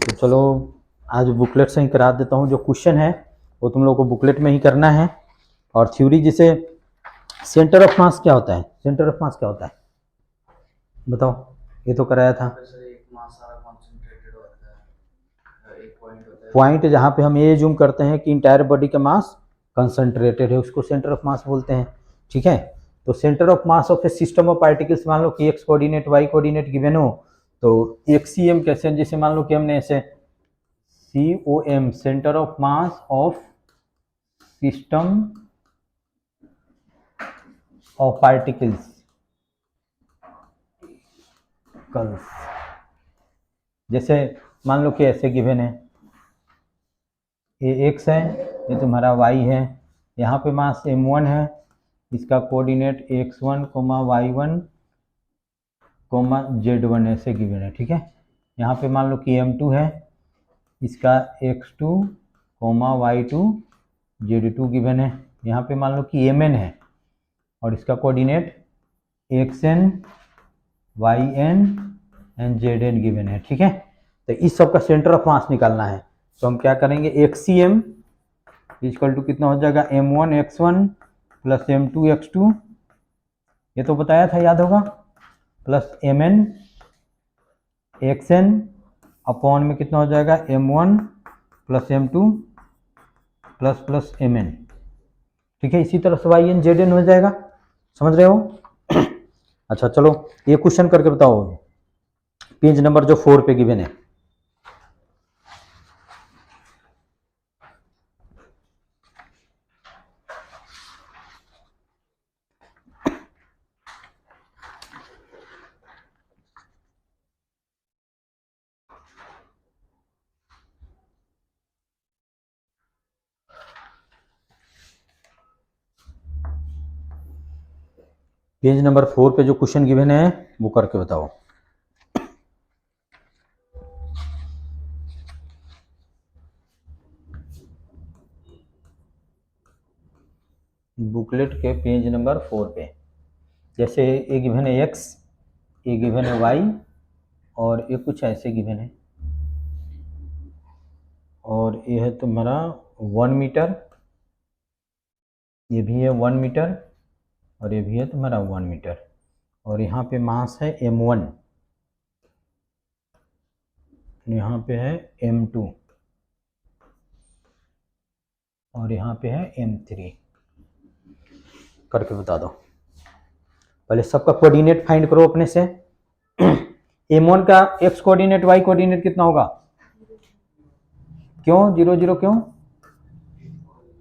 तो चलो आज बुकलेट से ही करा देता हूँ। जो क्वेश्चन है वो तुम लोग को बुकलेट में ही करना है। और थ्योरी जैसे सेंटर ऑफ मास क्या होता है, सेंटर ऑफ मास क्या होता है बताओ, ये तो कराया था। पॉइंट जहाँ पे हम ये जूम करते हैं कि इंटायर बॉडी का मास कंसंट्रेटेड है उसको सेंटर ऑफ मास बोलते हैं। ठीक है, तो centre of mass of a system of particles, मान लो कि x coordinate y coordinate given हो तो एक सी एम कैसे, जैसे मान लो कि हमने ऐसे C O M centre of mass of system of particles कल्स, जैसे मान लो कि ऐसे गिवन है ये एक्स है, ये तुम्हारा वाई है, यहाँ पे मास m1 है, इसका कोऑर्डिनेट x1 y1 z1 ऐसे गिवन है। ठीक है, यहाँ पे मान लो कि m2 है, इसका x2 y2 z2 गिवन है। यहाँ पे मान लो कि mn है और इसका coordinate xn yn and zn given है। ठीक है, तो इस सब का सेंटर ऑफ मास निकालना है। तो हम क्या करेंगे, xcm इक्वल टू कितना हो जाएगा m1 x1 plus m2 x2, ये तो बताया था याद होगा, प्लस mn xn अपॉन में कितना हो जाएगा m1 plus m2 plus plus mn। ठीक है, इसी तरह से yn zn हो जाएगा, समझ रहे हो। अच्छा चलो ये क्वेश्चन करके बताओ, पेज नंबर जो 4 पे गिवन है। पेज नंबर 4 पे जो क्वेश्चन गिवन है वो करके बताओ। बुकलेट के पेज नंबर 4 पे जैसे ये गिवन है x, ये गिवन है y और ये कुछ ऐसे गिवन है, और ये है तुम्हारा 1 मीटर, ये भी है 1 मीटर और ये भी है तुम्हारा 1 मीटर, और यहाँ पे मास है m1, यहाँ पे है m2 और यहाँ पे है m3। करके बता दो, पहले सबका कोऑर्डिनेट फाइंड करो अपने से। m1 का x कोऑर्डिनेट y कोऑर्डिनेट कितना होगा, क्यों 0 0 क्यों,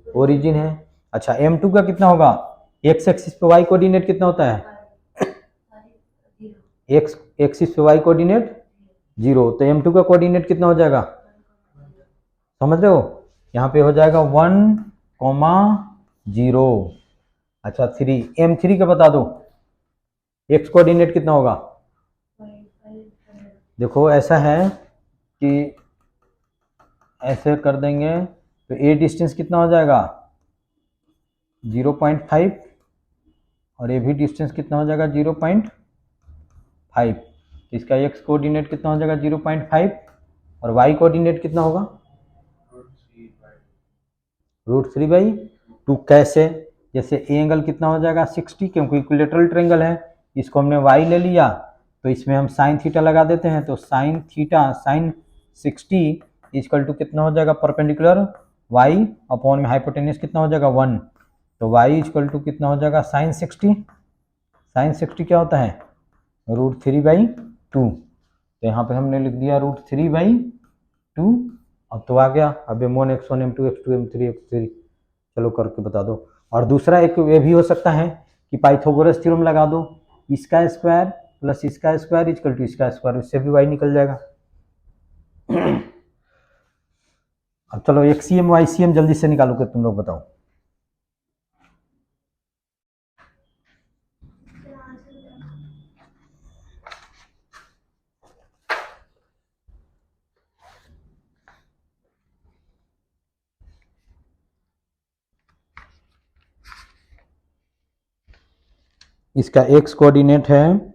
ओरिजिन है। अच्छा m2 का कितना होगा, x एक्सिस पे y कोऑर्डिनेट कितना होता है, x एक्सिस पे y कोऑर्डिनेट 0, तो m2 का कोऑर्डिनेट कितना हो जाएगा, समझ रहे हो, यहाँ पे हो जाएगा 1,0। अच्छा 3, m3 का बता दो, x कोऑर्डिनेट कितना होगा। देखो ऐसा है कि ऐसे कर देंगे तो ए डिस्टेंस कितना हो जाएगा 0.5 और ये भी डिस्टेंस कितना हो जाएगा 0.5, इसका x कोऑर्डिनेट कितना हो जाएगा 0.5 और y कोऑर्डिनेट कितना होगा √3/2। कैसे, जैसे ए एंगल कितना हो जाएगा 60, क्योंकि इक्विलेटरल ट्रायंगल है, इसको हमने y ले लिया तो इसमें हम साइन थीटा लगा देते हैं, तो sine theta sine 60 equal to कितना हो जाएगा परपेंडिकुलर y अपॉन में हाइपोटेन्यूज कितना हो जाएगा 1, तो y इक्वल टू कितना हो जाएगा साइन 60, साइन 60 क्या होता है √3/2, तो यहाँ पे हमने लिख दिया √3/2। अब तो आ गया, अब m1 x1 m2 x2 m3 x3, चलो करके बता दो। और दूसरा एक ये भी हो सकता है कि पाइथागोरस थ्योरम लगा दो, इसका स्क्वायर प्लस इसका स्क्वायर इक्वल टू इसका स्क्वायर, उससे भी y निकल जाएगा। अब चलो xcm ycm जल्दी से निकालो कि तुम लोग बताओ। इसका x कोऑर्डिनेट है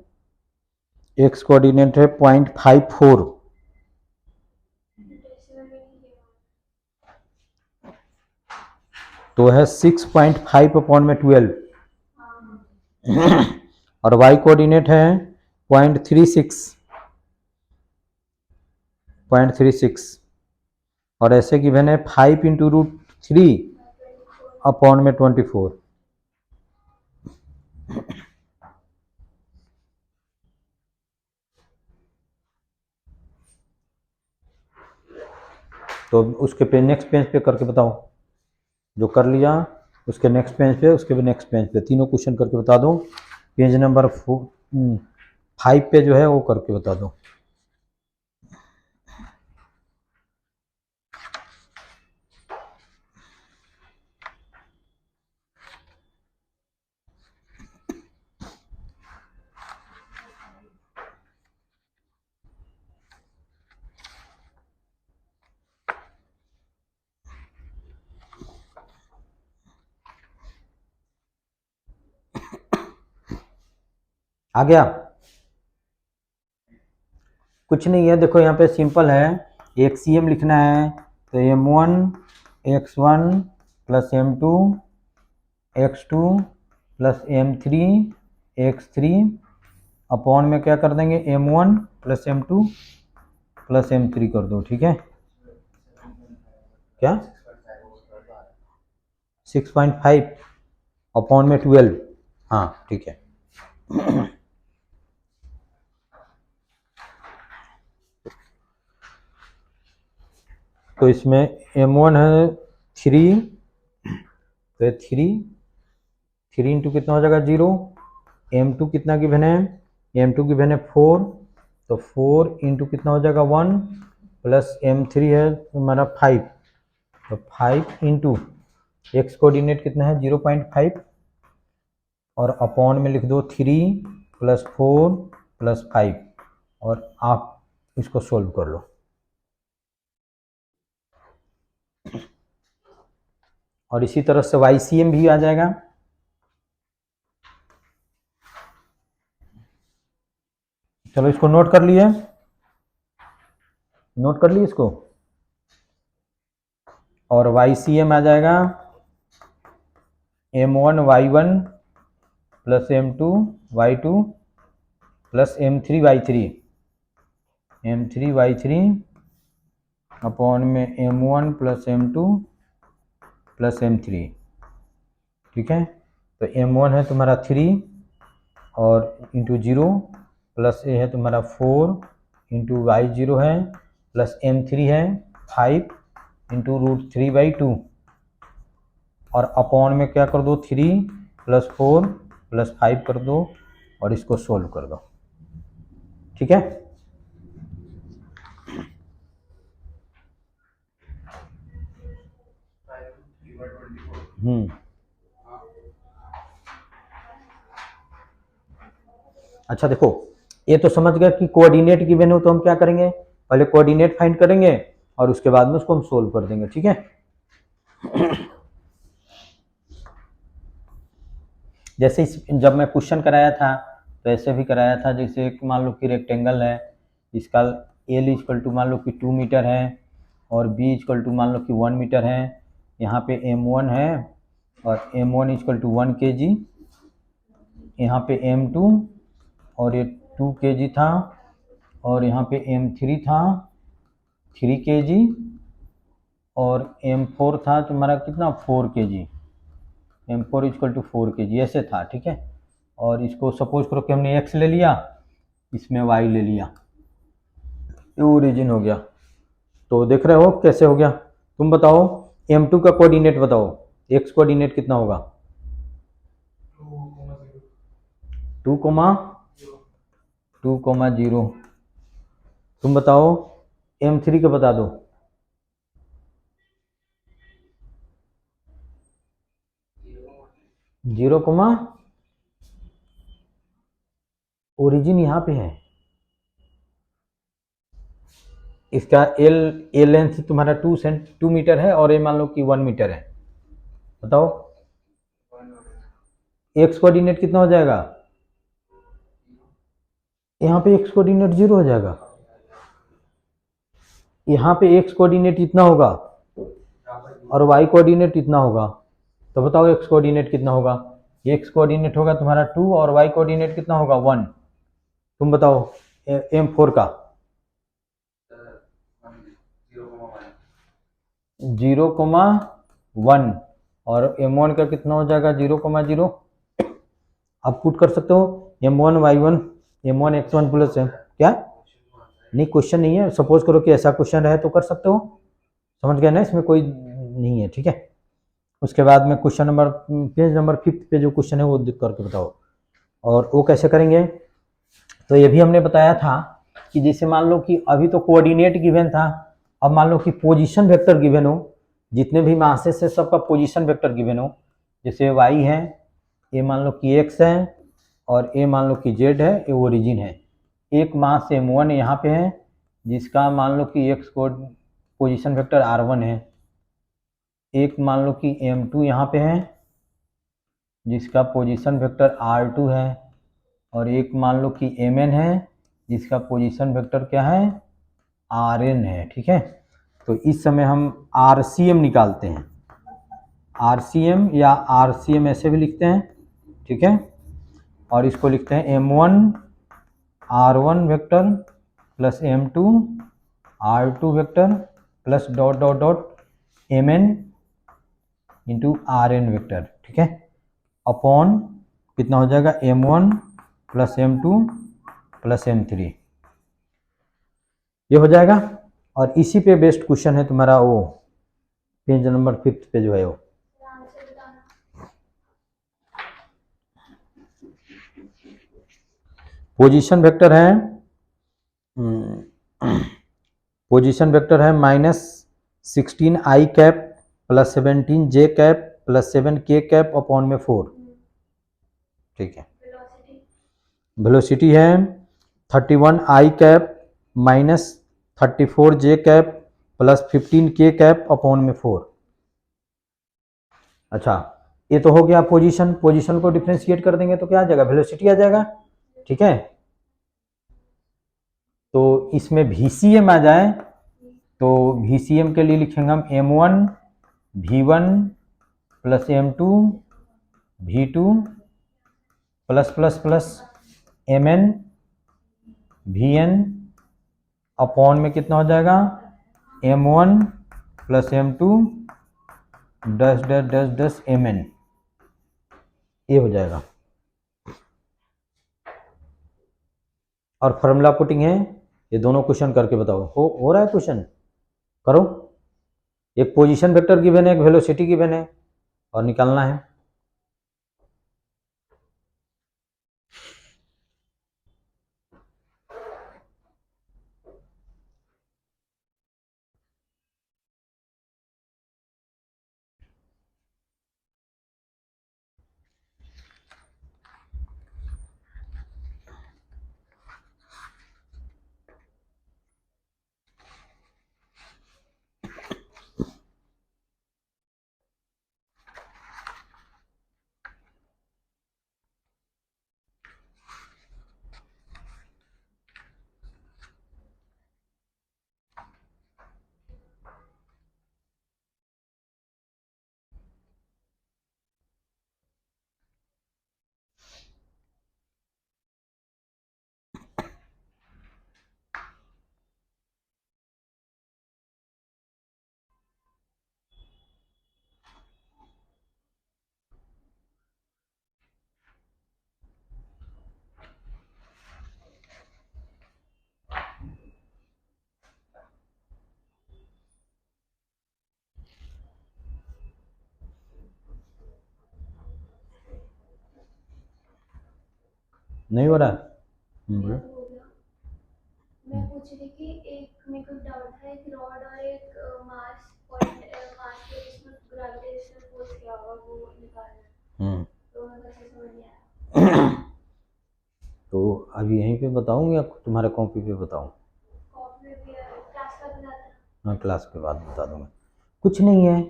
0.54 तो है 6.5 अपॉन में 12 और y कोऑर्डिनेट है 0.36 और ऐसे गिवन है 5 इंटू √3 अपॉन में 24। तो उसके पे नेक्स्ट पेज पे करके बताओ, जो कर लिया उसके नेक्स्ट पेज पे, उसके नेक्स्ट पेज पे, तीनों क्वेश्चन करके बता दो। पेज नंबर 5 पे जो है वो करके बता दो। आ गया? कुछ नहीं है, देखो यहाँ पे सिंपल है, एक CM लिखना है तो M1 x1 plus M2 x2 plus M3 x3 upon में क्या कर देंगे M1 plus M2 plus M3 कर दो, ठीक है? क्या 6.5 अपॉन में 12, हाँ ठीक है। तो इसमें M1 है 3, तो 3 इंटू कितना हो जाएगा 0, M2 कितना गिवन है, M2 गिवन है 4, तो 4 इंटू कितना हो जाएगा 1 प्लस M3 है हमारा 5, तो 5 इंटू x कोऑर्डिनेट कितना है 0.5 और अपॉन में लिख दो 3 प्लस 4 प्लस 5 और आप इसको सोल्व कर लो। और इसी तरह से YCM भी आ जाएगा। चलो इसको नोट कर लिए, नोट कर लिए इसको। और YCM आ जाएगा M1 Y1 plus M2 Y2 plus M3 Y3 upon में M1 plus M2 plus M3, ठीक है? तो M1 है तुम्हारा 3 और इंटू 0 प्लस ए है तुम्हारा 4 इंटू Y0 है प्लस M3 है 5 इंटू √3/2 और अपॉन में क्या कर दो 3 प्लस 4 प्लस 5 कर दो और इसको सोल्व कर दो, ठीक है? अच्छा देखो, ये तो समझ गए कि कोऑर्डिनेट गिवन हो तो हम क्या करेंगे, पहले कोऑर्डिनेट फाइंड करेंगे और उसके बाद में उसको हम सोल्व कर देंगे, ठीक है? जैसे जब मैं क्वेश्चन कराया था तो ऐसे भी कराया था, जैसे मान लो कि रेक्टेंगल है, इसका L इक्वल टू मान लो कि 2 मीटर है और B इक्वल टू मान लो कि 1 मीटर है। यहाँ पे M1 है और M1 इक्वल टू 1 kg, यहाँ पे M2 और ये 2 kg था और यहाँ पे M3 था 3 kg और M4 था तुम्हारा कितना 4 kg, M4 equal to 4 kg ऐसे था, ठीक है? और इसको सपोज करो कि हमने x ले लिया, इसमें y ले लिया, ये ओरिजिन हो गया। तो देख रहे हो कैसे हो गया? तुम बताओ M2 का कोऑर्डिनेट बताओ, x कोऑर्डिनेट कितना होगा 2,0। तुम बताओ M3 का बता दो, 0, ओरिजिन यहाँ पे है, इसका ए लेंथ तुम्हारा 2 मीटर है और ये मान लो कि 1 मीटर है। बताओ x कोऑर्डिनेट कितना हो जाएगा, यहाँ पे x कोऑर्डिनेट 0 हो जाएगा। यहाँ पे x कोऑर्डिनेट इतना होगा और y कोऑर्डिनेट इतना होगा, तो बताओ x कोऑर्डिनेट कितना होगा। x कोऑर्डिनेट होगा तुम्हारा 2 और y कोऑर्डिनेट कितना होगा 1। तुम बताओ M4 का 0,1 और M1 का कितना हो जाएगा 0,0। आप पुट कर सकते हो M1 y1 M1 x1 plus M क्या नहीं, क्वेश्चन नहीं है, सपोज करो कि ऐसा क्वेश्चन रहे तो कर सकते हो, समझ गए ना, इसमें कोई नहीं है, ठीक है। उसके बाद में क्वेश्चन नंबर पेज नंबर 5 पे जो क्वेश्चन है वो करके बताओ। और वो कैसे करेंगे, तो ये भी हमने बताया था कि जैसे मान लो कि अभी तो कोऑर्डिनेट गिवन था, अब मान लो कि पोजीशन वेक्टर गिवन हो, जितने भी मासेस है सबका पोजीशन वेक्टर गिवन हो, जैसे y है, ये मान लो कि x है और ये मान लो कि z है, ये ओरिजिन है। एक मास m1 यहाँ पे है जिसका मान लो कि x को पोजीशन वेक्टर r1 है, एक मान लो कि m2 यहाँ पे है जिसका पोजीशन वेक्टर r2 है, और एक मान लो कि mn है जिसका पोजीशन वेक्टर क्या है rn है, ठीक है। तो इस समय हम RCM निकालते हैं, RCM या RCM ऐसे भी लिखते हैं, ठीक है। और इसको लिखते हैं M1 R1 vector plus M2 R2 vector plus dot dot dot Mn into Rn vector, ठीक है, अपॉन कितना हो जाएगा M1 plus M2 plus M3, ये हो जाएगा। और इसी पे बेस्ड क्वेश्चन है तुम्हारा वो पेज नंबर 5 पे जो है वो पोजीशन वेक्टर है, पोजीशन वेक्टर है -16 i cap plus 17 j cap plus 7 k cap upon में 4, ठीक है। वेलोसिटी है 31 i cap minus 34 j cap plus 15 k cap upon में 4। अच्छा, ये तो हो गया पोजीशन, पोजीशन को डिफ्रेंशिएट कर देंगे तो क्या आ जाएगा वेलोसिटी आ जाएगा, ठीक है। तो इसमें VCM आ जाए तो VCM के लिए लिखेंगे हम M1 V1 plus M2 V2 plus plus plus Mn Vn upon में कितना हो जाएगा M1 plus M2 dash dash dash dash Mn, ये हो जाएगा। और फॉर्मूला पुटिंग है, ये दोनों क्वेश्चन करके बताओ। हो रहा है क्वेश्चन, करो। एक पोजीशन वेक्टर गिवन है, एक वेलोसिटी गिवन है और निकालना है। नहीं हो रहा है, मैं पूछ रही कि एक मेरे को डाउट था, एक रॉड और एक मास पॉइंट मास के बीच में ग्रेविटेशनल फोर्स क्या होगा वो निकालना है, तो मैं कैसे समझ नहीं आया। तो अभी यहीं पे बताऊंगी आपको, तुम्हारे कॉपी पे बताऊं, कॉपी में भी क्लास का बताता है। हाँ क्लास के बाद बता दूंगा। कुछ नहीं है,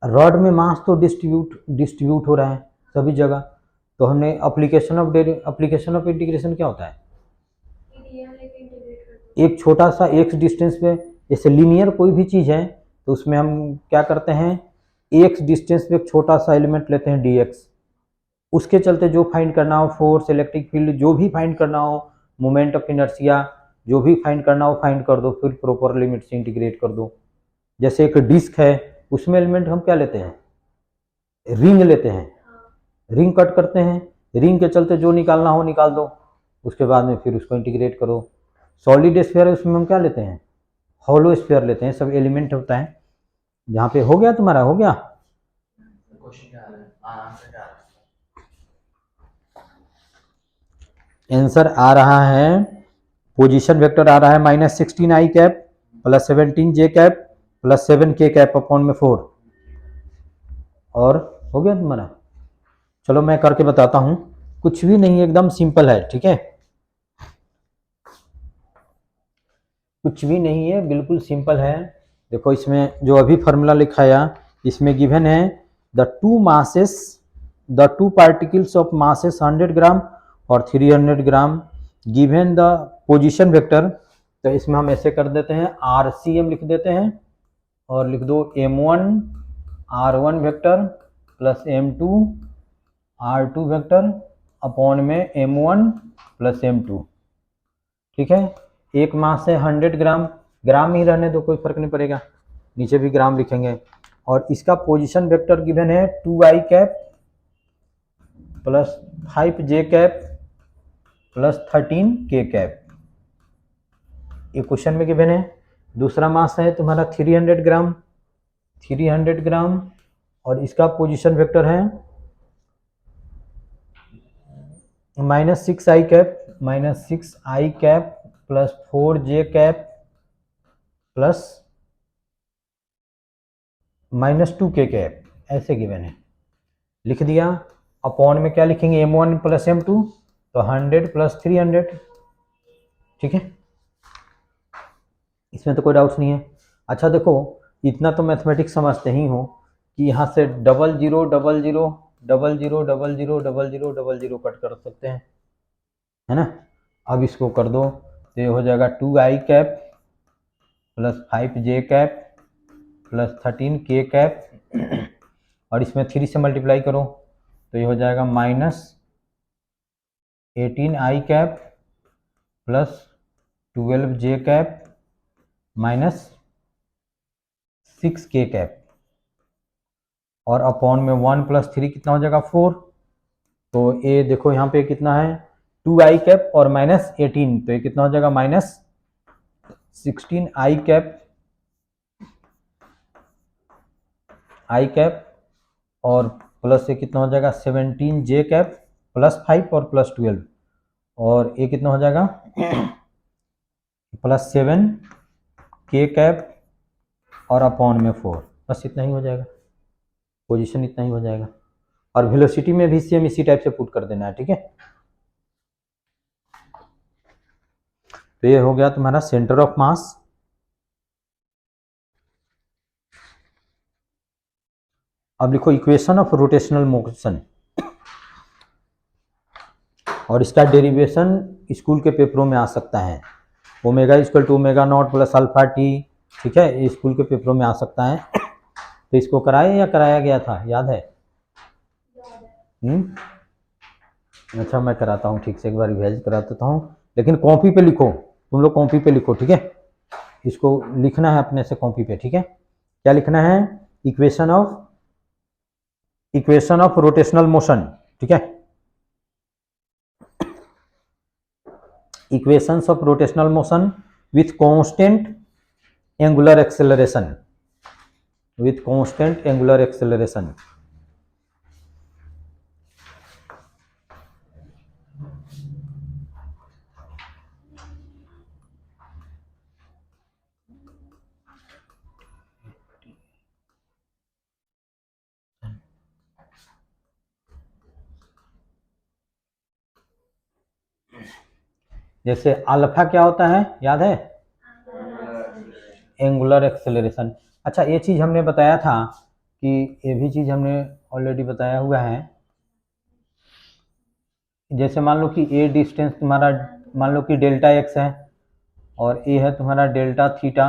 रॉड में मास तो डिस्ट्रीब्यूट हो रहा है सभी जगह, तो हमने एप्लीकेशन ऑफ इंटीग्रेशन क्या होता है, ईडीएम लेके इंटीग्रेट कर दो। एक छोटा सा x डिस्टेंस पे जैसे लीनियर कोई भी चीज़ है तो उसमें हम क्या करते हैं, एक्स डिस्टेंस पे एक छोटा सा एलिमेंट लेते हैं dx, उसके चलते जो फाइंड करना हो, फोर्स, इलेक्ट्रिक फील्ड, जो भी फाइंड करना हो, मोमेंट ऑफ इनर्शिया, जो भी फाइंड करना हो फाइंड कर दो, फिर प्रॉपर लिमिट से इंटीग्रेट कर दो। जैसे एक डिस्क है, उसमें एलिमेंट हम क्या लेते हैं, रिंग लेते हैं, रिंग कट करते हैं, रिंग के चलते जो निकालना हो निकाल दो, उसके बाद में फिर उसको इंटीग्रेट करो। सॉलिड स्फीयर है, उसमें हम क्या लेते हैं, हॉलो स्फीयर लेते हैं, सब एलिमेंट होता है। यहाँ पे हो गया तुम्हारा, हो गया आंसर आ रहा है, पोजीशन वेक्टर आ रहा है -16 i cap plus 17 j cap plus 7 k cap upon में 4। और हो गया तुम्हारा। चलो मैं करके बताता हूं, कुछ भी नहीं, एकदम सिंपल है, ठीक है, कुछ भी नहीं है, बिल्कुल सिंपल है। देखो इसमें जो अभी फॉर्मूला लिखाया, इसमें गिवन है the two particles of masses 100 ग्राम और 300 ग्राम गिवन द पोजीशन वेक्टर। तो इसमें हम ऐसे कर देते हैं, RCM लिख देते हैं और लिख दो M1 R1 vector plus M2 R2 vector upon में M1 प्लस M2, ठीक है। एक मास है 100 ग्राम, ग्राम ही रहने दो, कोई फर्क नहीं पड़ेगा, नीचे भी ग्राम लिखेंगे। और इसका पोजीशन वेक्टर गिवन है 2i cap plus 5j cap plus 13k cap, ये क्वेश्चन में गिवन है। दूसरा मास है तुम्हारा 300 ग्राम, 300 ग्राम, और इसका पोजीशन वेक्टर है -6i cap plus 4j cap plus -2k cap, ऐसे गिवन है, लिख दिया। अपॉन में क्या लिखेंगे, M1 प्लस M2, तो 100 प्लस 300, ठीक है, इसमें तो कोई डाउट्स नहीं है। अच्छा देखो, इतना तो मैथमेटिक्स समझते ही हो कि यहाँ से 00 00 00 00 00 00 कट कर सकते हैं, है ना। अब इसको कर दो तो ये हो जाएगा 2i cap plus 5j cap plus 13k cap, और इसमें 3 से मल्टीप्लाई करो तो ये हो जाएगा -18i cap plus 12j cap -6k cap, और अपॉन में 1 प्लस 3 कितना हो जाएगा 4। तो ये देखो यहाँ पे कितना है 2i कैप और -18, तो ये कितना हो जाएगा -16i कैप i कैप, और प्लस से कितना हो जाएगा 17j कैप प्लस 5 और प्लस 12, और ये कितना हो जाएगा प्लस 7k कैप और अपॉन में 4, बस इतना ही हो जाएगा, पोजीशन इतना ही हो जाएगा। और वेलोसिटी में भी सेम इसी टाइप से पुट कर देना है, ठीक है। तो ये हो गया तुम्हारा सेंटर ऑफ मास। अब लिखो इक्वेशन ऑफ रोटेशनल मोशन, और इसका डेरिवेशन स्कूल के पेपरों में आ सकता है, omega equal to omega naught plus alpha t, ठीक है, ये स्कूल के पेपरों में आ सकता है। तो इसको कराया या कराया गया था, याद है? अच्छा मैं कराता हूँ ठीक से, एक बार रिवाइज करा देता हूँ, लेकिन कॉपी पे लिखो, तुम लोग कॉपी पे लिखो, ठीक है, इसको लिखना है अपने से कॉपी पे, ठीक है। क्या लिखना है, इक्वेशन ऑफ रोटेशनल मोशन, ठीक है, equations of rotational motion with constant angular acceleration, with constant angular acceleration. जैसे अल्फा क्या होता है, याद है? Angular acceleration. अच्छा ये चीज हमने बताया था कि ये भी चीज हमने ऑलरेडी बताया हुआ है। जैसे मान लो कि ए डिस्टेंस तुम्हारा मान लो कि डेल्टा एक्स है और ए है तुम्हारा डेल्टा थीटा,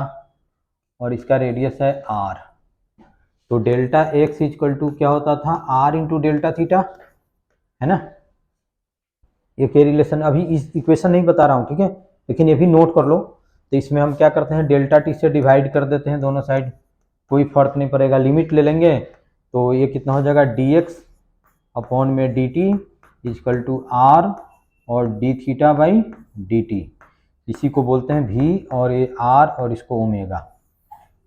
और इसका रेडियस है r। तो डेल्टा x इक्वल टू क्या होता था, r इंटू डेल्टा थीटा, है ना। ये के रिलेशन अभी इस इक्वेशन नहीं बता रहा हूँ, ठीक है, लेकिन ये भी नोट कर लो। तो इसमें हम क्या करते हैं, डेल्टा टी से डिवाइड कर देते हैं दोनों साइड, कोई फर्क नहीं पड़ेगा, लिमिट ले लेंगे तो ये कितना हो जाएगा, dx अपॉन में dt इक्वल टू r और d थीटा बाई dt। इसी को बोलते हैं v और ये r और इसको ओमेगा।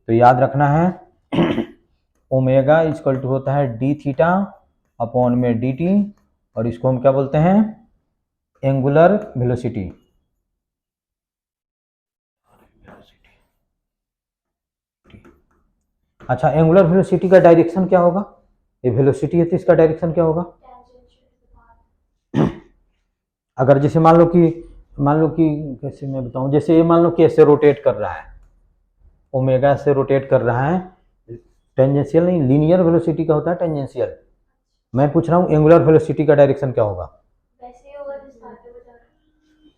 तो याद रखना है ओमेगा इक्वल टू होता है d थीटा अपॉन में dt, और इसको हम क्या बोलते हैं, एंगुलर वेलोसिटी। अच्छा, एंगुलर वेलोसिटी का डायरेक्शन क्या होगा, ये वेलोसिटी है तो इसका डायरेक्शन क्या होगा। अगर जैसे मान लो कि कैसे मैं बताऊं, जैसे ये मान लो कि ऐसे रोटेट कर रहा है, ओमेगा से रोटेट कर रहा है, टेंजेंशियल नहीं, लीनियर वेलोसिटी का होता है टेंजेंशियल। मैं पूछ रहा हूँ एंगुलर वेलोसिटी का डायरेक्शन क्या होगा। वैसे ही होगा जिस बात पे बता रहा हूँ।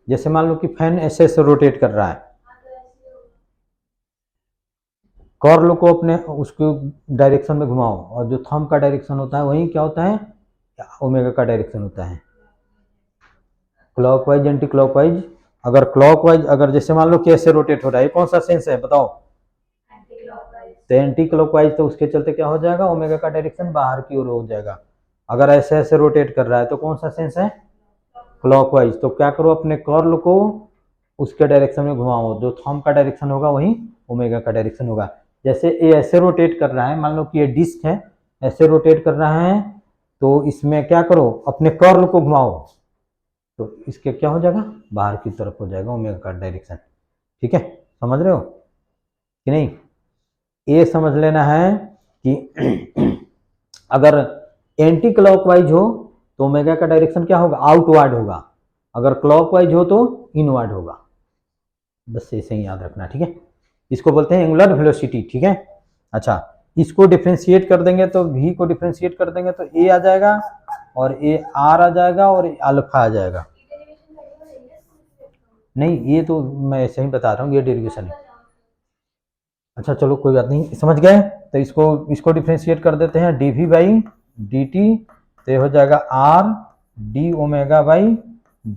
जैसे मान लो कि फैन ऐसे ऐसे रोटेट कर रहा है, हाँ, तो ऐसे ही होगा। कर्ल को अपने उसके डायरेक्शन में घुमाओ, और जो थंब का डायरेक्शन होता है वही क्या होता है, ओमेगा का डायरेक्शन होता है, क्लॉकवाइज एंटी क्लॉकवाइज। अगर क्लॉकवाइज, अगर जैसे मान लो कि ऐसे रोटेट हो रहा है, कौन सा सेंस है बताओ, तो एंटी क्लॉकवाइज, तो उसके चलते क्या हो जाएगा, ओमेगा का डायरेक्शन बाहर की ओर हो जाएगा। अगर ऐसे ऐसे रोटेट कर रहा है तो कौन सा सेंस है, क्लॉकवाइज। तो क्या करो, अपने कर्ल को उसके डायरेक्शन में घुमाओ, जो थंब का डायरेक्शन होगा वही ओमेगा का डायरेक्शन होगा। जैसे ये ऐसे रोटेट कर रहा है, मान लो कि ये डिस्क है, ऐसे रोटेट कर रहा है, तो इसमें क्या करो, अपने कर्ल को घुमाओ, तो इसके क्या हो जाएगा, बाहर की तरफ हो जाएगा ओमेगा का डायरेक्शन। ठीक है, समझ रहे हो कि नहीं। ये समझ लेना है कि अगर एंटी क्लॉकवाइज हो तो ओमेगा का डायरेक्शन क्या होगा, आउटवर्ड होगा, अगर क्लॉकवाइज हो तो इनवर्ड होगा। बस ऐसे ही याद रखना, ठीक है। इसको बोलते हैं एंगुलर वेलोसिटी, ठीक है। अच्छा, इसको डिफ्रेंशिएट कर देंगे तो v को डिफ्रेंशिएट कर देंगे तो a आ जाएगा, और a r आ जाएगा, और अल्फा आ जाएगा। नहीं, ये तो मैं ऐसे ही बता रहा हूँ, ये डेरिवेशन है। अच्छा चलो कोई बात नहीं, समझ गए। तो इसको डिफ्रेंशिएट कर देते हैं, dv बाई dt, तो ये हो जाएगा r d omega by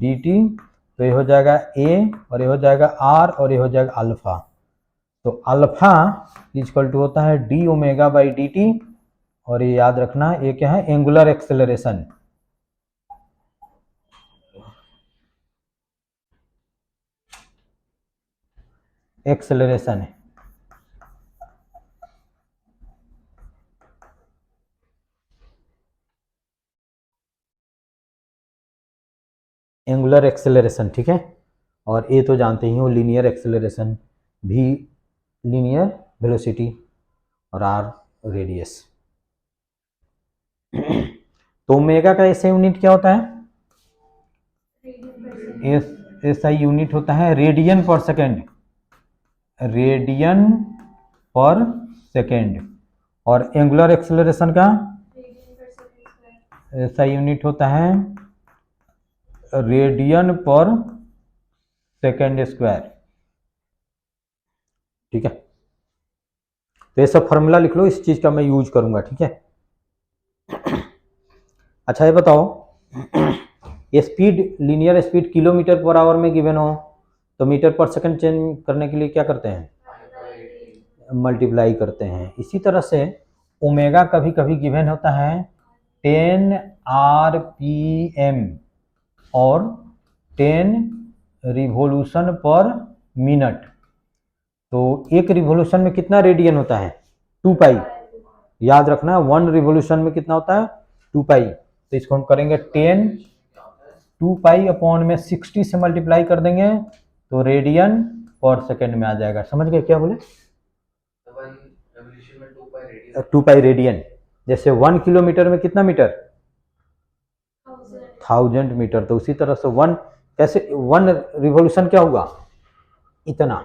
dt, तो ये हो जाएगा a, और ये हो जाएगा r, और ये हो जाएगा अल्फा। तो अल्फा इक्वल टू होता है d ओमेगा बाई dt, और ये याद रखना ये क्या है, एंगुलर एक्सेलरेशन। एक्सेलरेशन है, एंगुलर एक्सेलरेशन, ठीक है। और ये तो जानते ही हो, लीनियर एक्सेलरेशन भी, लीनियर वेलोसिटी, और आर रेडियस। तो ओमेगा का ऐसे यूनिट क्या होता है, ऐसा यूनिट होता है रेडियन पर सेकेंड, रेडियन पर सेकेंड। और एंगुलर एक्सेलरेशन का ऐसा यूनिट होता है रेडियन पर सेकेंड स्क्वायर, ठीक है। तो ये सब फॉर्मूला लिख लो, इस चीज का मैं यूज करूंगा, ठीक है। अच्छा ये बताओ, speed, linear speed kilometre per hour में गिवन हो, तो मीटर पर सेकंड चेंज करने के लिए क्या करते हैं, मल्टीप्लाई करते हैं। इसी तरह से ओमेगा कभी कभी गिवन होता है 10 RPM और 10 रिवोल्यूशन पर मिनट। तो एक रिवोल्यूशन में कितना रेडियन होता है, 2 पाई। याद रखना 1 रिवोल्यूशन में कितना होता है, 2 पाई। तो इसको हम करेंगे 10 2 पाई अपॉन में 60 से मल्टीप्लाई कर देंगे, तो रेडियन पर सेकेंड में आ जाएगा। समझ गए क्या बोले, 2 पाई रेडियन। जैसे 1 किलोमीटर में कितना मीटर, 1000 मीटर। तो उसी तरह से 1 कैसे, 1 रिवोल्यूशन क्या हुआ, इतना,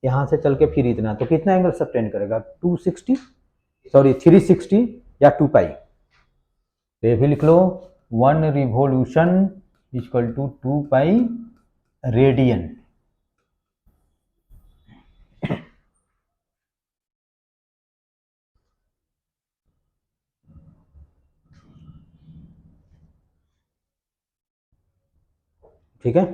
यहां से चल के फिर इतना, तो कितना एंगल सब्टेंड करेगा, 260, सॉरी 360 या 2 पाई। तो ये भी लिख लो, 1 revolution equal to 2 pi radian. ठीक है।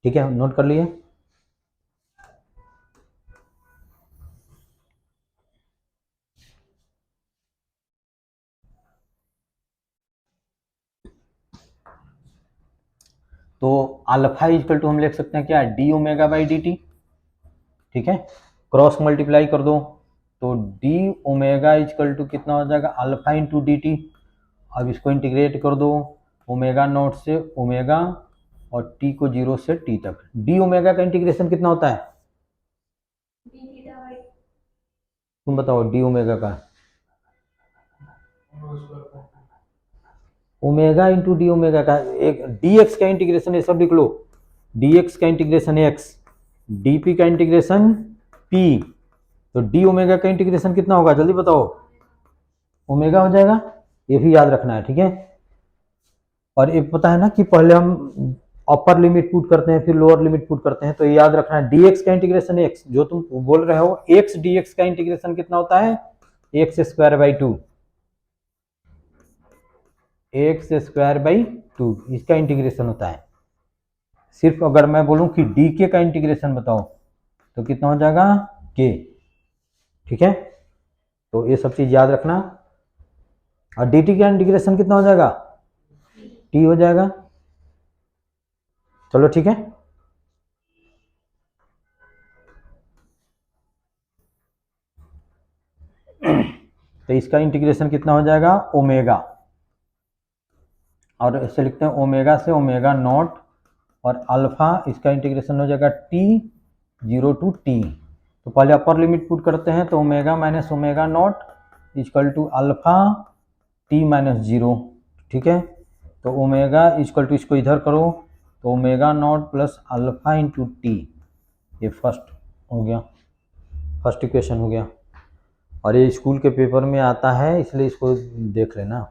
ठीक है, नोट कर लिए। तो अल्फा इक्वल टू हम लिख सकते हैं क्या, D omega by d T. ठीक है, क्रॉस मल्टीप्लाई कर दो तो डी ओमेगा इक्वल टू कितना हो जाएगा, अल्फा इंटू डी टी। अब इसको इंटीग्रेट कर दो, ओमेगा नॉट से ओमेगा और टी को 0 से टी तक। डी ओमेगा का इंटीग्रेशन कितना होता है, डी थीटा बाई, तुम बताओ डी ओमेगा का। ओमेगा इंटू डी ओमेगा का, एक डी एक्स का इंटीग्रेशन ये सब लिख लो, डी एक्स का इंटीग्रेशन एक्स, डी पी का इंटीग्रेशन पी, तो डी ओमेगा का इंटीग्रेशन कितना होगा जल्दी बताओ, ओमेगा हो जाएगा। ये भी याद रखना है, ठीक है। और एक पता है ना कि पहले हम अपर लिमिट पुट करते हैं फिर लोअर लिमिट पुट करते हैं, तो ये याद रखना है डी एक्स का इंटीग्रेशन एक्स, जो तुम बोल रहे हो एक्स डी एक्स का इंटीग्रेशन कितना होता है, x square by to, x square by to इसका इंटीग्रेशन होता है। सिर्फ अगर मैं बोलूं कि डी के का इंटीग्रेशन बताओ तो कितना हो जाएगा, के। ठीक है, तो ये सब चीज याद रखना। और डी टी का इंटीग्रेशन कितना हो जाएगा, टी हो जाएगा। चलो ठीक है, तो इसका इंटीग्रेशन कितना हो जाएगा, ओमेगा, और इसे लिखते हैं ओमेगा से ओमेगा नॉट, और अल्फा इसका इंटीग्रेशन हो जाएगा टी 0 टू टी। तो पहले अपर लिमिट पुट करते हैं, तो omega minus omega naught equal to alpha t minus 0। ठीक है, तो ओमेगा इक्वल टू, इसको इधर करो तो omega naught plus alpha into T, ये फर्स्ट हो गया, फर्स्ट इक्वेशन हो गया। और ये स्कूल के पेपर में आता है इसलिए इसको देख लेना।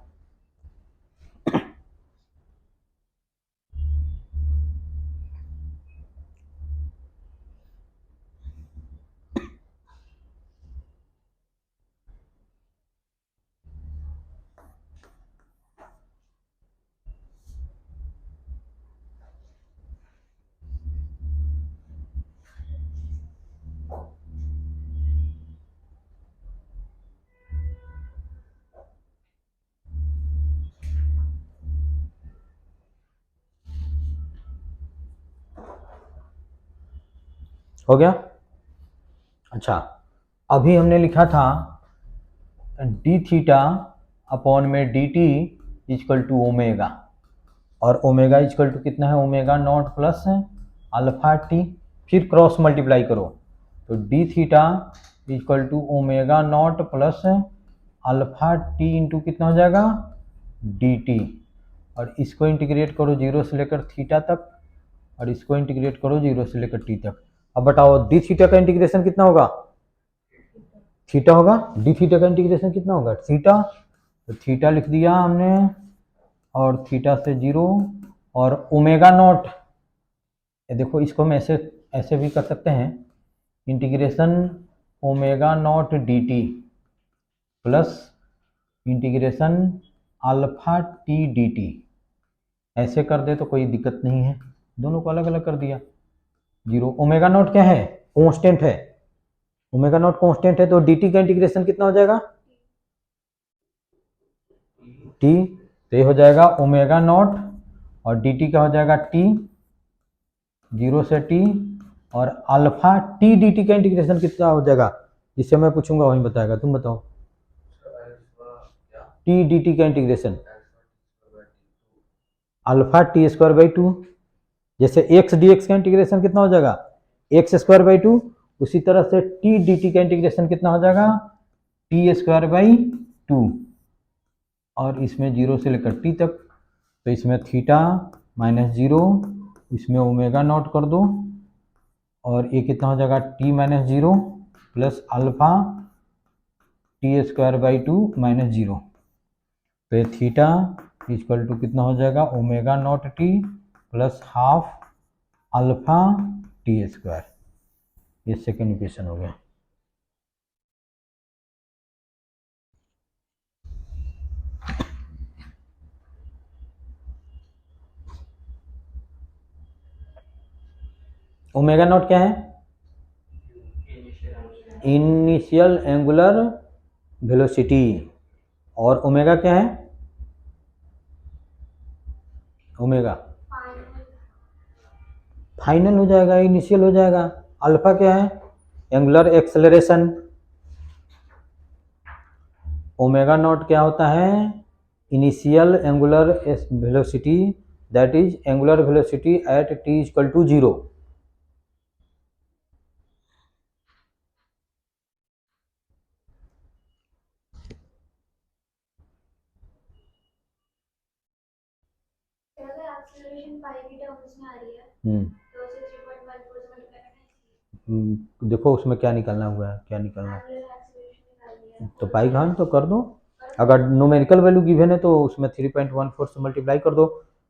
हो गया। अच्छा, अभी हमने लिखा था डी थीटा अपॉन में d t equal to omega, और ओमेगा इक्वल टू कितना है, omega naught plus alpha t, फिर क्रॉस मल्टीप्लाई करो तो d theta equal to omega naught plus alpha t into कितना हो जाएगा, डी टी, और इसको इंटीग्रेट करो 0 से लेकर थीटा तक, और इसको इंटीग्रेट करो 0 से लेकर टी तक। अब बताओ डी थीटा का इंटीग्रेशन कितना होगा, थीटा होगा, डी थीटा का इंटीग्रेशन कितना होगा, थीटा, तो थीटा लिख दिया हमने, और थीटा से 0, और ओमेगा नॉट, ये देखो इसको हम ऐसे ऐसे भी कर सकते हैं, integration omega naught D T plus integration alpha T D T, ऐसे कर दे तो कोई दिक्कत नहीं है, दोनों को अलग अलग कर दिया। 0, ओमेगा नॉट क्या है, कांस्टेंट है, ओमेगा नॉट कांस्टेंट है, तो डी टी का इंटीग्रेशन कितना हो जाएगा, टी, तो ये हो जाएगा ओमेगा नॉट, और डी टी का हो जाएगा टी 0 से टी, और अल्फा टी डी टी का इंटीग्रेशन कितना हो जाएगा, जिससे मैं पूछूंगा वही बताएगा, तुम बताओ टी डी टी का integration, alpha t square by to, जैसे एक्स डी एक्स का इंटीग्रेशन कितना हो जाएगा, एक्स स्क्वायर बाई टू, उसी तरह से टी डी टी का इंटीग्रेशन कितना हो जाएगा, टी स्क्वायर बाई टू, और इसमें 0 से लेकर टी तक, तो इसमें थीटा माइनस 0, इसमें ओमेगा नॉट कर दो, और ये कितना हो जाएगा T minus zero plus alpha t square by to minus zero. तो ये थीटा इक्वल टू कितना हो जाएगा omega naught t plus half alpha t square. ये सेकेंड इक्वेशन हो गया। ओमेगा नॉट क्या है? Initial angular velocity. और ओमेगा क्या है? ओमेगा फाइनल हो जाएगा, इनिशियल हो जाएगा। अल्फा क्या है? Angular acceleration. ओमेगा नॉट क्या होता है? Initial angular velocity, that is angular velocity at t equal to zero. अगर एक्सेलरेशन पाई की टर्म्स में आ रही है तो उसे 3.14 से मल्टीप्लाई करना चाहिए। देखो उसमें क्या निकालना हुआ है, क्या निकालना है। एंगुलर एक्सेलरेशन निकालनी है तो पाई घान तो कर दो। अगर न्यूमेरिकल वैल्यू गिवन है तो उसमें 3.14 से मल्टीप्लाई कर दो,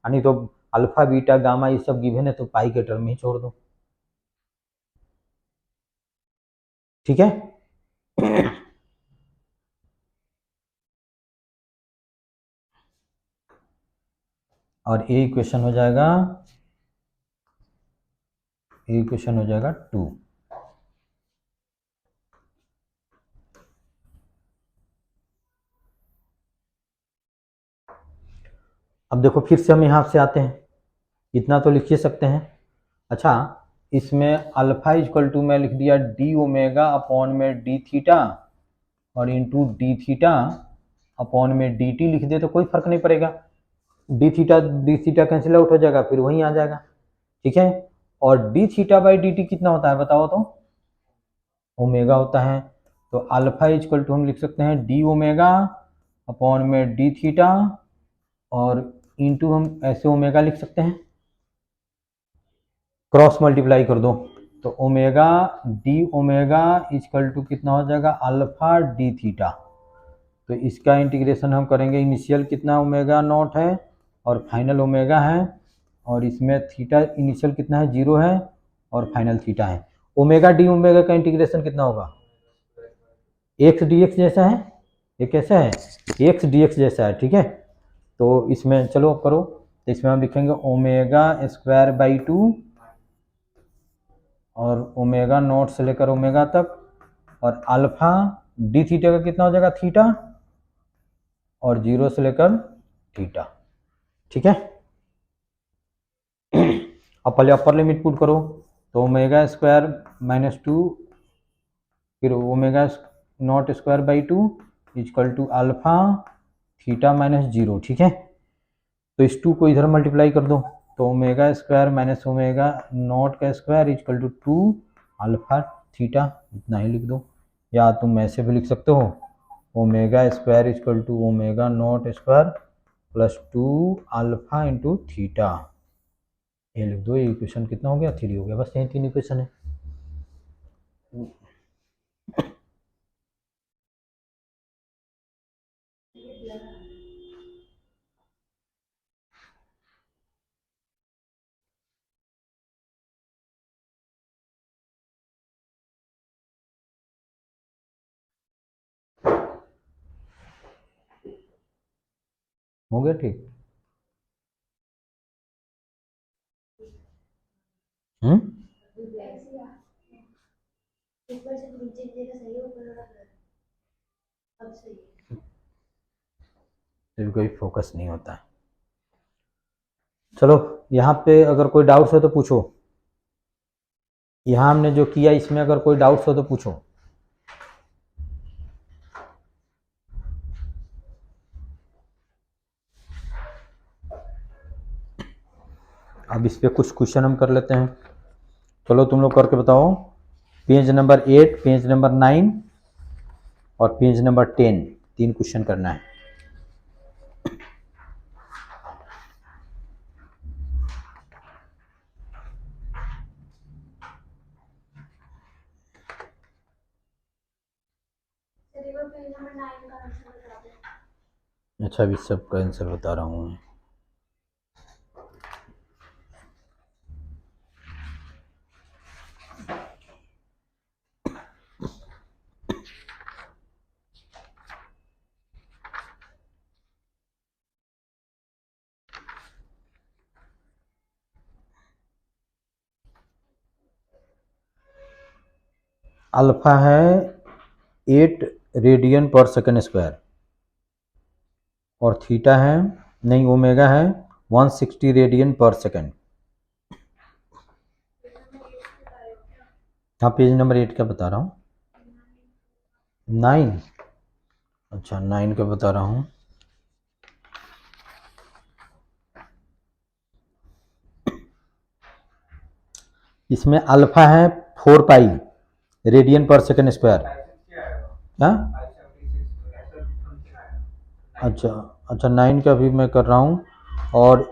यानी तो अल्फा बीटा गामा ये सब गिवन है तो पाई के टर्म में ही छोड़ दो। ठीक है। और ये इक्वेशन हो जाएगा, ये इक्वेशन हो जाएगा 2। अब देखो फिर से हम यहाँ से आते हैं, इतना तो लिख ही सकते हैं। अच्छा, इसमें अल्फा इक्वल टू मैं लिख दिया डी ओमेगा अपॉन में डी थीटा और इंटू डी थीटा अपॉन में डी टी लिख दे तो कोई फर्क नहीं पड़ेगा। डी थीटा कैंसिल आउट हो जाएगा, फिर वहीं आ जाएगा। ठीक है। और D theta by d T कितना होता है बताओ तो? ओमेगा होता है। तो अल्फा इक्वल टू हम लिख सकते हैं डी ओमेगा अपॉन में डी थीटा और इंटू हम ऐसे ओमेगा लिख सकते हैं, क्रॉस मल्टीप्लाई कर दो तो omega d omega equal to कितना हो जाएगा अल्फा डी थीटा। तो इसका इंटीग्रेशन हम करेंगे, इनिशियल कितना ओमेगा नॉट है और फाइनल ओमेगा है, और इसमें थीटा इनिशियल कितना है जीरो है और फाइनल थीटा है। ओमेगा डी ओमेगा का इंटीग्रेशन कितना होगा? एक्स डी एक्स जैसा है, ये कैसा है? एक्स डी एक्स जैसा है। ठीक है। तो इसमें चलो करो, तो इसमें हम लिखेंगे ओमेगा स्क्वायर बाई टू और ओमेगा नॉट से लेकर ओमेगा तक और अल्फा डी थीटा का कितना हो जाएगा थीटा और जीरो से लेकर थीटा। ठीक है। अब पहले अपर लिमिट पुट करो तो ओमेगा स्क्वायर माइनस टू फिर omega naught square by two equal to alpha theta minus zero. ठीक है। तो इस टू को इधर मल्टीप्लाई कर दो तो omega square minus omega naught का square equal to two alpha theta, इतना ही लिख दो। या तुम ऐसे भी लिख सकते हो omega square equal to omega naught square plus two alpha into theta, ये लिख दो। ये इक्वेशन कितना हो गया? 3 हो गया। बस यही 3 इक्वेशन है। हो गया ठीक। एक बार जब नीचे की जगह सही हो ऊपर वाला अब सही है। फिर कोई फोकस नहीं होता है। चलो यहाँ पे अगर कोई डाउट्स हो तो पूछो। यहाँ हमने जो किया इसमें अगर कोई डाउट्स हो तो पूछो। अब इस पे कुछ क्वेश्चन हम कर लेते हैं। चलो तुम लोग करके बताओ। पेज नंबर 8, पेज नंबर 9 और पेज नंबर 10, 3 क्वेश्चन करना है। एक बार पेज नंबर 9 का आंसर बता दो। अच्छा, अभी सबका आंसर बता रहा हूँ मैं। अल्फा है 8 रेडियन पर सेकेंड स्क्वायर और थीटा है, नहीं, ओमेगा है 160 रेडियन पर सेकेंड। हाँ, पेज नंबर 8 का बता रहा हूँ। 9, अच्छा 9 का बता रहा हूँ। इसमें अल्फा है 4 पाई रेडियन पर सेकेंड स्क्वायर। क्या? अच्छा अच्छा, 9 का भी मैं कर रहा हूँ। और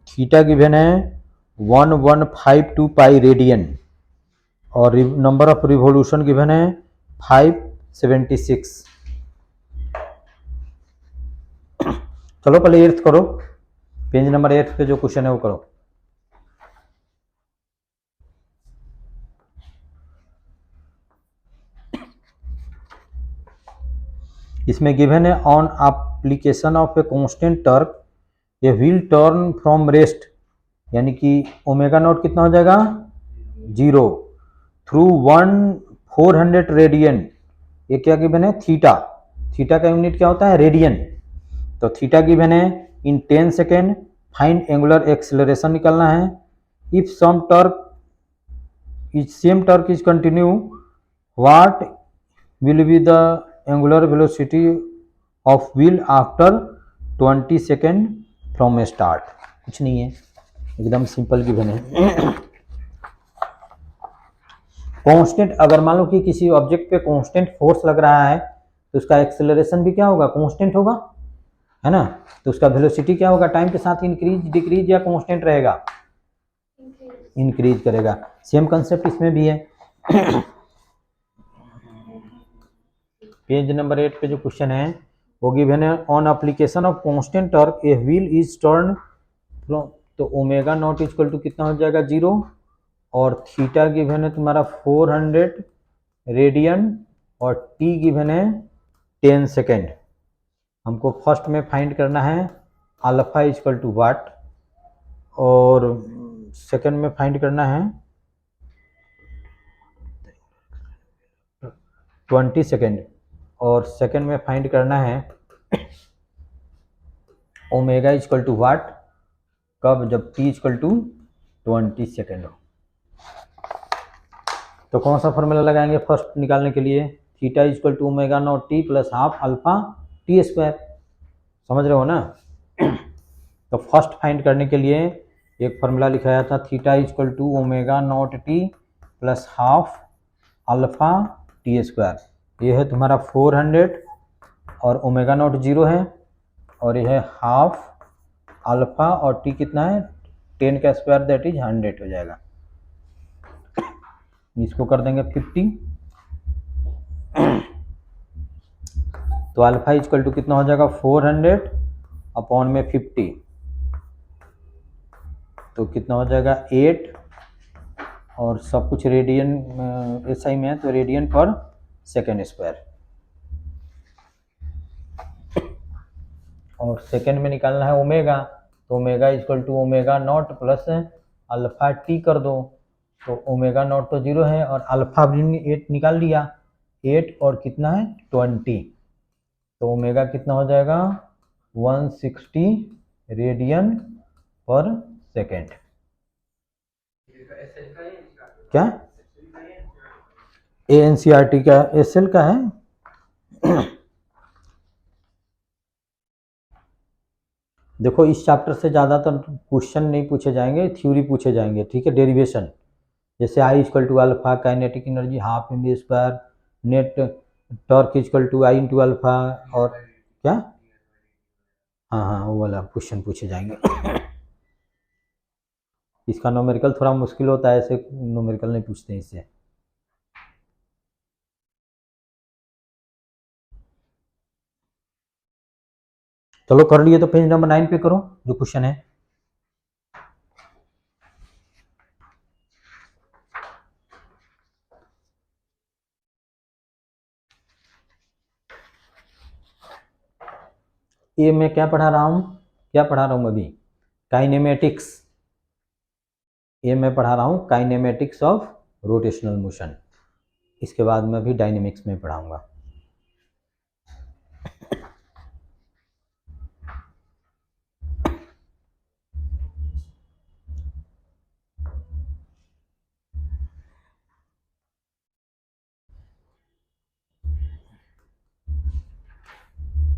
थीटा गिवन है 1152 पाई रेडियन और नंबर ऑफ रिवोल्यूशन गिवन है 576। चलो पहले 8th करो, पेज नंबर 8 पे जो क्वेश्चन है वो करो। इसमें गिवन है on application of a constant torque a wheel turn from rest, यानी कि ओमेगा नॉट कितना हो जाएगा 0 थ्रू 400 रेडियन। ये क्या गिवन है? थीटा। थीटा का यूनिट क्या होता है? रेडियन। तो थीटा गिवन है in 10 second. Find angular acceleration निकालना है। If some torque is same torque is continue, what will be the angular velocity of wheel after 20 second from start? कुछ नहीं है, एकदम सिंपल गिवन है। कांस्टेंट, अगर मान लो कि किसी ऑब्जेक्ट पे कांस्टेंट फोर्स लग रहा है तो उसका एक्सेलरेशन भी क्या होगा? कांस्टेंट होगा, है ना। तो उसका वेलोसिटी क्या होगा? टाइम के साथ इंक्रीज, डिक्रीज या कांस्टेंट रहेगा? इंक्रीज करेगा। सेम कंसेप्ट इसमें भी है। पेज नंबर 8 पे जो क्वेश्चन है वो गिवन है on application of constant torque a wheel is turn, तो ओमेगा नॉट इक्वल टू कितना हो जाएगा 0 और थीटा गिवन है तुम्हारा 400 रेडियन और टी गिवन है 10 सेकेंड। हमको फर्स्ट में फाइंड करना है अल्फा इक्वल टू वाट और सेकेंड में फाइंड करना है 20 सेकेंड और सेकेंड में फाइंड करना है ओमेगा इक्वल टू वाट, कब? जब टी इक्वल टू 20 सेकेंड हो। तो कौन सा फॉर्मूला लगाएंगे फर्स्ट निकालने के लिए? Theta equal to omega naught t plus half alpha t square. समझ रहे हो ना? तो फर्स्ट फाइंड करने के लिए एक फॉर्मूला लिखाया था, theta equal to omega naught t plus half alpha t square. ये है तुम्हारा 400 और ओमेगा नॉट 0 है और यह है हाफ अल्फा और टी कितना है 10 का स्क्वायर, दैट इज 100 हो जाएगा। इसको कर देंगे 50। तो अल्फा इक्वल टू कितना हो जाएगा 400 अपॉन में 50, तो कितना हो जाएगा 8 और सब कुछ रेडियन एसआई में है तो रेडियन पर सेकेंड स्क्वायर। और सेकेंड में निकालना है ओमेगा, तो omega equal to omega naught plus alpha t कर दो, तो ओमेगा नॉट तो 0 है और अल्फा भी 8 निकाल लिया, 8 और कितना है 20, तो ओमेगा कितना हो जाएगा 160 रेडियन पर सेकेंड। क्या? एनसीईआरटी का एसएल का है। देखो इस चैप्टर से ज़्यादातर क्वेश्चन नहीं पूछे जाएंगे, थ्योरी पूछे जाएंगे, ठीक है। डेरिवेशन जैसे I equal to alpha, kinetic energy half M B square, net torque equal to I into alpha, और क्या, हाँ हाँ वो वाला क्वेश्चन पूछे जाएंगे। इसका न्यूमेरिकल थोड़ा मुश्किल होता है, ऐसे न्यूमेरिकल नहीं पूछते इससे। चलो कर लिए तो पेज नंबर 9 पे करो जो क्वेश्चन है। ये मैं क्या पढ़ा रहा हूँ अभी? काइनेमेटिक्स। ये मैं पढ़ा रहा हूँ काइनेमेटिक्स ऑफ रोटेशनल मोशन। इसके बाद मैं भी डायनेमिक्स में पढ़ाऊंगा।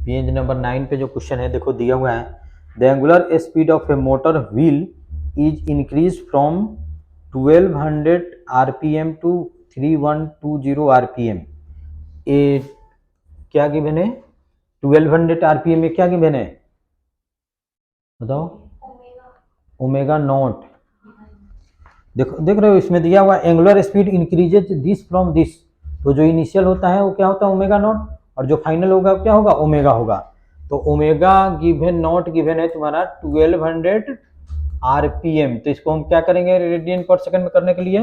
पेज नंबर 9 पे जो क्वेश्चन है देखो दिया हुआ है, the angular speed of a motor wheel is increase from 1200 RPM to 3120 RPM. ये क्या गिवन है? 1200 आरपीएम में क्या गिवन है बताओ? Omega naught. देखो देख रहे हो इसमें दिया हुआ angular speed increases this from this. तो जो इनिशियल होता है वो क्या होता है? ओमेगा नॉट, और जो फाइनल होगा क्या होगा? ओमेगा होगा। तो ओमेगा गिवन नॉट गिवन है तुम्हारा 1200 आरपीएम। तो इसको हम क्या करेंगे रेडियन पर सेकंड में करने के लिए?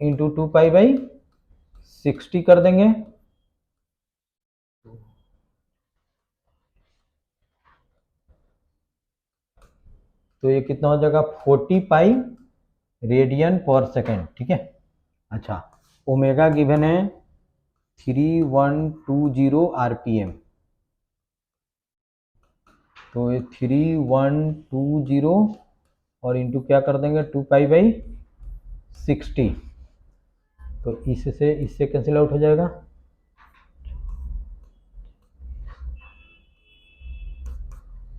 इंटू 2π/60 कर देंगे। तो ये कितना हो जाएगा? 40 पाई रेडियन पर सेकेंड। ठीक है। अच्छा, ओमेगा गिवन है 3120 आरपीएम। तो ये 3120 और इंटू क्या कर देंगे? 2π/60। तो इससे कैंसिल आउट हो जाएगा।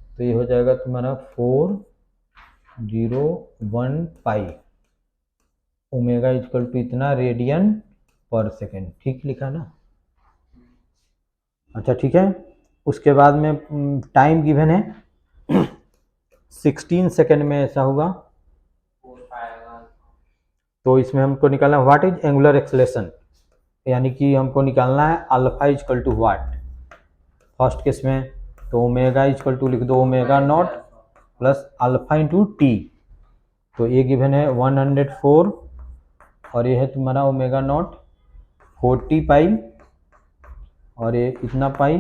तो ये हो जाएगा तुम्हारा 401 पाई। ओमेगा इक्वल टू इतना रेडियन पर सेकेंड। ठीक लिखा ना? अच्छा ठीक है। उसके बाद में टाइम गिवन है 16 सेकेंड में ऐसा होगा। तो इसमें हमको निकालना है व्हाट इज एंगुलर एक्सेलरेशन, यानी कि हमको निकालना है alpha equal to what first case में। तो ओमेगा इक्वल टू लिख दो omega naught plus alpha into t. तो ये गिवन है 104 और ये है तुम्हारा ओमेगा नॉट 40 पाई और ये इतना पाई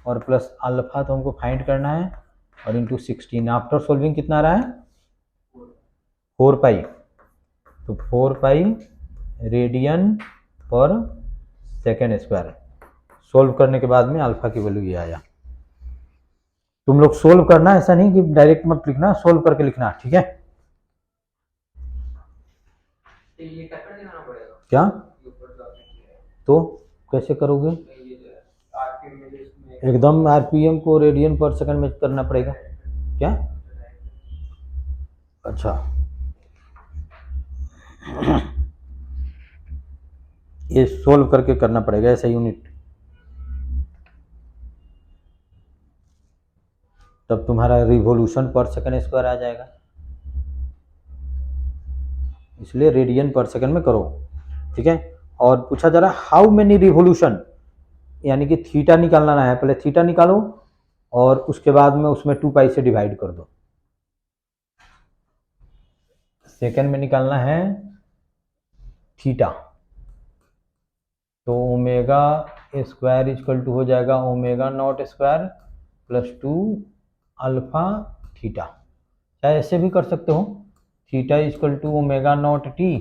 और प्लस अल्फा तो हमको फाइंड करना है और इंटू 16। आफ्टर सोल्विंग कितना आ रहा है? 4 पाई। तो 4 पाई रेडियन पर सेकेंड स्क्वायर। सोल्व करने के बाद में अल्फा की वैल्यू ये आया। तुम लोग सोल्व करना, ऐसा नहीं कि डायरेक्ट मत लिखना, सोल्व करके लिखना। ठीक है। ये क्या? तो कैसे करोगे? एकदम आरपीएम को रेडियन पर सेकंड में करना पड़ेगा क्या? अच्छा ये सोल्व करके करना पड़ेगा ऐसा यूनिट, तब तुम्हारा रिवॉल्यूशन पर सेकंड स्क्वायर आ जाएगा। इसलिए रेडियन पर सेकंड में करो। ठीक है। और पूछा जा रहा है हाउ मेनी रिवॉल्यूशन, यानी कि थीटा निकालना है। पहले थीटा निकालो और उसके बाद में उसमें 2 पाई से डिवाइड कर दो। सेकंड में निकालना है थीटा। तो ओमेगा स्क्वायर इक्वल टू हो जाएगा omega naught square plus 2 alpha theta. चाहे ऐसे भी कर सकते हो, theta equal to omega naught t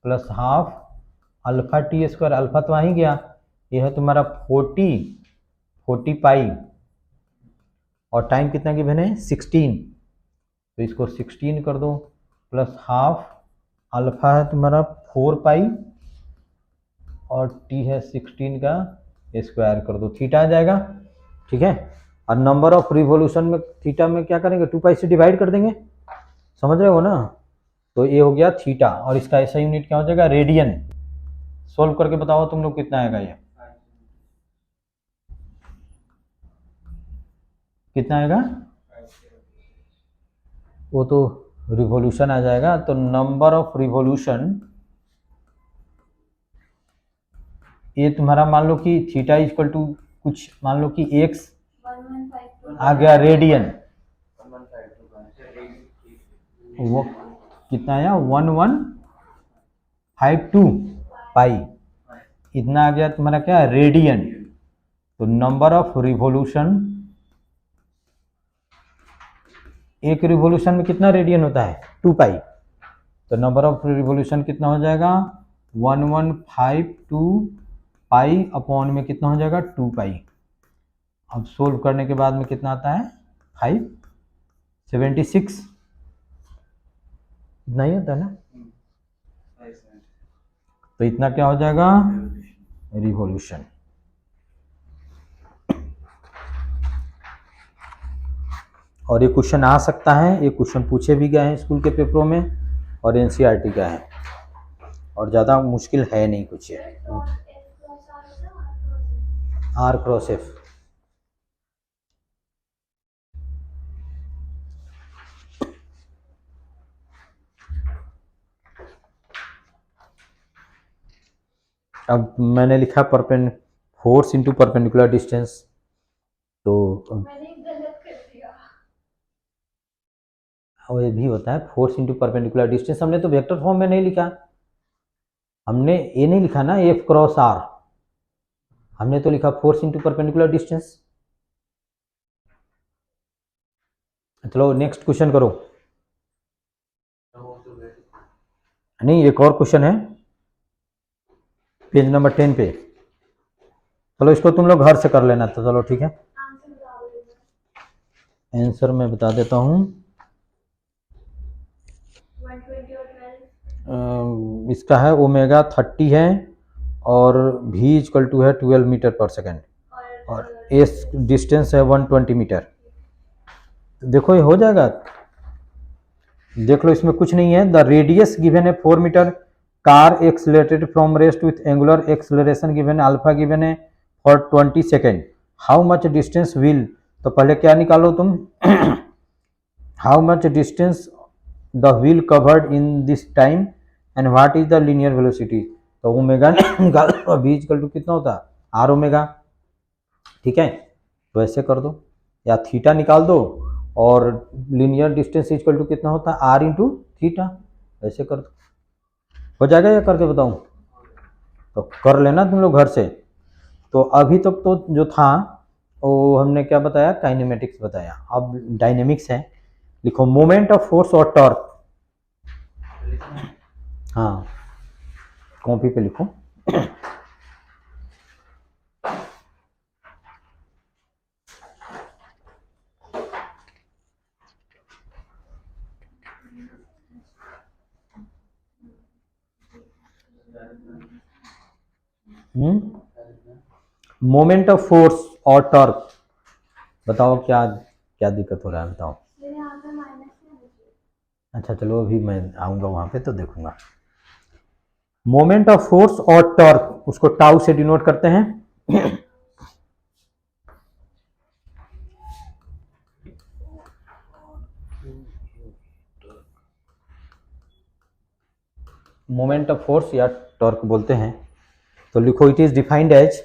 plus half alpha t square. Alpha तो आ ही गया, यह है तुम्हारा 40 पाई और टाइम कितना गिवन है? 16। तो इसको 16 कर दो प्लस हाफ अल्फा है तुम्हारा 4 पाई और टी है 16 का स्क्वायर कर दो, थीटा आ जाएगा। ठीक है। और नंबर ऑफ रिवॉल्यूशन में थीटा में क्या करेंगे? 2 पाई से डिवाइड कर देंगे। समझ रहे हो ना? तो ये हो गया थीटा और इसका ऐसा यूनिट क्या हो जाएगा? रेडियन। सोल्व करके बताओ तुम लोग कितना आएगा? ये कितना आएगा? वो तो रिवॉल्यूशन आ जाएगा। तो नंबर ऑफ रिवॉल्यूशन ये तुम्हारा मान लो कि थीटा इक्वल टू कुछ मान लो कि x 1152 आ गया रेडियन, वो कितना आया 1152 पाई, इतना आ गया तुम्हारा क्या रेडियन। तो नंबर ऑफ रिवॉल्यूशन, एक रिवॉल्यूशन में कितना रेडियन होता है 2 पाई, तो नंबर ऑफ रिवॉल्यूशन कितना हो जाएगा 1152 पाई अपॉन में कितना हो जाएगा 2 पाई। अब सोल्व करने के बाद में कितना आता है 576, इतना ही होता है ना। तो इतना क्या हो जाएगा रिवॉल्यूशन। और ये क्वेश्चन आ सकता है, ये क्वेश्चन पूछे भी गए हैं स्कूल के पेपरों में और एनसीईआरटी का है, और ज़्यादा मुश्किल है नहीं कुछ ये। आर क्रॉस एफ, अब मैंने लिखा फोर्स इंटू परपेंडिकुलर डिस्टेंस, तो मैंने गलत कर दिया। ये भी होता है फोर्स इंटू परपेंडिकुलर डिस्टेंस, हमने तो वेक्टर फॉर्म में नहीं लिखा, हमने ये नहीं लिखा ना एफ क्रॉस आर, हमने तो लिखा फोर्स इंटू परपेंडिकुलर डिस्टेंस। चलो नेक्स्ट क्वेश्चन करो। नहीं, एक और क्वेश्चन है पेज नंबर 10 पे। चलो इसको तुम लोग घर से कर लेना, तो चलो ठीक है। आंसर मैं बता देता हूँ, 120 और 12 इसका है ओमेगा 30 है और v इक्वल टू है 12 मीटर पर सेकेंड और एस डिस्टेंस है 120 मीटर। देखो ये हो जाएगा, देख लो इसमें कुछ नहीं है। द रेडियस गिवन है 4 metre, car accelerated from rest with angular acceleration given alpha given है for 20 second, how much distance will, तो पहले क्या निकालो तुम how much distance the wheel covered in this time and what is the linear velocity, तो omega निकालो, v equal to कितना होता है आर ओमेगा, ठीक है। तो ऐसे कर दो या थीटा निकाल दो और लीनियर डिस्टेंस इक्वल टू कितना होता है आर इंटू थीटा, ऐसे कर दो, हो जाएगा या करके बताऊं, तो कर लेना तुम लोग घर से। तो अभी तक तो जो था वो हमने क्या बताया काइनेमेटिक्स बताया, अब डायनेमिक्स है। लिखो मोमेंट ऑफ फोर्स और टॉर्क, हाँ कॉपी पे लिखो मोमेंट ऑफ फोर्स और टॉर्क, बताओ क्या क्या दिक्कत हो रहा है बताओ। मेरे यहाँ पे माइनस है। अच्छा चलो अभी मैं आऊंगा वहां पे तो देखूंगा। मोमेंट ऑफ फोर्स और टॉर्क, उसको टाउ से डिनोट करते हैं। मोमेंट ऑफ फोर्स या टॉर्क बोलते हैं। तो लिखो it is defined as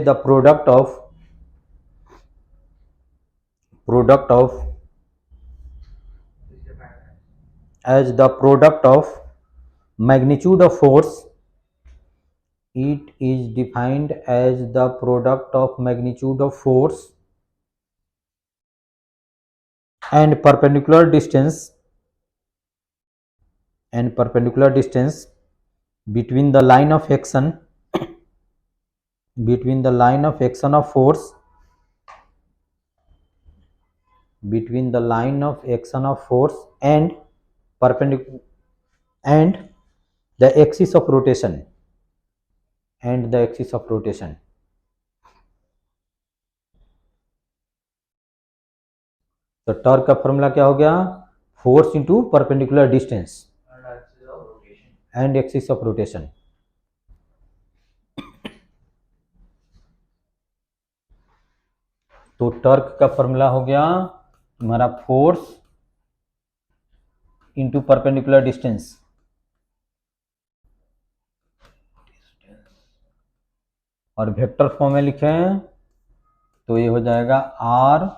the product of magnitude of force. It is defined as the product of magnitude of force and perpendicular distance between the line of action of force and perpendicular and the axis of rotation तो torque का formula क्या हो गया force into perpendicular distance and axis of rotation. तो torque का formula हो गया तुम्हारा फोर्स इंटू परपेंडिकुलर डिस्टेंस, और वेक्टर फॉर्म में लिखें तो ये हो जाएगा आर,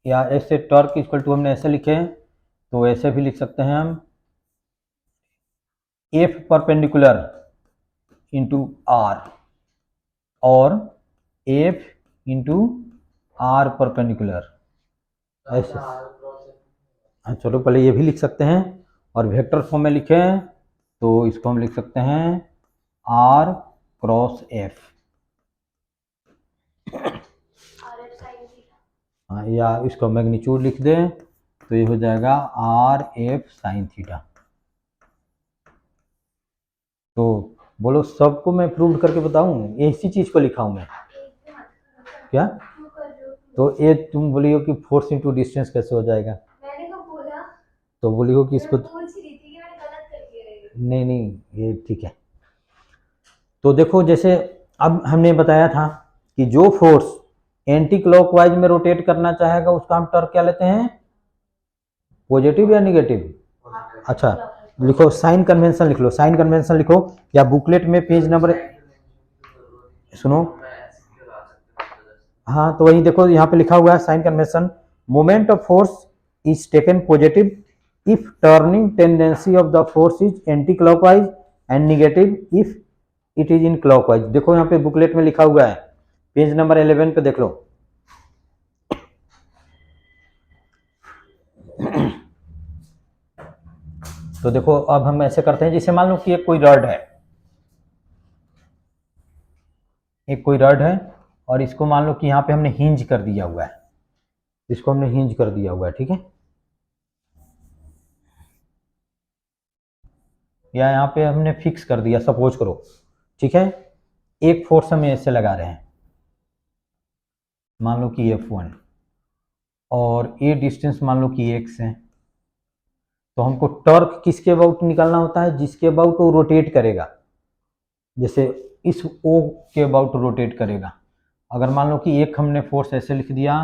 या ऐसे टॉर्क इक्वल टू हमने ऐसे लिखे तो ऐसे भी लिख सकते हैं हम, एफ परपेंडिकुलर इंटू आर, और एफ इंटू आर परपेंडिकुलर, ऐसे। हाँ चलो पहले ये भी लिख सकते हैं, और वेक्टर फॉर्म में लिखें तो इसको हम लिख सकते हैं आर क्रॉस एफ, हाँ, या इसको मैग्नीट्यूड लिख दें तो ये हो जाएगा आर एफ साइन थीटा। तो बोलो सबको मैं प्रूव करके बताऊं, इसी चीज को लिखा हूं मैं क्या? तो ये तुम बोली हो कि फोर्स इंटू डिस्टेंस कैसे हो जाएगा, मैंने कब बोला? तो बोली हो कि इसको, मैं पूछ रही थी कि मैंने गलत कर दिया है। नहीं ये ठीक है। तो देखो जैसे अब हमने बताया था कि जो फोर्स एंटी क्लॉकवाइज में रोटेट करना चाहेगा उसका हम टॉर्क क्या लेते हैं, पॉजिटिव या निगेटिव? अच्छा लिखो, साइन कन्वेंशन लिख लो, साइन कन्वेंशन लिखो, या बुकलेट में पेज नंबर, सुनो, हाँ तो वही देखो यहाँ पे लिखा हुआ है sign convention, moment of force is taken positive if turning tendency of the force is anti clockwise and negative if it is in clockwise. देखो यहाँ पे बुकलेट में लिखा हुआ है, पेज नंबर 11 पे देख लो। तो देखो अब हम ऐसे करते हैं, जैसे मान लो कि एक कोई रॉड है, एक कोई रॉड है, और इसको मान लो कि यहाँ पे हमने हिंज कर दिया हुआ है, इसको हमने हिंज कर दिया हुआ है, ठीक है, या यहाँ पे हमने फिक्स कर दिया सपोज करो, ठीक है। एक फोर्स हम ऐसे लगा रहे हैं, मान लो कि F1, और ये डिस्टेंस मान लो कि x है, तो हमको टॉर्क किसके अबाउट निकालना होता है, जिसके अबाउट वो रोटेट करेगा, जैसे इस O के अबाउट रोटेट करेगा। अगर मान लो कि एक हमने फोर्स ऐसे लिख दिया,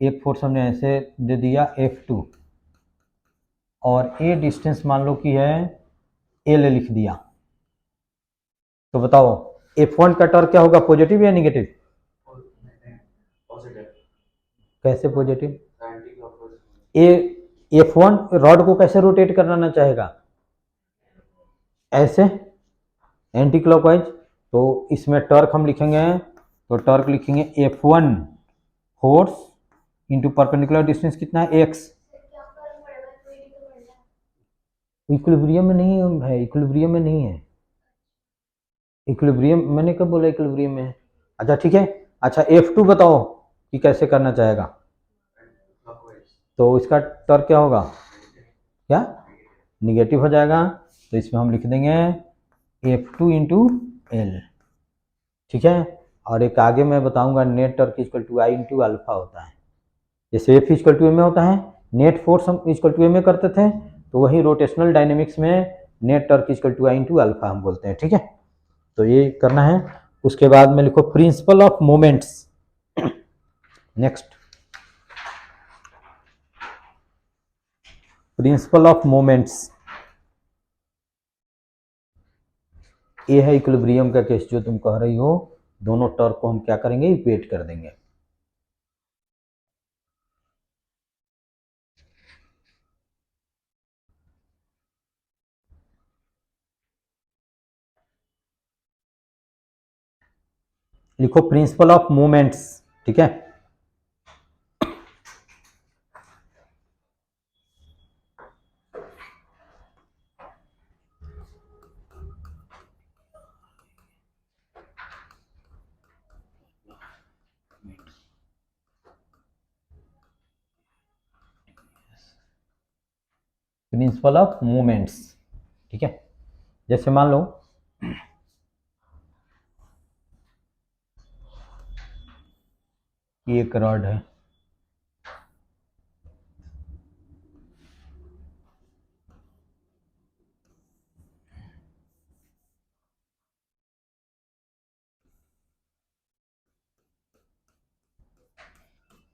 एक फोर्स हमने ऐसे दे दिया F2, और ये डिस्टेंस मान लो कि है L लिख दिया, तो बताओ F1 का टॉर्क क्या होगा, पॉजिटिव या निगेटिव? कैसे पॉजिटिव? ए F1 रॉड को कैसे रोटेट कराना चाहेगा, ऐसे एंटी क्लॉकवाइज, तो इसमें टॉर्क हम लिखेंगे, तो टॉर्क लिखेंगे F1 force into perpendicular distance कितना है x, इक्विलिब्रियम में नहीं है, इक्विलिब्रियम में नहीं है, इक्विलिब्रियम मैंने कब बोला इक्विलिब्रियम में है? अच्छा ठीक है, अच्छा F2 बताओ कि कैसे करना चाहेगा, तो इसका टॉर्क क्या होगा, क्या निगेटिव हो जाएगा, तो इसमें हम लिख देंगे F2 इंटू एल, ठीक है। और एक आगे मैं बताऊंगा net torque equal to I into alpha होता है, जैसे एफ इक्वल टू एम में होता है, नेट फोर्स हम इक्वल टू एम में करते थे, तो वही रोटेशनल डायनेमिक्स में net torque equal to I into alpha हम बोलते हैं, ठीक है। तो ये करना है, उसके बाद में लिखो principle of moments, next principle of moments, ये है इक्विलिब्रियम का केस जो तुम कह रही हो, दोनों टॉर्क को हम क्या करेंगे, इक्वेट कर देंगे। लिखो प्रिंसिपल ऑफ मोमेंट्स, ठीक है। प्रिंसिपल ऑफ मोमेंट्स, ठीक है। जैसे मान लो कि एक रॉड है,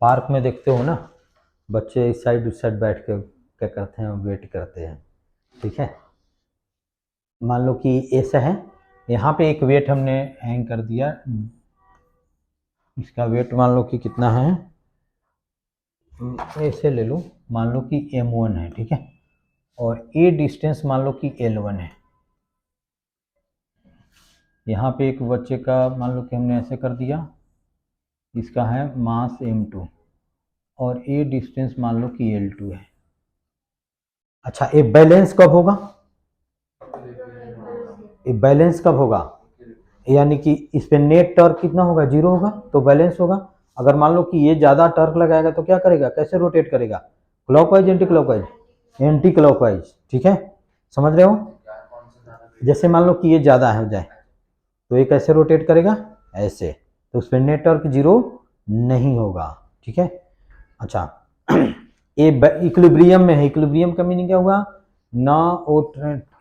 पार्क में देखते हो ना बच्चे इस साइड उस साइड बैठ के क्या करते हैं, वेट करते हैं। ठीक है, मान लो कि ऐसा है, यहाँ पे एक वेट हमने हैंग कर दिया, इसका वेट मान लो कि कितना है, ऐसे ले लो, मान लो कि m1 है, ठीक है, और ए डिस्टेंस मान लो कि l1 है। यहाँ पे एक बच्चे का मान लो कि हमने ऐसे कर दिया, इसका है मास m2 और ए डिस्टेंस मान लो कि l2 है। अच्छा, ये बैलेंस कब होगा, ये बैलेंस कब होगा, यानी कि इस पे नेट टॉर्क कितना होगा, 0 होगा, तो बैलेंस होगा। अगर मान लो कि ये ज़्यादा टॉर्क लगाएगा तो क्या करेगा, कैसे रोटेट करेगा, clockwise anti clockwise, anti clockwise. ठीक है, समझ रहे हो, जैसे मान लो कि ये ज़्यादा हो जाए तो ये कैसे रोटेट करेगा, ऐसे, तो उस पर नेट टॉर्क 0 नहीं होगा। ठीक है, अच्छा ये इक्विलिब्रियम में है, इक्विलिब्रियम का मीनिंग क्या हुआ ना,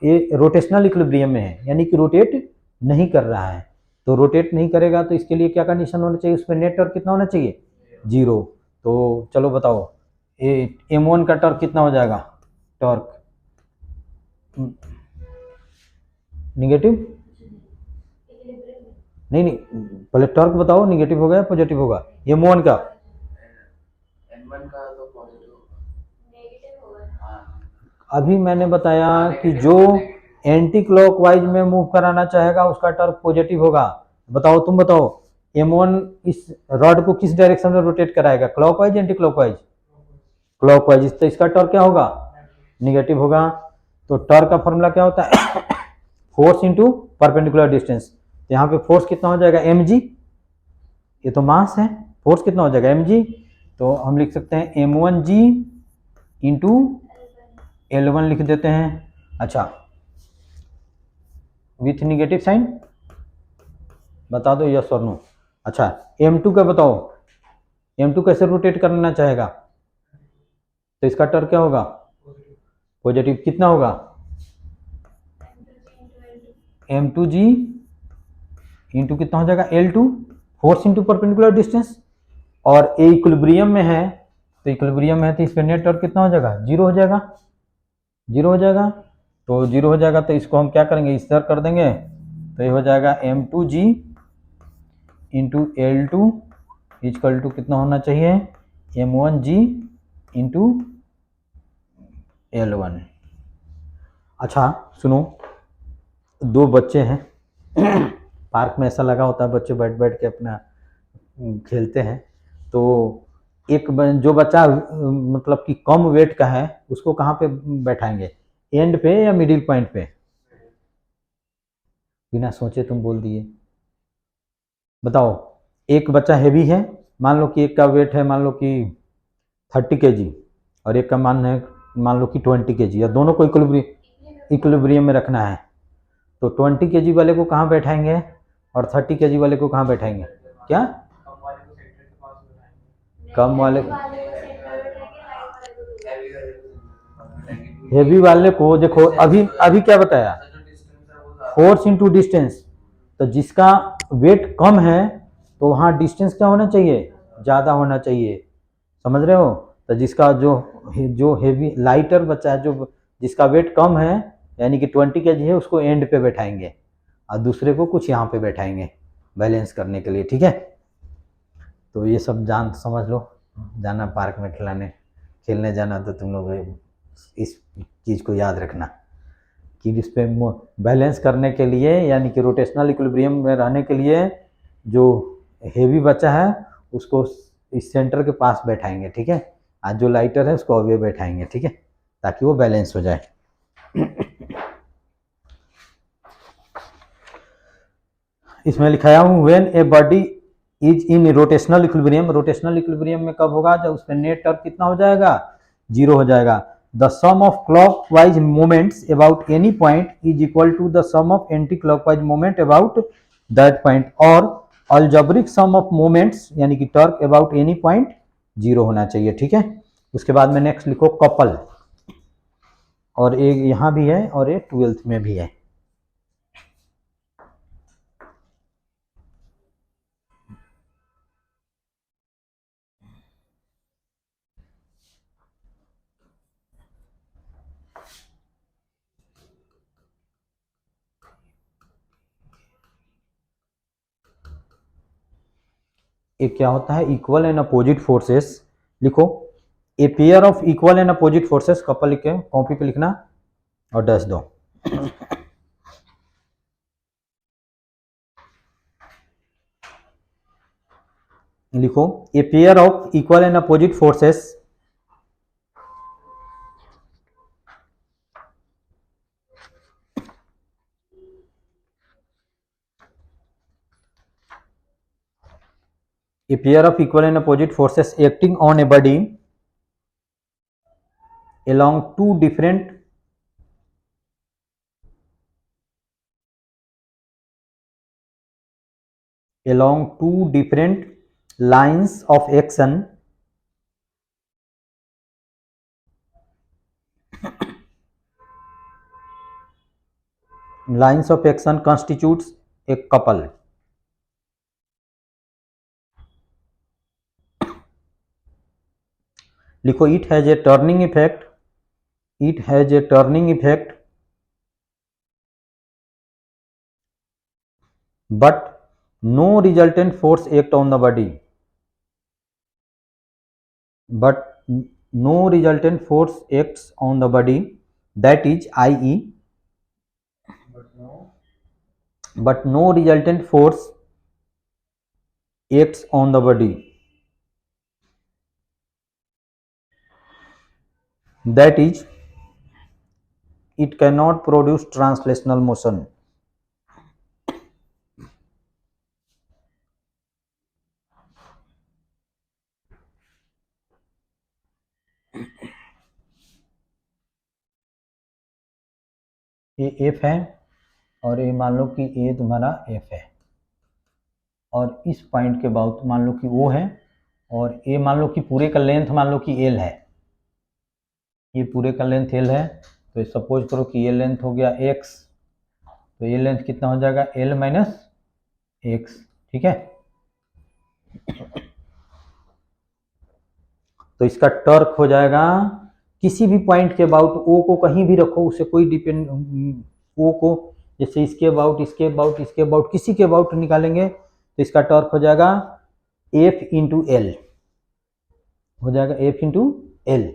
ये रोटेशनल इक्विलिब्रियम में है, यानी कि रोटेट नहीं कर रहा है। तो रोटेट नहीं करेगा तो इसके लिए क्या कंडीशन होना चाहिए, उस पर नेट टॉर्क कितना होना चाहिए, 0। तो चलो बताओ, ये m1 का टॉर्क कितना हो जाएगा, टॉर्क निगेटिव, नहीं नहीं, पहले टॉर्क बताओ, निगेटिव होगा या पॉजिटिव होगा, m1 का, अभी मैंने बताया कि जो एंटी क्लॉकवाइज में मूव कराना चाहेगा उसका टॉर्क पॉजिटिव होगा। बताओ, तुम बताओ, m1 इस रॉड को किस डायरेक्शन में रोटेट कराएगा, क्लॉकवाइज एंटी क्लॉकवाइज, क्लॉकवाइज, तो इसका टॉर्क क्या होगा, निगेटिव होगा। तो टॉर्क का फॉर्मूला क्या होता है फोर्स इंटू परपेंडिकुलर डिस्टेंस। तो यहाँ पे फोर्स कितना हो जाएगा, mg, ये तो मास है, फोर्स कितना हो जाएगा mg, तो हम लिख सकते हैं m1g इंटू L1 लिख देते हैं। अच्छा, विथ निगेटिव साइन, बता दो यस और नो। अच्छा, m2 का बताओ, m2 कैसे रोटेट करना चाहेगा, तो इसका टर्क क्या होगा, पॉजिटिव, कितना होगा, m2g इंटू कितना हो जाएगा, L2, force into perpendicular distance, और ए इक्विलिब्रियम में है, तो इक्विलिब्रियम में है तो इस पे नेट टॉर्क कितना हो जाएगा, 0 हो जाएगा, 0 हो जाएगा। तो 0 हो जाएगा तो इसको हम क्या करेंगे, इस तरह कर देंगे, तो ये हो जाएगा m2g into L2 is equal to कितना होना चाहिए, m1g इंटू L1। अच्छा सुनो, दो बच्चे हैं पार्क में ऐसा लगा होता है, बच्चे बैठ बैठ के अपना खेलते हैं, तो एक जो बच्चा मतलब कि कम वेट का है उसको कहाँ पे बैठाएंगे, एंड पे या मिडिल पॉइंट पे, बिना सोचे तुम बोल दिए, बताओ। एक बच्चा हैवी है, मान लो कि एक का वेट है मान लो कि 30 kg और एक का मान लो कि 20 kg, या दोनों को इक्विलिब्रियम में रखना है, तो 20 kg वाले को कहाँ बैठाएंगे और 30 kg वाले को कहाँ बैठाएंगे, क्या कम वाले, हेवी वाले को देखो, अभी अभी क्या बताया, फोर्स इंटू डिस्टेंस, तो जिसका वेट कम है तो वहाँ डिस्टेंस क्या होना चाहिए, ज़्यादा होना चाहिए, समझ रहे हो। तो जिसका जो हेवी लाइटर बच्चा है, जो जिसका वेट कम है यानी कि 20 kg है, उसको एंड पे बैठाएंगे और दूसरे को कुछ यहाँ पे बैठाएंगे बैलेंस करने के लिए। ठीक है, तो ये सब जान समझ लो, जाना पार्क में खेलने जाना तो तुम लोग इस चीज़ को याद रखना कि इस पे बैलेंस करने के लिए यानी कि रोटेशनल इक्विलिब्रियम में रहने के लिए जो हेवी बच्चा है उसको इस सेंटर के पास बैठाएंगे, ठीक है, आज जो लाइटर है उसको अवे बैठाएंगे, ठीक है, ताकि वो बैलेंस हो जाए। इसमें लिखाया हूँ when a body is in rotational equilibrium, rotational equilibrium में कब होगा, जब उसमें नेट टॉर्क कितना हो जाएगा, 0 हो जाएगा। The sum of clockwise moments about any point is equal to the sum of anti clockwise moment about that point, और अलजेब्रिक सम ऑफ मोमेंट्स यानी कि टॉर्क अबाउट एनी पॉइंट 0 होना चाहिए। ठीक है, उसके बाद में नेक्स्ट लिखो कपल, और एक यहाँ भी है और एक 12th में भी है। एक क्या होता है, इक्वल एंड अपोजिट फोर्सेस। लिखो, a pair of equal and opposite forces, couple लिख के कॉपी पे लिखना और डैश दो। लिखो, a pair of equal and opposite forces a pair of equal and opposite forces acting on a body along two different lines of action constitutes a couple. लिखो, it has a turning effect, but no resultant force act on the body, that is i.e. but no resultant force acts on the body, that is it cannot produce translational motion. ये F है और ये मान लो कि ए तुम्हारा F है, और इस पॉइंट के बाद मान लो कि वो है, और ये मान लो कि पूरे का लेंथ मान लो कि एल है, ये पूरे का लेंथ एल है, तो सपोज करो कि ये लेंथ हो गया एक्स, तो ये लेंथ कितना हो जाएगा, एल माइनस एक्स। ठीक है, तो इसका टॉर्क हो जाएगा, किसी भी पॉइंट के अबाउट ओ को कहीं भी रखो, उसे कोई डिपेंड, ओ को जैसे इसके अबाउट किसी के अबाउट निकालेंगे तो इसका टॉर्क हो जाएगा एफ इंटू एल, हो जाएगा एफ इंटू एल।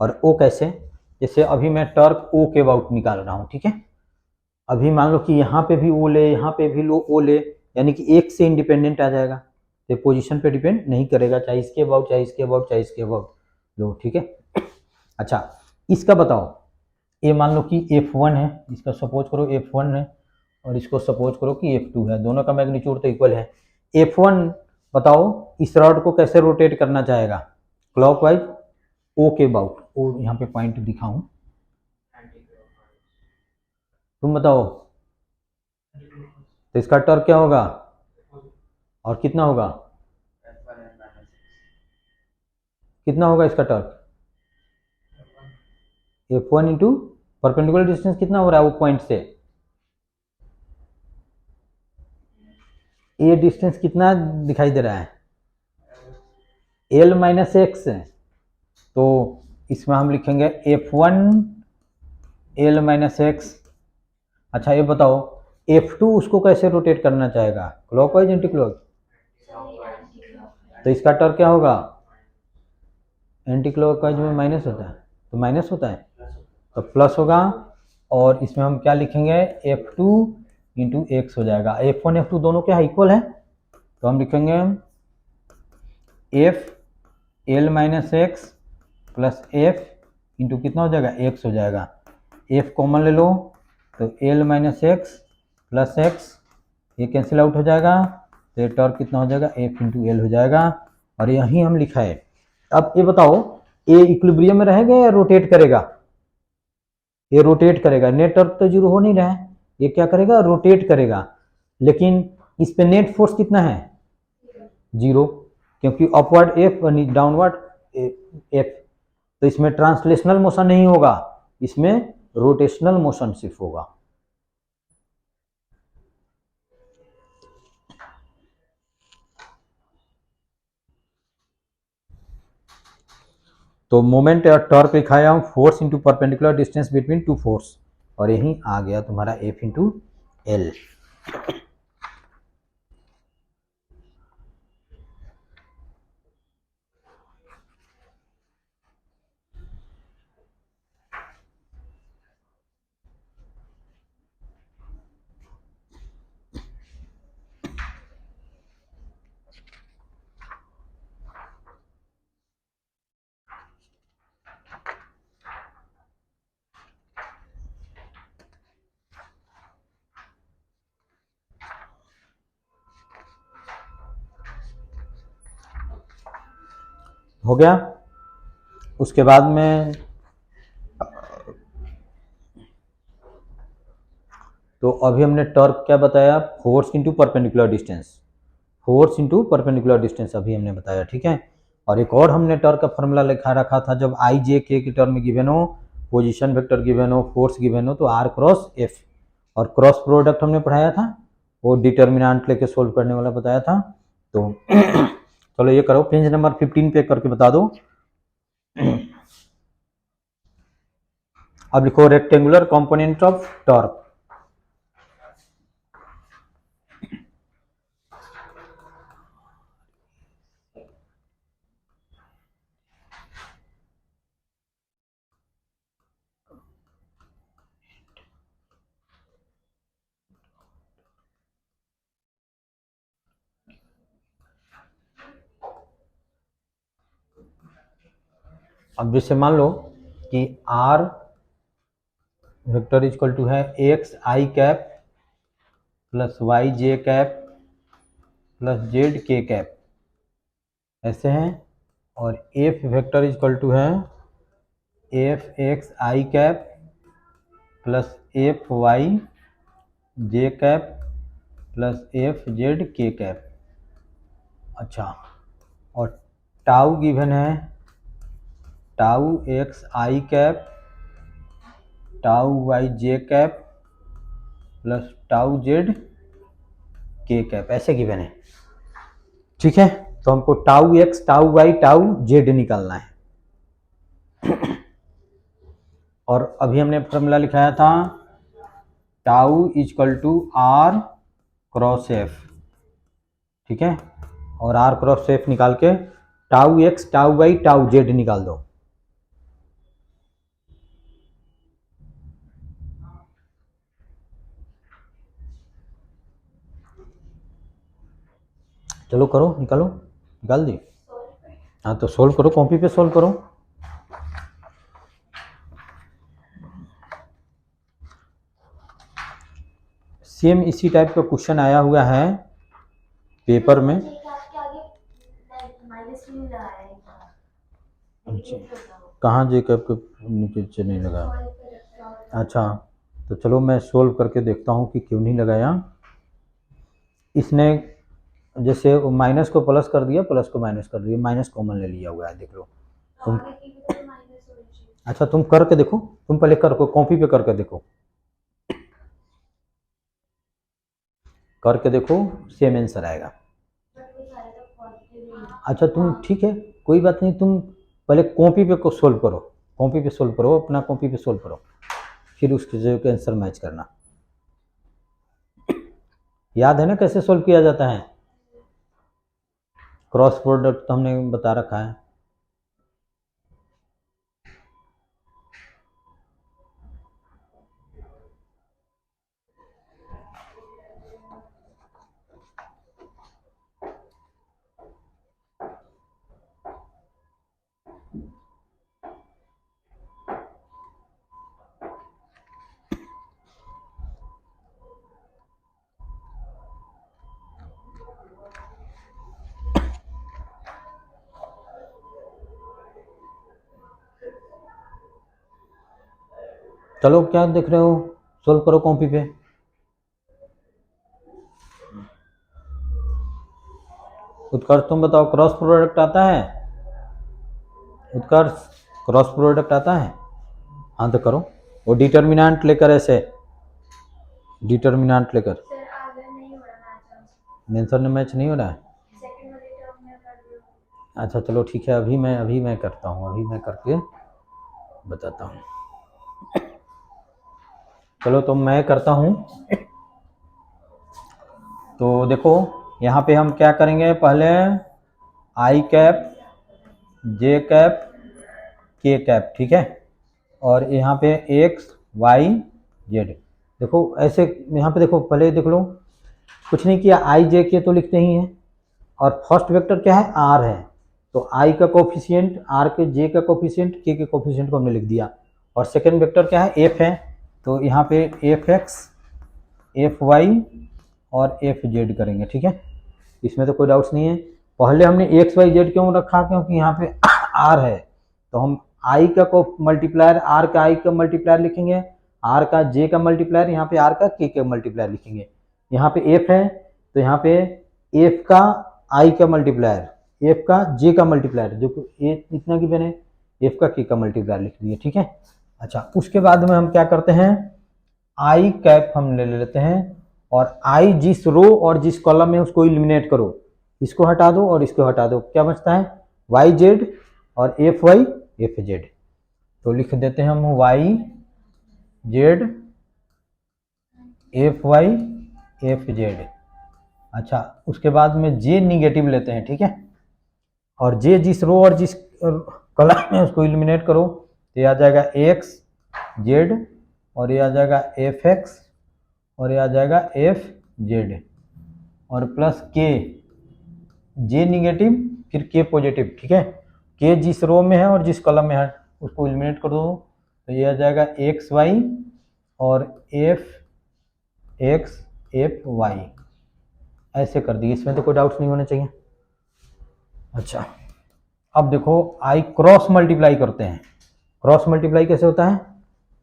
और ओ कैसे, जैसे अभी मैं टॉर्क ओ के अबाउट निकाल रहा हूँ। ठीक है, अभी मान लो कि यहाँ पे भी ओ ले, यहाँ पे भी लो ओ ले, यानी कि एक से इंडिपेंडेंट आ जाएगा, तो पोजीशन पे डिपेंड नहीं करेगा, चाहे इसके अबाउट चाहे इसके अबाउट चाहे इसके अबाउट लो। ठीक है, अच्छा इसका बताओ, ये मान लो कि F1 है, इसका सपोज करो F1 है, और इसको सपोज करो कि F2 है, दोनों का मैग्नीट्यूड तो इक्वल है। F1 बताओ इस रॉड को कैसे रोटेट करना चाहेगा, क्लॉकवाइज ओ के अबाउट, ओ यहाँ पे पॉइंट दिखाऊं, तुम बताओ, तो इसका टॉर्क क्या होगा और कितना होगा, कितना होगा इसका torque, F1 into perpendicular distance कितना हो रहा है वो पॉइंट से, ये डिस्टेंस कितना दिखाई दे रहा है, L माइनस एक्स, तो इसमें हम लिखेंगे F1 L माइनस एक्स। अच्छा ये बताओ F2 उसको कैसे रोटेट करना चाहेगा, क्लॉकवाइज एंटी क्लॉक, तो इसका टॉर्क क्या होगा, एंटी क्लॉकवाइज में माइनस होता है तो माइनस होता है तो प्लस होगा, और इसमें हम क्या लिखेंगे F2 इंटू एक्स हो जाएगा। F1 F2 दोनों क्या इक्वल है, तो हम लिखेंगे F L minus x plus F into कितना हो जाएगा, एक्स हो जाएगा, एफ कॉमन ले लो तो L minus x plus x, ये कैंसिल आउट हो जाएगा, तो ये टॉर्क कितना हो जाएगा, एफ इंटू एल हो जाएगा, और यही हम लिखा है। अब ये बताओ ये इक्विलिब्रियम में रहेगा या रोटेट करेगा, ये रोटेट करेगा, नेट टॉर्क तो जीरो हो नहीं रहा है, ये क्या करेगा, रोटेट करेगा, लेकिन इस पे नेट फोर्स कितना है, जीरो, क्योंकि अपवर्ड एफ डाउनवर्ड एफ, तो इसमें ट्रांसलेशनल मोशन नहीं होगा, इसमें रोटेशनल मोशन सिर्फ होगा। तो मोमेंट और टॉर्क लिखाया हूं force into perpendicular distance between two force, और यही आ गया तुम्हारा एफ इंटू एल। हो गया। उसके बाद में तो अभी हमने टॉर्क क्या बताया, force into perpendicular distance, force into perpendicular distance अभी हमने बताया, ठीक है। और एक और हमने टॉर्क का फॉर्मूला लिखा रखा था, जब आई जे के की टर्म में गिवन हो, पोजीशन वेक्टर गिवन हो, फोर्स गिवन हो, तो आर क्रॉस एफ, और क्रॉस प्रोडक्ट हमने पढ़ाया था, वो डिटर्मिनेंट लेके सोल्व करने वाला बताया था। तो चलो ये करो, पेज नंबर 15 पे करके बता दो। अब लिखो रेक्टेंगुलर कंपोनेंट ऑफ टॉर्क। अब जैसे मान लो कि आर वेक्टर इक्वल टू है एक्स आई कैप प्लस वाई जे कैप प्लस जेड के कैप, ऐसे हैं। और एफ वेक्टर इक्वल टू है एफ एक्स आई कैप प्लस एफ वाई जे कैप प्लस एफ जेड के कैप। अच्छा, और टाउ गिवन है टाउ एक्स आई कैप टाउ वाई जे कैप प्लस टाउ जेड के कैप, ऐसे गिवन है, ठीक है। तो हमको tau x tau y tau z निकालना है। और अभी हमने फॉर्मूला लिखाया था tau equal to r cross f, ठीक है। और आर क्रॉस एफ निकाल के tau x tau y tau z निकाल दो। चलो करो, निकालो, निकाल दी। हाँ तो सोल्व करो, कॉपी पे सोल्व करो। सेम इसी टाइप का क्वेश्चन आया हुआ है पेपर में। कहाँ जे कैप के नीचे नहीं लगा? अच्छा, तो चलो मैं सोल्व करके देखता हूँ कि क्यों नहीं लगाया। इसने जैसे माइनस को प्लस कर दिया, प्लस को माइनस कर दिया, माइनस कॉमन ले लिया हुआ है, देख लो तुम। अच्छा तुम करके देखो, तुम पहले करके कॉपी पे करके देखो, करके देखो सेम आंसर आएगा। अच्छा तुम ठीक है, कोई बात नहीं, तुम पहले कॉपी पे को सोल्व करो, कॉपी पे सोल्व करो, अपना कॉपी पे सोल्व करो, फिर उसके आंसर मैच करना। याद है ना कैसे सोल्व किया जाता है? क्रॉस प्रोडक्ट तो हमने बता रखा है। चलो क्या देख रहे हो, सोल्व करो कॉपी पे। उत्कर्ष तुम बताओ, क्रॉस प्रोडक्ट आता है? उत्कर्ष क्रॉस प्रोडक्ट आता है? हाँ तो करो, वो डिटर्मिनेंट लेकर, ऐसे डिटर्मिनेंट लेकर। आंसर ने मैच नहीं हो रहा है? अच्छा चलो ठीक है, अभी मैं करता हूँ, अभी मैं करके बताता हूँ। चलो तो मैं करता हूँ। तो देखो यहाँ पे हम क्या करेंगे, पहले आई कैप जे कैप के कैप, ठीक है। और यहाँ पे एक्स वाई जेड, देखो ऐसे यहाँ पे देखो, पहले देख लो, कुछ नहीं किया, आई जे के तो लिखते ही हैं। और फर्स्ट वेक्टर क्या है, आर है, तो आई का कोफिशिएंट, आर के जे का कोफिशिएंट, के कोफिशिएंट को हमने लिख दिया। और सेकेंड वेक्टर क्या है, एफ है, तो यहाँ पे एफ एक्स एफ वाई और एफ जेड करेंगे, ठीक है। इसमें तो कोई डाउट्स नहीं है। पहले हमने एक्स वाई जेड क्यों रखा, क्योंकि यहाँ पे आर है, तो हम आई का को मल्टीप्लायर, आर का आई का मल्टीप्लायर लिखेंगे, आर का जे का मल्टीप्लायर, यहाँ पे आर का के मल्टीप्लायर लिखेंगे। यहाँ पे एफ है तो यहाँ पे एफ का आई का मल्टीप्लायर, एफ का जे का मल्टीप्लायर, जो इतना की बने एफ का के का मल्टीप्लायर लिख दिए, ठीक है। अच्छा, उसके बाद में हम क्या करते हैं, आई कैप हम ले लेते हैं, और आई जिस रो और जिस कॉलम में उसको इलिमिनेट करो, इसको हटा दो और इसको हटा दो, क्या बचता है वाई जेड और एफ वाई एफ जेड। तो लिख देते हैं हम y z F y F z. अच्छा, उसके बाद में जे निगेटिव लेते हैं, ठीक है, और जे जिस रो और जिस कॉलम में उसको इलिमिनेट करो, तो ये आ जाएगा एक्स जेड, और ये आ जाएगा एफ एक्स, और ये आ जाएगा एफ जेड, और प्लस के, जे निगेटिव फिर के पॉजिटिव, ठीक है। के जिस रो में है और जिस कॉलम में है उसको एलिमिनेट कर दो, तो ये आ जाएगा एक्स वाई और एफ एक्स एफ वाई, ऐसे कर दिए, इसमें तो कोई डाउट्स नहीं होने चाहिए। अच्छा, अब देखो आई क्रॉस मल्टीप्लाई करते हैं। क्रॉस मल्टीप्लाई कैसे होता है,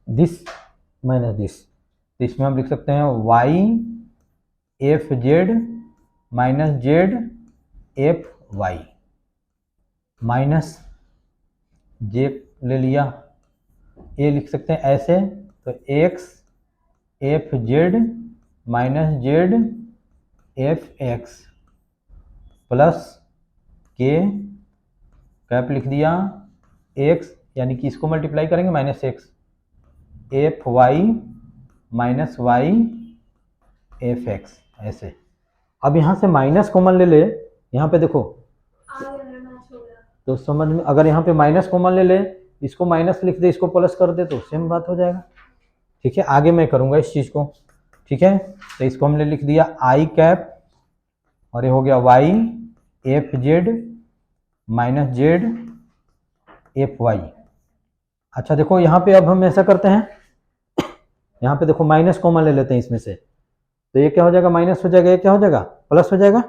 दिस माइनस दिस, तो इसमें हम लिख सकते हैं Y F Z minus Z F Y, minus J ले लिया, ये लिख सकते हैं ऐसे, तो X F Z minus Z F X plus K cap लिख दिया, एक्स यानी कि इसको मल्टीप्लाई करेंगे minus x F Y minus Y F X, ऐसे। अब यहाँ से माइनस कॉमन ले ले, यहाँ पे देखो तो समझ में, अगर यहाँ पे माइनस कॉमन ले ले, इसको माइनस लिख दे, इसको प्लस कर दे, तो सेम बात हो जाएगा, ठीक है। आगे मैं करूँगा इस चीज़ को, ठीक है। तो इसको हमने लिख दिया आई कैप, और ये हो गया y F Z minus Z F y. अच्छा देखो यहाँ पे अब हम ऐसा करते हैं, यहाँ पे देखो माइनस कॉमन ले लेते हैं इसमें से, तो ये क्या हो जाएगा माइनस हो जाएगा, ये क्या हो जाएगा प्लस हो जाएगा,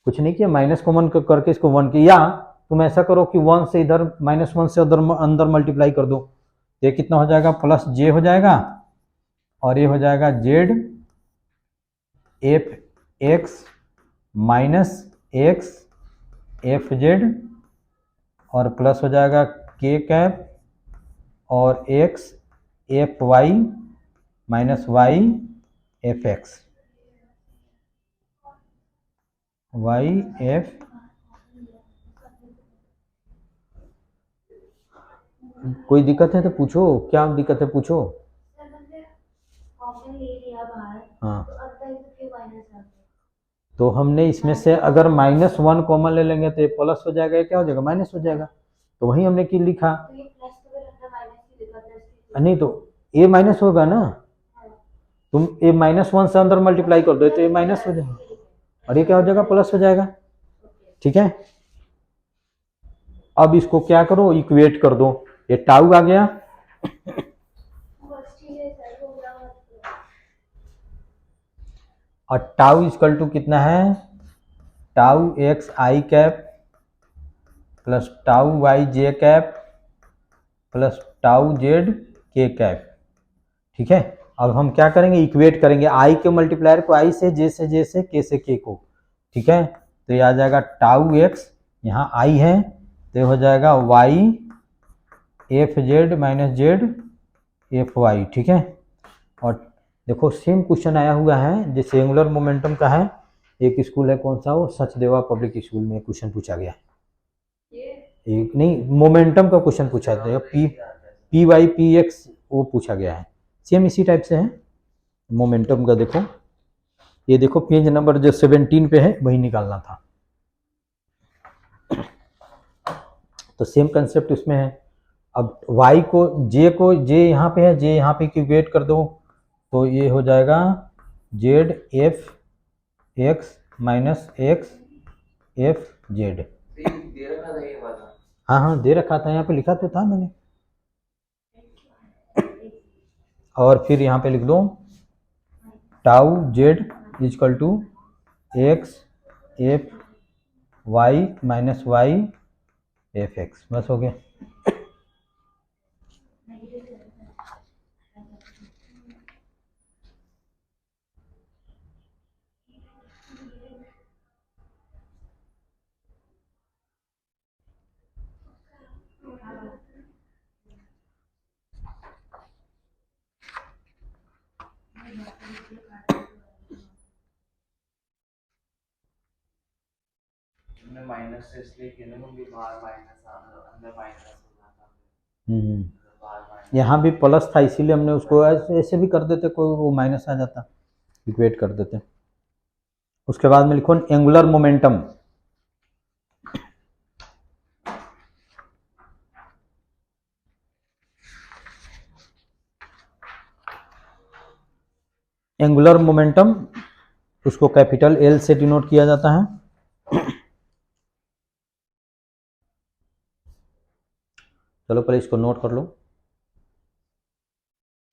कुछ नहीं किया, माइनस कॉमन करके इसको वन किया, तुम ऐसा करो कि वन से इधर माइनस वन से अंदर मल्टीप्लाई कर दो, ये कितना हो जाएगा प्लस जे हो जाएगा, और ये हो जाएगा z F x minus x F z, और प्लस हो जाएगा के कैप और x F Y minus Y F x y f. कोई दिक्कत है तो पूछो, क्या दिक्कत है पूछो। हाँ, तो हमने इसमें से अगर माइनस वन कॉमन ले लेंगे तो ये प्लस हो जाएगा, ये क्या हो जाएगा माइनस हो जाएगा, तो वही हमने की लिखा, नहीं तो ये माइनस होगा ना, तुम ये माइनस वन से अंदर मल्टीप्लाई कर दो तो ये माइनस हो जाएगा, और ये क्या हो जाएगा प्लस हो जाएगा, ठीक है। अब इसको क्या करो इक्वेट कर दो, ये टाउ आ गया, और टाउ इक्वल टू कितना है, टाउ एक्स आई कैप प्लस टाउ वाई जे कैप प्लस टाउ जेड के कैप, ठीक है। अब हम क्या करेंगे इक्वेट करेंगे आई के मल्टीप्लायर को आई से, जे से जे से, के को, ठीक है। तो ये आ जाएगा टाउ एक्स, यहाँ आई है तो ये हो जाएगा y F Z minus Z F y, ठीक है। और देखो सेम क्वेश्चन आया हुआ है जैसे एंगुलर मोमेंटम का है, एक स्कूल है कौन सा वो सचदेवा पब्लिक स्कूल में क्वेश्चन पूछा गया, एक नहीं मोमेंटम का क्वेश्चन पूछा था, पी वाई पी एक्स वो पूछा गया है, सेम इसी टाइप से है मोमेंटम का। देखो ये देखो पेज नंबर जो 17 पे है वही निकालना था, तो सेम कंसेप्ट इसमें है। अब y को j यहाँ पे है, j यहाँ पे इक्वेट कर दो, तो ये हो जाएगा z F x minus x F Z. हाँ हाँ दे रखा था, यहाँ पे लिखा तो था मैंने, और फिर यहाँ पे लिख दो tau z equal to x F Y minus Y F x, बस हो गया। हमने माइनस से इसलिए किया ना क्योंकि बाहर माइनस अंदर माइनस हो जाता बाहर माइनस। यहाँ भी प्लस था इसीलिए हमने उसको ऐसे भी कर देते, कोई वो माइनस आ जाता, इक्वेट कर देते। उसके बाद में लिखो एंगुलर मोमेंटम। एंगुलर मोमेंटम उसको कैपिटल एल से डिनोट किया जाता है। चलो पहले इसको नोट कर लो।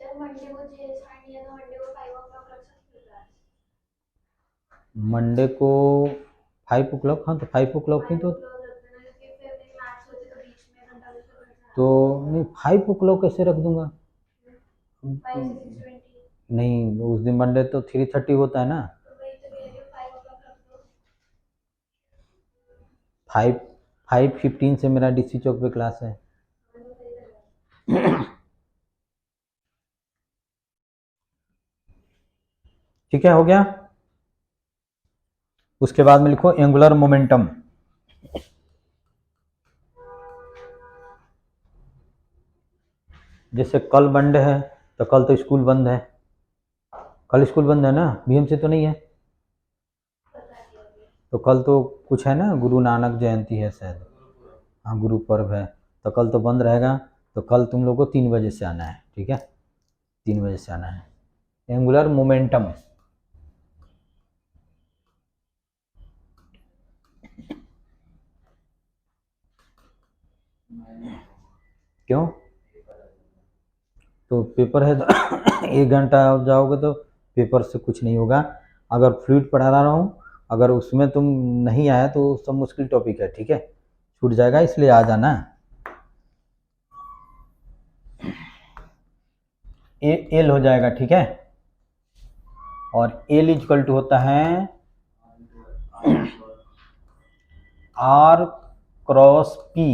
जब मंडे को जे स्टार्ट किया तो मंडे को 5 o'clock रख सकते हैं। मंडे को 5 o'clock, हाँ तो 5 o'clock ही तो नहीं 5 o'clock कैसे रख दूंगा? नहीं उस दिन मंडे तो 3:30 होता है ना। 5:15 से मेरा डीसी चौक पे क्लास है। ठीक है, हो गया। उसके बाद में लिखो एंगुलर मोमेंटम। जैसे कल मंडे है तो कल तो स्कूल बंद है, कल स्कूल बंद है ना, बीएमसी तो नहीं है, तो कल तो कुछ है ना, गुरु नानक जयंती है शायद, हाँ गुरु पर्व है, तो कल तो बंद रहेगा। तो कल तुम लोग को 3 बजे से आना है, ठीक है, 3 बजे से आना है। एंगुलर मोमेंटम क्यों? तो पेपर है तो 1 घंटा जाओगे तो पेपर से कुछ नहीं होगा। अगर फ्लूइड पढ़ा रहा हूँ, अगर उसमें तुम नहीं आया तो सब मुश्किल टॉपिक है, ठीक है, छूट जाएगा, इसलिए आ जाना। एल हो जाएगा, ठीक है, और एल इक्वल टू होता है r cross p,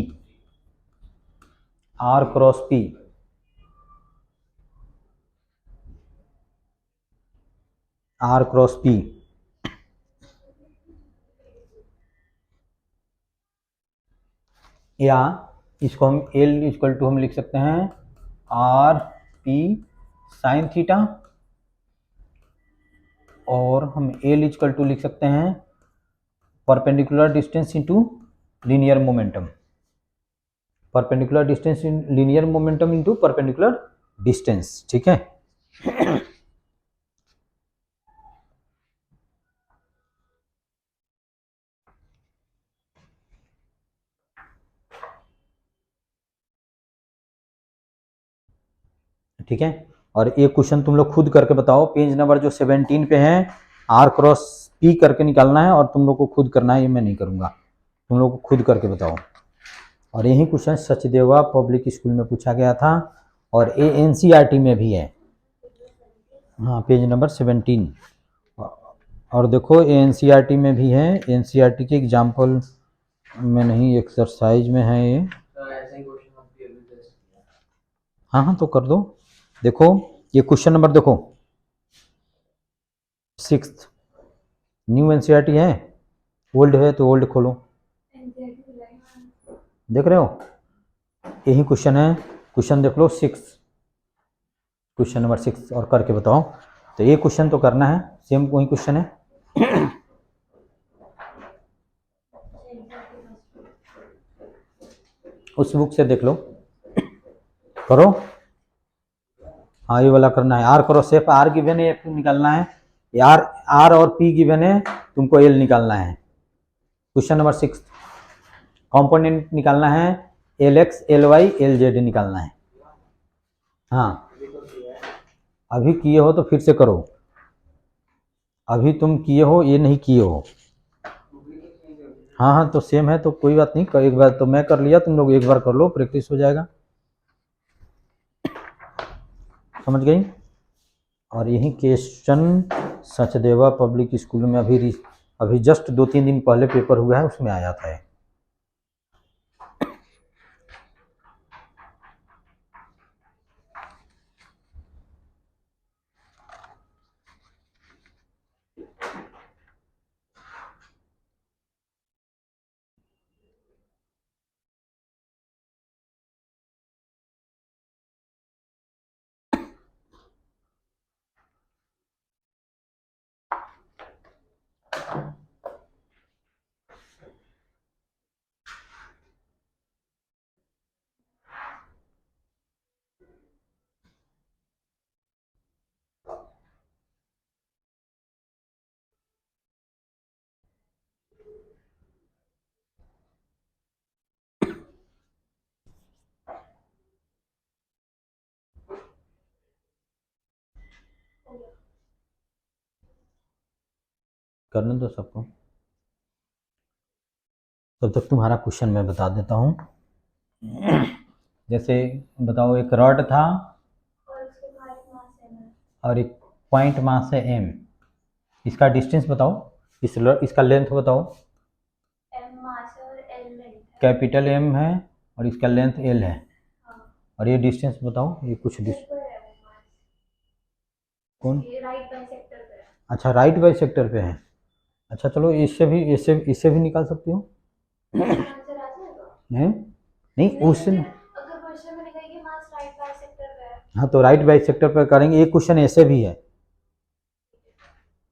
r cross p, r cross p, या इसको हम एल इक्वल टू हम लिख सकते हैं आर पी साइन थीटा, और हम एल इक्वल टू लिख सकते हैं perpendicular distance into linear momentum, perpendicular distance in linear momentum into perpendicular distance, ठीक है। ठीक है, और एक क्वेश्चन तुम लोग खुद करके बताओ, पेज नंबर जो 17 पे है, आर क्रॉस पी करके निकालना है, और तुम लोग को खुद करना है, ये मैं नहीं करूंगा, तुम लोग को खुद करके बताओ। और यही क्वेश्चन सचदेवा पब्लिक स्कूल में पूछा गया था, और ये एनसीईआरटी में भी है, हाँ पेज नंबर 17। और देखो एनसीईआरटी में भी है, एनसीईआरटी के एग्जाम्पल में नहीं, एक्सरसाइज में है ये। हाँ हाँ तो कर दो। देखो ये क्वेश्चन नंबर देखो 6th, न्यू एनसीईआरटी है, ओल्ड है तो ओल्ड खोलो, देख रहे हो, यही क्वेश्चन है, क्वेश्चन देख लो 6, क्वेश्चन नंबर 6, और करके बताओ। तो ये क्वेश्चन तो करना है, सेम वही क्वेश्चन है। उस बुक से देख लो, करो। हाँ ये वाला करना है, r cross f, r given है, एफ निकालना है, आर आर और पी गिवन है, तुमको एल निकालना है। क्वेश्चन नंबर 6 कंपोनेंट निकालना है, l x l y l z निकालना है। हाँ अभी किए हो तो फिर से करो, अभी तुम किए हो, ये नहीं किए हो। हाँ हाँ, तो सेम है तो कोई बात नहीं, एक बार तो मैं कर लिया, तुम लोग एक बार कर लो, प्रैक्टिस हो जाएगा। समझ गई। और यही क्वेश्चन सचदेवा पब्लिक स्कूल में अभी जस्ट 2-3 दिन पहले पेपर हुआ है, उसमें आया था। करने दो सबको, तब तक तुम्हारा क्वेश्चन मैं बता देता हूँ। जैसे बताओ, एक रॉड था और उसके बाहर एक मास है और एक पॉइंट मास है m, इसका डिस्टेंस बताओ, इसका लेंथ बताओ। m मास है और l लेंथ है। कैपिटल M है और इसका लेंथ L है। हाँ। और ये डिस्टेंस बताओ, ये कुछ ऊपर है वो मास। कौन? ये राइट बाइसेक्टर पे है। अच्छा, राइट बाइसेक्टर पे है। अच्छा चलो, इससे भी निकाल सकती हो। आंसर आ जाएगा। हैं? नहीं, उससे अगर क्वेश्चन में लिखा है कि मास राइट बाइसेक्टर पे है। हाँ, तो राइट बाइसेक्टर पे करेंगे। एक क्वेश्चन ऐसे भी है,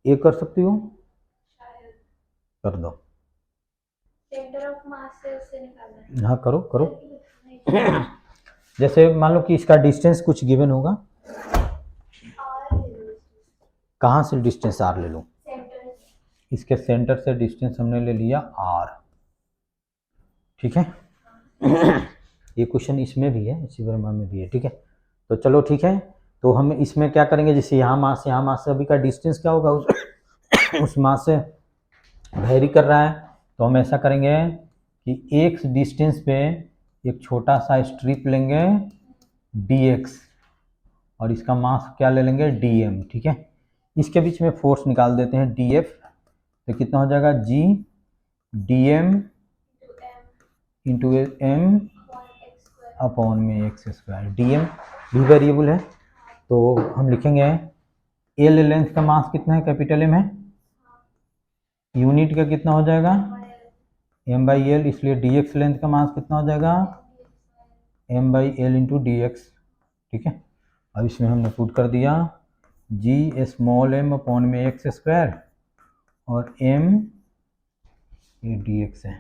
ये कर सकती हो, शायद कर दो। सेंटर ऑफ मास से उससे निकालना है। हाँ, करो करो। नहीं, जैसे मान लो कि इसका डिस्टेंस कुछ गिवन होगा, R ले लो। कहाँ से डिस्टेंस R ले लो? सेंटर से। इसके सेंटर से डिस्टेंस हमने ले लिया R, ठीक है। ये क्वेश्चन इसमें भी है, इसी वर्मा में भी है, ठीक है। तो चलो ठीक है, तो हम इसमें क्या करेंगे, जैसे यहाँ मास से अभी का डिस्टेंस क्या होगा, उस मास से वेरी कर रहा है, तो हम ऐसा करेंगे कि x डिस्टेंस पे एक छोटा सा स्ट्रिप लेंगे dx, और इसका मास क्या ले लेंगे dm, ठीक है। इसके बीच में फोर्स निकाल देते हैं dF, तो कितना हो जाएगा g dm into m upon में x स्क्वायर। dm भी वेरिएबल है, तो हम लिखेंगे l लेंथ का मास कितना है, कैपिटल M है, यूनिट का कितना हो जाएगा m/l, इसलिए dx लेंथ का मास कितना हो जाएगा m/l इंटू dx, ठीक है। अब इसमें हमने पुट कर दिया g स्मॉल m अपॉन में x स्क्वायर और m ये dx है,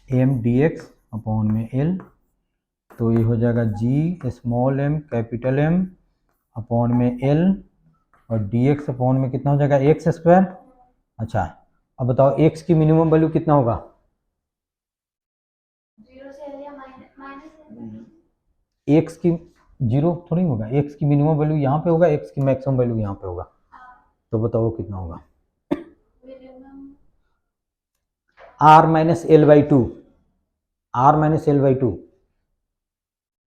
m dx अपॉन में l, तो ये हो जाएगा g small m capital M upon में l और dx अपॉन में कितना हो जाएगा x स्क्वायर। अच्छा, अब बताओ x की मिनिमम वैल्यू कितना होगा? 0 से l या माइनस x की 0 थोड़ी होगा, x की मिनिमम वैल्यू यहाँ पे होगा, x की मैक्सिमम वैल्यू यहाँ पे होगा, तो बताओ कितना होगा? Minimum r minus l/2, r minus l/2।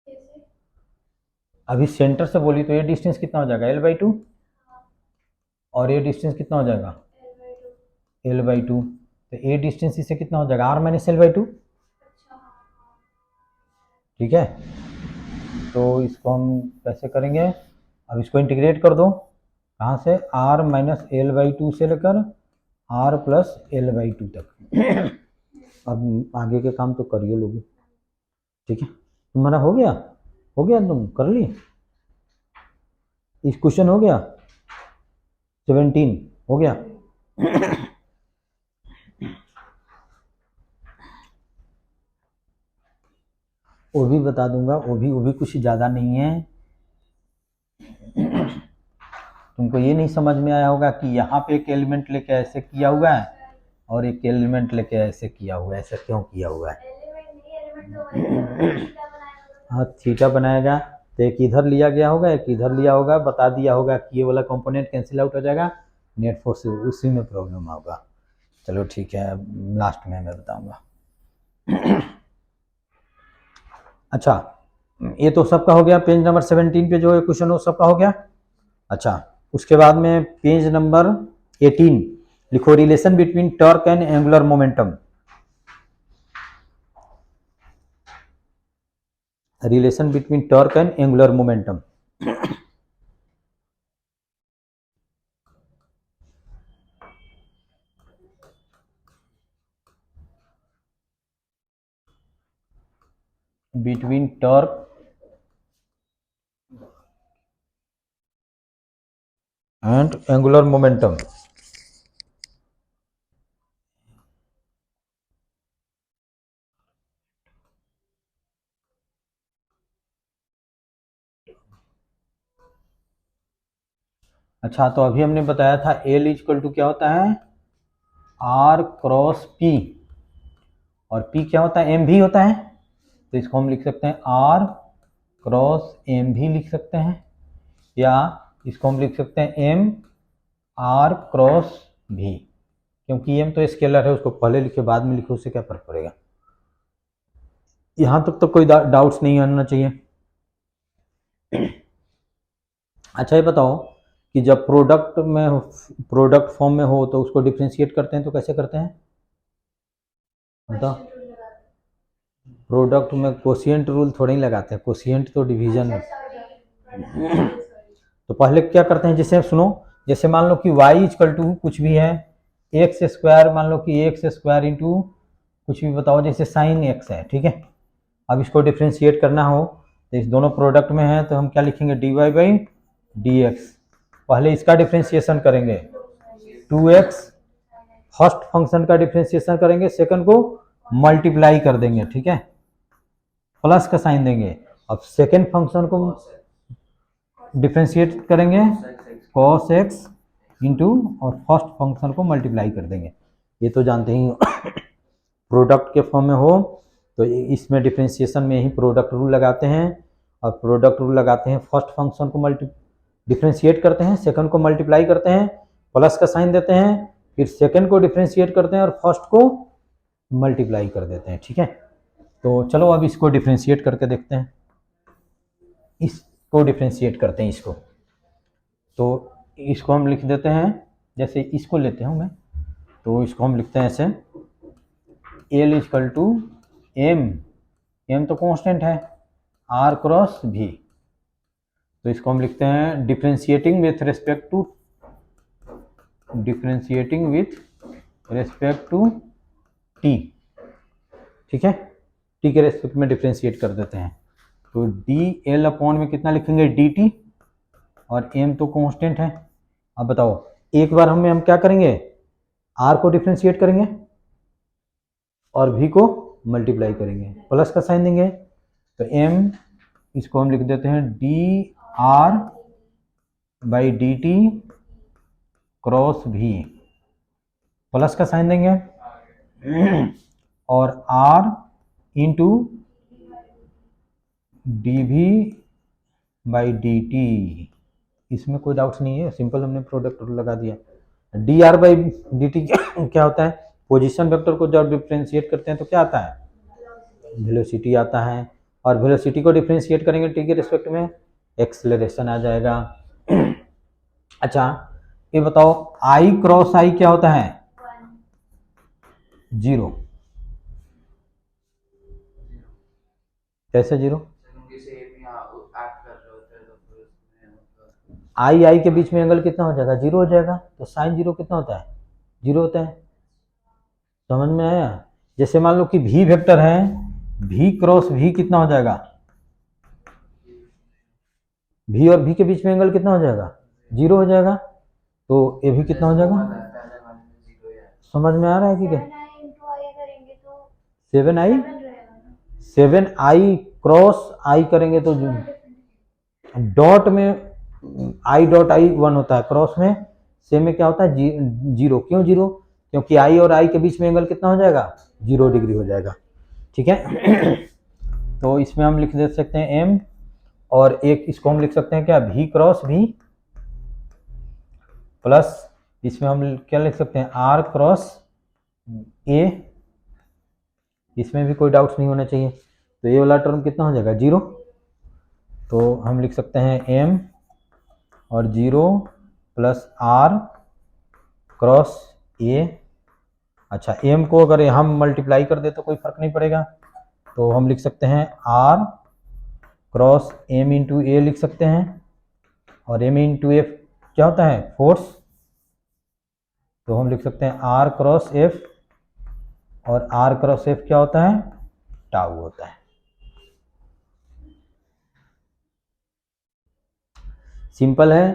कैसे? अभी सेंटर से बोली तो ये डिस्टेंस कितना हो जाएगा l/2, और ये डिस्टेंस कितना हो जाएगा l/2, तो ये डिस्टेंस इससे कितना हो जाएगा r माइनस l/2, अच्छा। ठीक है। तो इसको हम कैसे करेंगे, अब इसको इंटीग्रेट कर दो, कहाँ से, r माइनस l/2 से लेकर r प्लस l/2 तक। अब आगे के काम तो करिए लोगे, ठीक है। तुम्हारा हो गया तुम कर ली, इस क्वेश्चन हो गया 17 हो गया। वो भी बता दूंगा, वो भी कुछ ज़्यादा नहीं है। तुमको ये नहीं समझ में आया होगा कि यहाँ पे एक एलिमेंट लेके ऐसे किया हुआ है और एक एलिमेंट लेके ऐसे किया हुआ है, ऐसा क्यों किया हुआ है? हाँ, थीटा बनाएगा तो एक इधर लिया गया होगा, एक इधर लिया होगा, बता दिया होगा कि ये वाला कंपोनेंट कैंसिल आउट हो जाएगा, नेट फोर्स से उसी में प्रॉब्लम होगा, चलो ठीक है, लास्ट में मैं बताऊंगा। अच्छा, ये तो सबका हो गया, पेज नंबर 17 पे जो है क्वेश्चन वो सबका हो गया। अच्छा, उसके बाद में पेज नंबर 18 लिखो, relation between torque and angular momentum. Relation between torque and angular momentum. Between torque and angular momentum. अच्छा, तो अभी हमने बताया था एल इक्वल टू क्या होता है, आर क्रॉस पी, और पी क्या होता है, एम भी होता है। तो इसको हम लिख सकते हैं आर क्रॉस एम भी लिख सकते हैं, या इसको हम लिख सकते हैं एम आर क्रॉस भी, क्योंकि एम तो स्केलर है, उसको पहले लिखे बाद में लिखे, उससे क्या फर्क पड़ेगा। यहां तक तो कोई डाउट्स नहीं आना चाहिए। अच्छा, ये बताओ कि जब प्रोडक्ट फॉर्म में हो तो उसको डिफ्रेंशिएट करते हैं तो कैसे करते हैं, बताओ। प्रोडक्ट में कोशिएंट रूल थोड़ा ही लगाते हैं, कोशिएंट तो डिवीजन में। तो पहले क्या करते हैं, जैसे सुनो, जैसे मान लो कि y इक्वल टू कुछ भी है एक्स स्क्वायर, मान लो कि एक्स स्क्वायर इंटू कुछ भी बताओ, जैसे साइन एक्स है, ठीक है। अब इसको डिफ्रेंशिएट करना हो तो इस दोनों प्रोडक्ट में है, तो हम क्या लिखेंगे, dy बाई डी एक्स। पहले इसका डिफ्रेंशिएशन करेंगे 2x, फर्स्ट फंक्शन का डिफ्रेंशिएशन करेंगे, सेकंड को मल्टीप्लाई कर देंगे, ठीक है, प्लस का साइन देंगे। अब सेकंड फंक्शन को डिफ्रेंशिएट करेंगे cos x इंटू, और फर्स्ट फंक्शन को मल्टीप्लाई कर देंगे। ये तो जानते ही प्रोडक्ट के फॉर्म में हो तो इसमें डिफ्रेंशिएशन में ही प्रोडक्ट रूल लगाते हैं, और प्रोडक्ट रूल लगाते हैं, फर्स्ट फंक्शन को डिफ्रेंशिएट करते हैं, सेकंड को मल्टीप्लाई करते हैं, प्लस का साइन देते हैं, फिर सेकंड को डिफ्रेंशिएट करते हैं और फर्स्ट को मल्टीप्लाई कर देते हैं, ठीक है। तो चलो अब इसको डिफ्रेंशिएट करके देखते हैं, इसको डिफ्रेंशिएट करते हैं इसको। तो इसको हम लिख देते हैं, जैसे इसको लेते हूँ मैं, तो इसको हम लिखते हैं ऐसे, l equal to m, m तो कांस्टेंट है, आर क्रॉस भी। तो इसको हम लिखते हैं differentiating with respect to t, ठीक है, टी के रेस्पेक्ट में डिफ्रेंशिएट कर देते हैं। तो डी एल अपॉन में कितना लिखेंगे, डी टी, और एम तो कांस्टेंट है। अब बताओ, एक बार हम क्या करेंगे, आर को डिफ्रेंशिएट करेंगे और भी को मल्टीप्लाई करेंगे, प्लस का साइन देंगे, तो एम, इसको हम लिख देते हैं D R by d T cross भी, प्लस का साइन देंगे, और आर इंटू डी भी बाई डी टी। इसमें कोई डाउट्स नहीं है, सिंपल हमने प्रोडक्ट रूल लगा दिया। D R by d T क्या होता है, पोजीशन वेक्टर को जब डिफ्रेंशिएट करते हैं तो क्या आता है, वेलोसिटी आता है, और वेलोसिटी को डिफ्रेंशिएट करेंगे टी के रिस्पेक्ट में, एक्सेलरेशन आ जाएगा। अच्छा, ये बताओ आई क्रॉस आई क्या होता है, 0। कैसे 0, आई आई के बीच में एंगल कितना हो जाएगा, 0 हो जाएगा। तो साइन 0 कितना होता है, 0 होता है। समझ में आया। जैसे मान लो कि भी वेक्टर है, भी क्रॉस भी कितना हो जाएगा, भी और भी के बीच में एंगल कितना हो जाएगा, 0 हो जाएगा। तो ये भी कितना हो जाएगा, समझ में आ रहा है कि क्या, 7i क्रॉस आई करेंगे तो डॉट में आई डॉट आई 1 होता है, क्रॉस में सेम में क्या होता है, 0। क्यों 0, क्योंकि आई और आई के बीच में एंगल कितना हो जाएगा, 0 डिग्री हो जाएगा, ठीक है। तो इसमें हम लिख दे सकते हैं m, और एक इसको हम लिख सकते हैं क्या, v क्रॉस v, प्लस इसमें हम क्या लिख सकते हैं, r क्रॉस ए, इसमें भी कोई डाउट्स नहीं होना चाहिए। तो ये वाला टर्म कितना हो जाएगा 0, तो हम लिख सकते हैं m और 0 प्लस r क्रॉस a। अच्छा, m को अगर हम मल्टीप्लाई कर दे तो कोई फर्क नहीं पड़ेगा, तो हम लिख सकते हैं r क्रॉस m इंटू ए लिख सकते हैं, और m इंटू एफ क्या होता है फोर्स, तो हम लिख सकते हैं r क्रॉस f, और r क्रॉस f क्या होता है टाउ होता है। सिंपल है।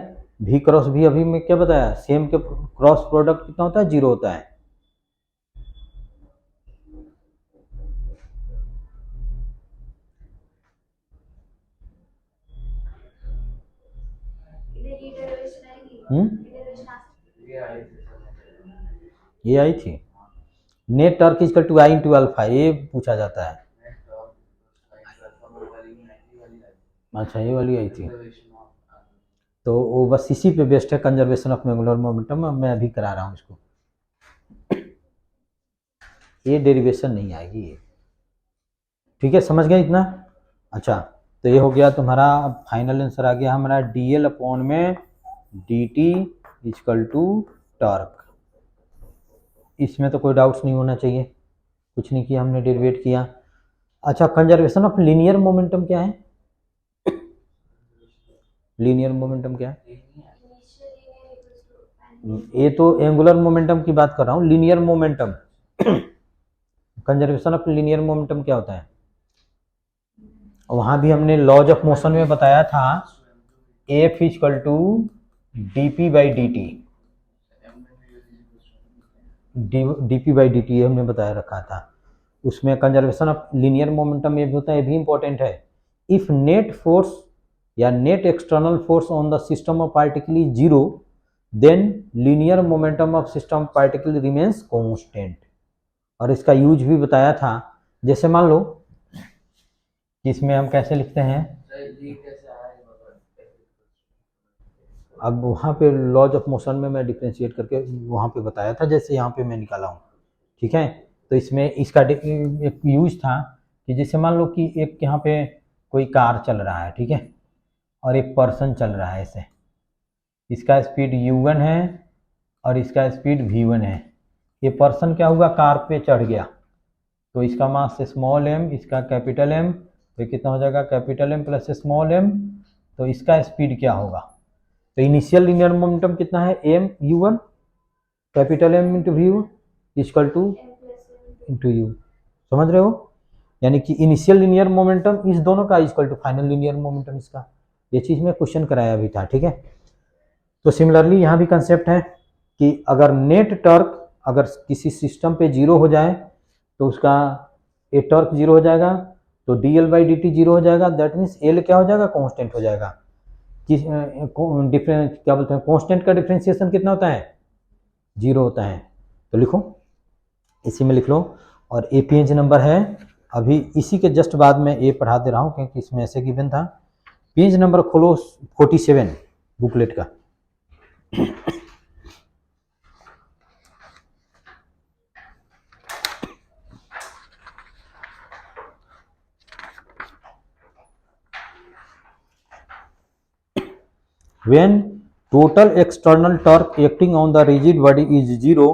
v क्रॉस v अभी मैं क्या बताया, सेम के क्रॉस प्रोडक्ट कितना होता है 0 होता है। ये आई थी net torque equal to I into alpha, ये पूछा जाता है। अच्छा, ये वाली आई थी, तो वो बस इसी पे बेस्ड है, कंजर्वेशन ऑफ एंगुलर मोमेंटम। मैं अभी करा रहा हूँ इसको, ये डेरिवेशन नहीं आएगी ये। ठीक है, समझ गए इतना। अच्छा, तो ये हो गया तुम्हारा फाइनल आंसर आ गया हमारा dl अपॉन में dt इक्वल टू टॉर्क। इसमें तो कोई डाउट्स नहीं होना चाहिए, कुछ नहीं किया हमने, डेरिवेट किया। अच्छा, कंजर्वेशन ऑफ लीनियर मोमेंटम क्या है? लीनियर मोमेंटम क्या है? ये तो एंगुलर मोमेंटम की बात कर रहा हूँ, linear momentum. Conservation of linear momentum क्या होता है? वहां भी हमने लॉज ऑफ मोशन में बताया था f equal to dp by dt, dp by dt हमने बताया रखा था। उसमें कंजर्वेशन ऑफ लीनियर मोमेंटम ये भी होता है, ये भी इंपॉर्टेंट है। इफ नेट फोर्स या net external force on the system of particle is 0, then linear momentum of system particle remains constant. और इसका यूज भी बताया था, जैसे मान लो इसमें हम कैसे लिखते हैं, अब वहाँ पे लॉज ऑफ मोशन में मैं डिफ्रेंशिएट करके वहाँ पे बताया था, जैसे यहाँ पे मैं निकाला हूँ। ठीक है, तो इसमें इसका एक यूज था कि जैसे मान लो कि एक यहाँ पे कोई कार चल रहा है, ठीक है, और एक पर्सन चल रहा है ऐसे, इसका स्पीड u1 है और इसका स्पीड v1 है। ये पर्सन क्या हुआ, कार पे चढ़ गया, तो इसका मास स्मॉल m, इसका कैपिटल M, तो कितना हो जाएगा capital M plus small m। तो इसका स्पीड क्या होगा, तो इनिशियल लीनियर मोमेंटम कितना है m u1 capital M into v1 equal two into u। समझ रहे हो, यानी कि इनिशियल लीनियर मोमेंटम इस दोनों का equal to final linear momentum इसका। ये चीज में क्वेश्चन कराया भी था। ठीक है, तो सिमिलरली यहाँ भी कंसेप्ट है कि अगर नेट टॉर्क अगर किसी सिस्टम पे 0 हो जाए तो उसका ए टॉर्क 0 हो जाएगा, तो dl बाई dt 0 हो जाएगा। दैट मीन्स एल क्या हो जाएगा, कांस्टेंट हो जाएगा। डिफरेंस क्या बोलते हैं, कांस्टेंट का डिफरेंशिएशन कितना होता है 0 होता है। तो लिखो, इसी में लिख लो। और ए पेज नंबर है, अभी इसी के जस्ट बाद में ए पढ़ा दे रहा हूँ क्योंकि इसमें ऐसे गिवन था। पेज नंबर खोलो 47 बुकलेट का। When total external torque acting on the rigid body is 0,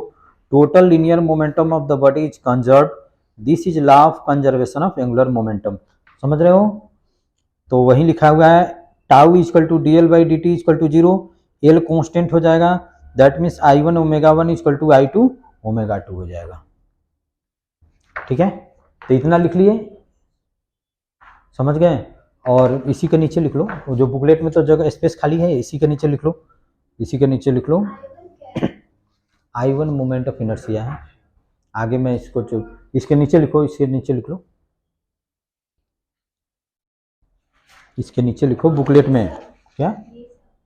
total linear momentum of the body is conserved. This is law of conservation of angular momentum. समझ रहे हो, तो वही लिखा हुआ है tau equal to d l by d t equal to 0, l constant हो जाएगा। That means I1 omega 1 equal to I2 omega 2 हो जाएगा। ठीक है, तो इतना लिख लिए, समझ गए। और इसी के नीचे लिख लो, जो बुकलेट में तो जगह स्पेस खाली है, इसी के नीचे लिख लो, इसी के नीचे लिख लो I1 मोमेंट ऑफ इनर्शिया है। आगे मैं इसको जो इसके नीचे लिखो, इसके नीचे लिख लो, इसके नीचे लिखो बुकलेट में। क्या,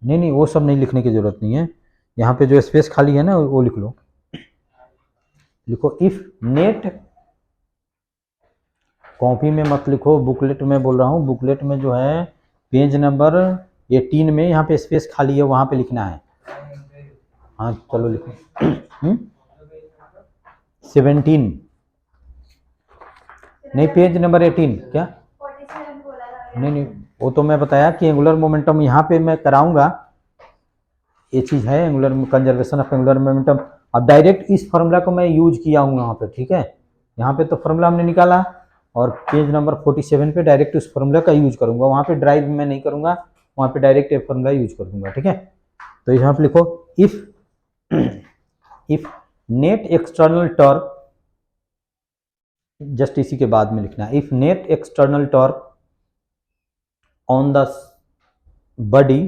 नहीं वो सब नहीं लिखने की जरूरत नहीं है, यहाँ पे जो स्पेस खाली है ना वो लिख लो। लिखो इफ नेट, कॉपी में मत लिखो, बुकलेट में बोल रहा हूँ। बुकलेट में जो है पेज नंबर 18 में यहाँ पे स्पेस खाली है, वहाँ पे लिखना है। हाँ चलो लिखो। 17 नहीं, पेज नंबर 18 क्या? 47 बोला था। नहीं नहीं, वो तो मैं बताया कि एंगुलर मोमेंटम यहाँ पे मैं कराऊंगा, ये चीज़ है angular conservation of angular momentum. अब डायरेक्ट इस फार्मूला को मैं यूज किया हूँ यहाँ पे, ठीक है। यहाँ पे तो फार्मूला हमने निकाला और पेज नंबर 47 पे डायरेक्ट उस फार्मूला का यूज करूंगा, वहाँ पे ड्राइव मैं नहीं करूंगा, वहाँ पे डायरेक्ट ये फार्मूला यूज कर दूंगा, ठीक है। तो यहाँ पे लिखो if net external torque, just इसी के बाद में लिखना है, if net external torque on the body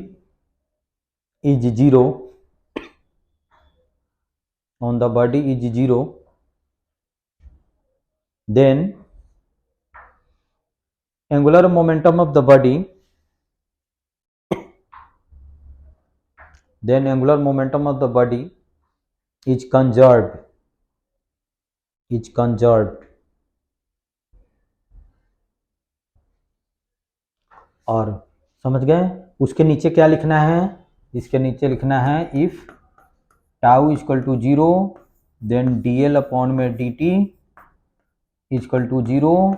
is 0, on the body is 0, then angular momentum of the body, then angular momentum of the body is conserved, और समझ गए। उसके नीचे क्या लिखना है, इसके नीचे लिखना है if tau equal to 0 then dl upon में dt इक्वल टू 0,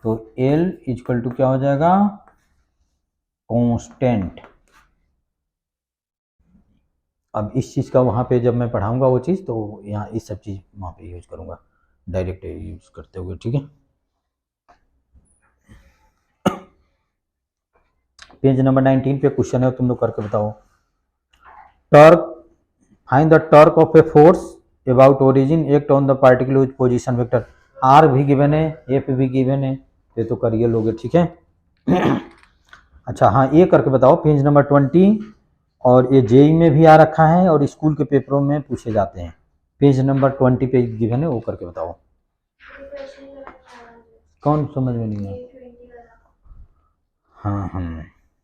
तो l इक्वल टू क्या हो जाएगा, कांस्टेंट। अब इस चीज़ का वहाँ पे जब मैं पढ़ाऊंगा वो चीज़, तो यहाँ इस सब चीज़ वहाँ पे यूज करूँगा, डायरेक्ट यूज करते हुए, ठीक है। पेज नंबर 19 पे क्वेश्चन है, तुम लोग करके बताओ। Torque, find the torque of a force about origin act on the particle with position vector. R भी गिवन है, एफ भी गिवन है, ये तो करिए लोगे, ठीक है। अच्छा हाँ, ये करके बताओ पेज नंबर 20, और ये जेई में भी आ रखा है और स्कूल के पेपरों में पूछे जाते हैं। पेज नंबर 20 पे गिवन है, वो करके बताओ। कौन समझ में नहीं है? हाँ,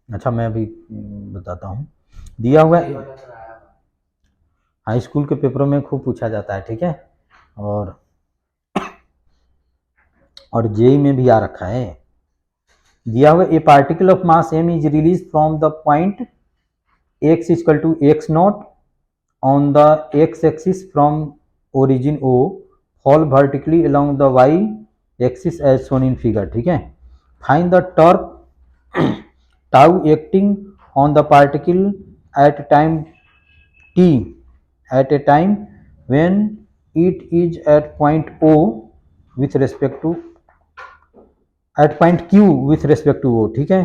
अच्छा मैं अभी बताता हूँ, दिया हुआ है, हाई स्कूल के पेपरों में खूब पूछा जाता है, ठीक है। और जेई में भी आ रखा है, दिया हुआ a particle of mass m is release from the point x equal to x naught on the x axis from origin O, fall vertically along the y axis as shown in figure, ठीक है। Find the torque tau acting on the particle at time t, at a time when it is at point O with respect to, at point Q with respect to O, ठीक है।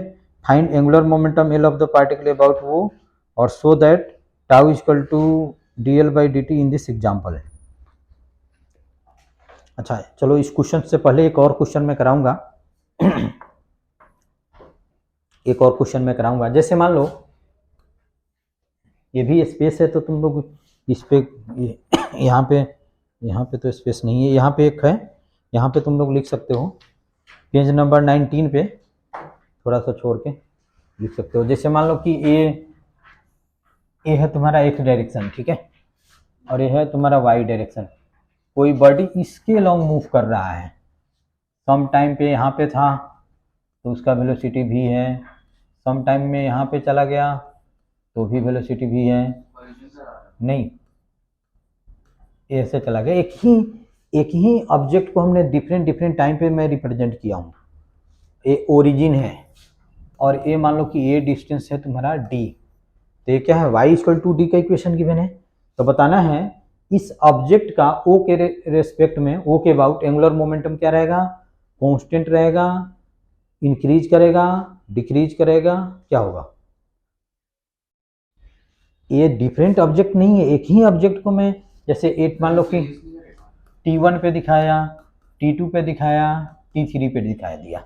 Find angular momentum L of the particle about O और so that tau is equal to dl by dt in this example है। अच्छा चलो, इस question से पहले एक और क्वेश्चन मैं कराऊंगा, एक और क्वेश्चन मैं कराऊंगा। जैसे मान लो ये भी स्पेस है, तो तुम लोग इस पे, यहाँ पे तो स्पेस नहीं है, यहाँ पे एक है, यहाँ पे तुम लोग लिख सकते हो, पेज नंबर 19 पे थोड़ा सा छोड़ के लिख सकते हो। जैसे मान लो कि ए है तुम्हारा x डायरेक्शन, ठीक है, और ये है तुम्हारा y डायरेक्शन। कोई बॉडी इसके लॉन्ग मूव कर रहा है, सम टाइम पे यहाँ पे था तो उसका वेलोसिटी v है, सम टाइम में यहाँ पे चला गया तो भी वेलोसिटी v है, नहीं ऐसे चला गया। एक ही ऑब्जेक्ट को हमने डिफरेंट टाइम पे मैं रिप्रेजेंट किया हूँ। ए ओरिजिन है और ए मान लो कि ए डिस्टेंस है तुम्हारा d, तो ये क्या है, y इक्वल टू डी का इक्वेशन गिवन है। तो बताना है इस ऑब्जेक्ट का o के रेस्पेक्ट में, o के अबाउट एंगुलर मोमेंटम क्या रहेगा, कांस्टेंट रहेगा, इंक्रीज करेगा, डिक्रीज करेगा, क्या होगा। ये डिफरेंट ऑब्जेक्ट नहीं है, एक ही ऑब्जेक्ट को मैं, जैसे एक मान लो कि T1 पे दिखाया, T2 पे दिखाया, T3 पे दिखाया दिया,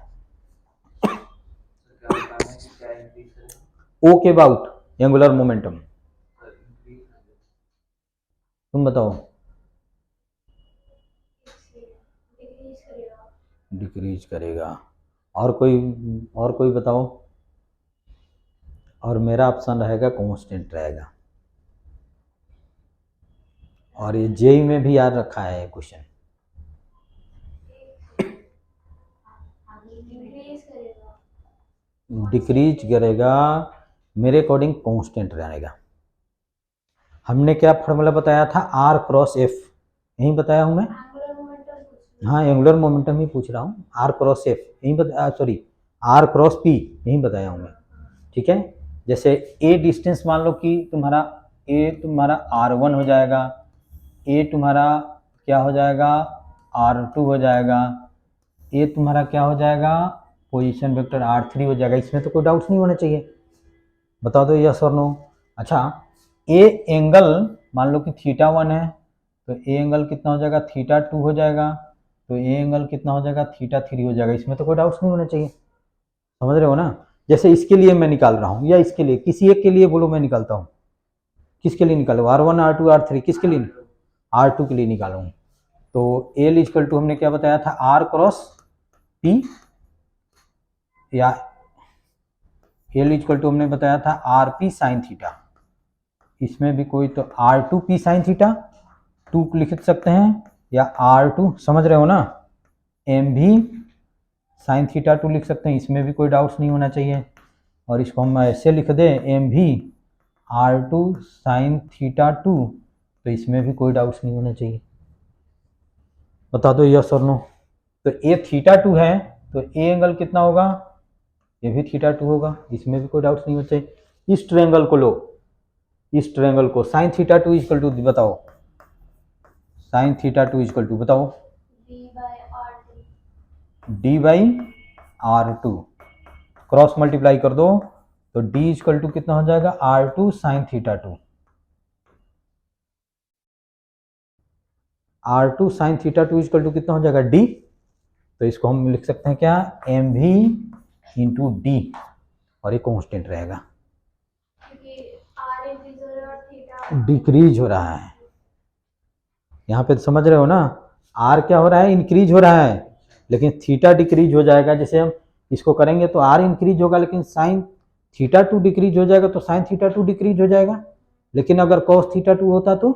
O के अबाउट एंगुलर मोमेंटम, तुम बताओ। डिक्रीज करेगा, और कोई बताओ। और मेरा ऑप्शन रहेगा कांस्टेंट रहेगा, और ये जेई में भी याद रखा है क्वेश्चन, डिक्रीज करेगा, मेरे अकॉर्डिंग कांस्टेंट रहेगा। हमने क्या फॉर्मूला बताया था, R क्रॉस F, यही बताया हूँ मैं। एंगुलर मोमेंटम कुछ हाँ एंगुलर मोमेंटम ही पूछ रहा हूँ, आर क्रॉस एफ यही बता, सॉरी आर क्रॉस पी यही बताया हूँ मैं, ठीक है। जैसे ए डिस्टेंस मान लो कि तुम्हारा ए तुम्हारा R1 हो जाएगा, ए तुम्हारा क्या हो जाएगा R2 हो जाएगा, ए तुम्हारा क्या हो जाएगा पोजीशन वेक्टर R3 हो जाएगा। इसमें तो कोई डाउट्स नहीं होना चाहिए, बता दो यस और नो। अच्छा ए एंगल मान लो कि θ1 है, तो ए एंगल कितना हो जाएगा θ2 हो जाएगा, तो ए एंगल कितना हो जाएगा θ3 हो जाएगा। इसमें तो कोई डाउट्स नहीं होना चाहिए, समझ रहे हो ना। जैसे इसके लिए मैं निकाल रहा हूँ या इसके लिए, किसी एक के लिए बोलो मैं निकालता हूँ, किसके लिए निकालो R1 R2 R3 किसके लिए, R2 के लिए निकालूँ। तो एल इक्वल टू हमने क्या बताया था R क्रॉस P, या एल इक्वल टू हमने बताया था RP साइन थीटा, इसमें भी कोई तो R2P साइन थीटा 2 लिख सकते हैं, या R2 समझ रहे हो ना MV साइन थीटा 2 लिख सकते हैं, इसमें भी कोई डाउट्स नहीं होना चाहिए। और इसको हम ऐसे लिख दें MV R2 साइन थीटा 2, तो इसमें भी कोई डाउट्स नहीं होना चाहिए, बता दो यस और नो। तो ए θ2 है तो ए एंगल कितना होगा, ये भी θ2 होगा, इसमें भी कोई डाउट्स नहीं होना चाहिए। इस ट्रायंगल को लो, इस ट्रायंगल को साइन θ2 इक्वल टू बताओ, साइन θ2 इक्वल टू बताओ D/R2 क्रॉस मल्टीप्लाई कर दो तो D इक्वल टू कितना हो जाएगा R2 sign θ2, R2 sign θ2 equal to कितना हो जाएगा D, तो इसको हम लिख सकते हैं क्या MV इंटू D, और ये कांस्टेंट रहेगा, क्योंकि R इंक्रीज हो रहा है और थीटा डिक्रीज हो रहा है। यहाँ पे समझ रहे हो ना, R क्या हो रहा है इंक्रीज हो रहा है, लेकिन थीटा डिक्रीज हो जाएगा। जैसे हम इसको करेंगे तो R इंक्रीज होगा, लेकिन साइन θ2 डिक्रीज हो जाएगा, तो साइन θ2 डिक्रीज हो जाएगा। लेकिन अगर cos θ2 होता तो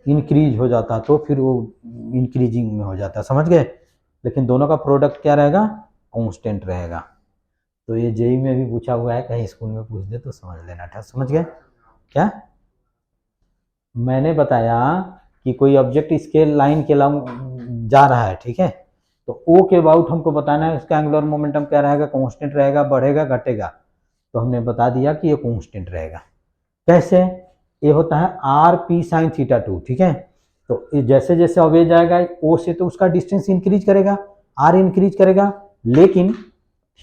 इंक्रीज हो जाता, तो फिर वो इंक्रीजिंग में हो जाता, समझ गए। लेकिन दोनों का प्रोडक्ट क्या रहेगा कांस्टेंट रहेगा। तो ये जेई में भी पूछा हुआ है, कहीं स्कूल में पूछ दे तो समझ लेना था, समझ गए क्या। मैंने बताया कि कोई ऑब्जेक्ट स्केल लाइन के जा रहा है, ठीक है, तो ओ के अबाउट हमको बताना है उसका एंगुलर मोमेंटम क्या रहेगा, कांस्टेंट रहेगा, बढ़ेगा घटेगा। तो हमने बता दिया कि ये कांस्टेंट रहेगा। कैसे, ये होता है आर पी साइन θ2, ठीक है। तो जैसे जैसे अवे जाएगा ओ से तो उसका डिस्टेंस इंक्रीज करेगा, आर इंक्रीज करेगा, लेकिन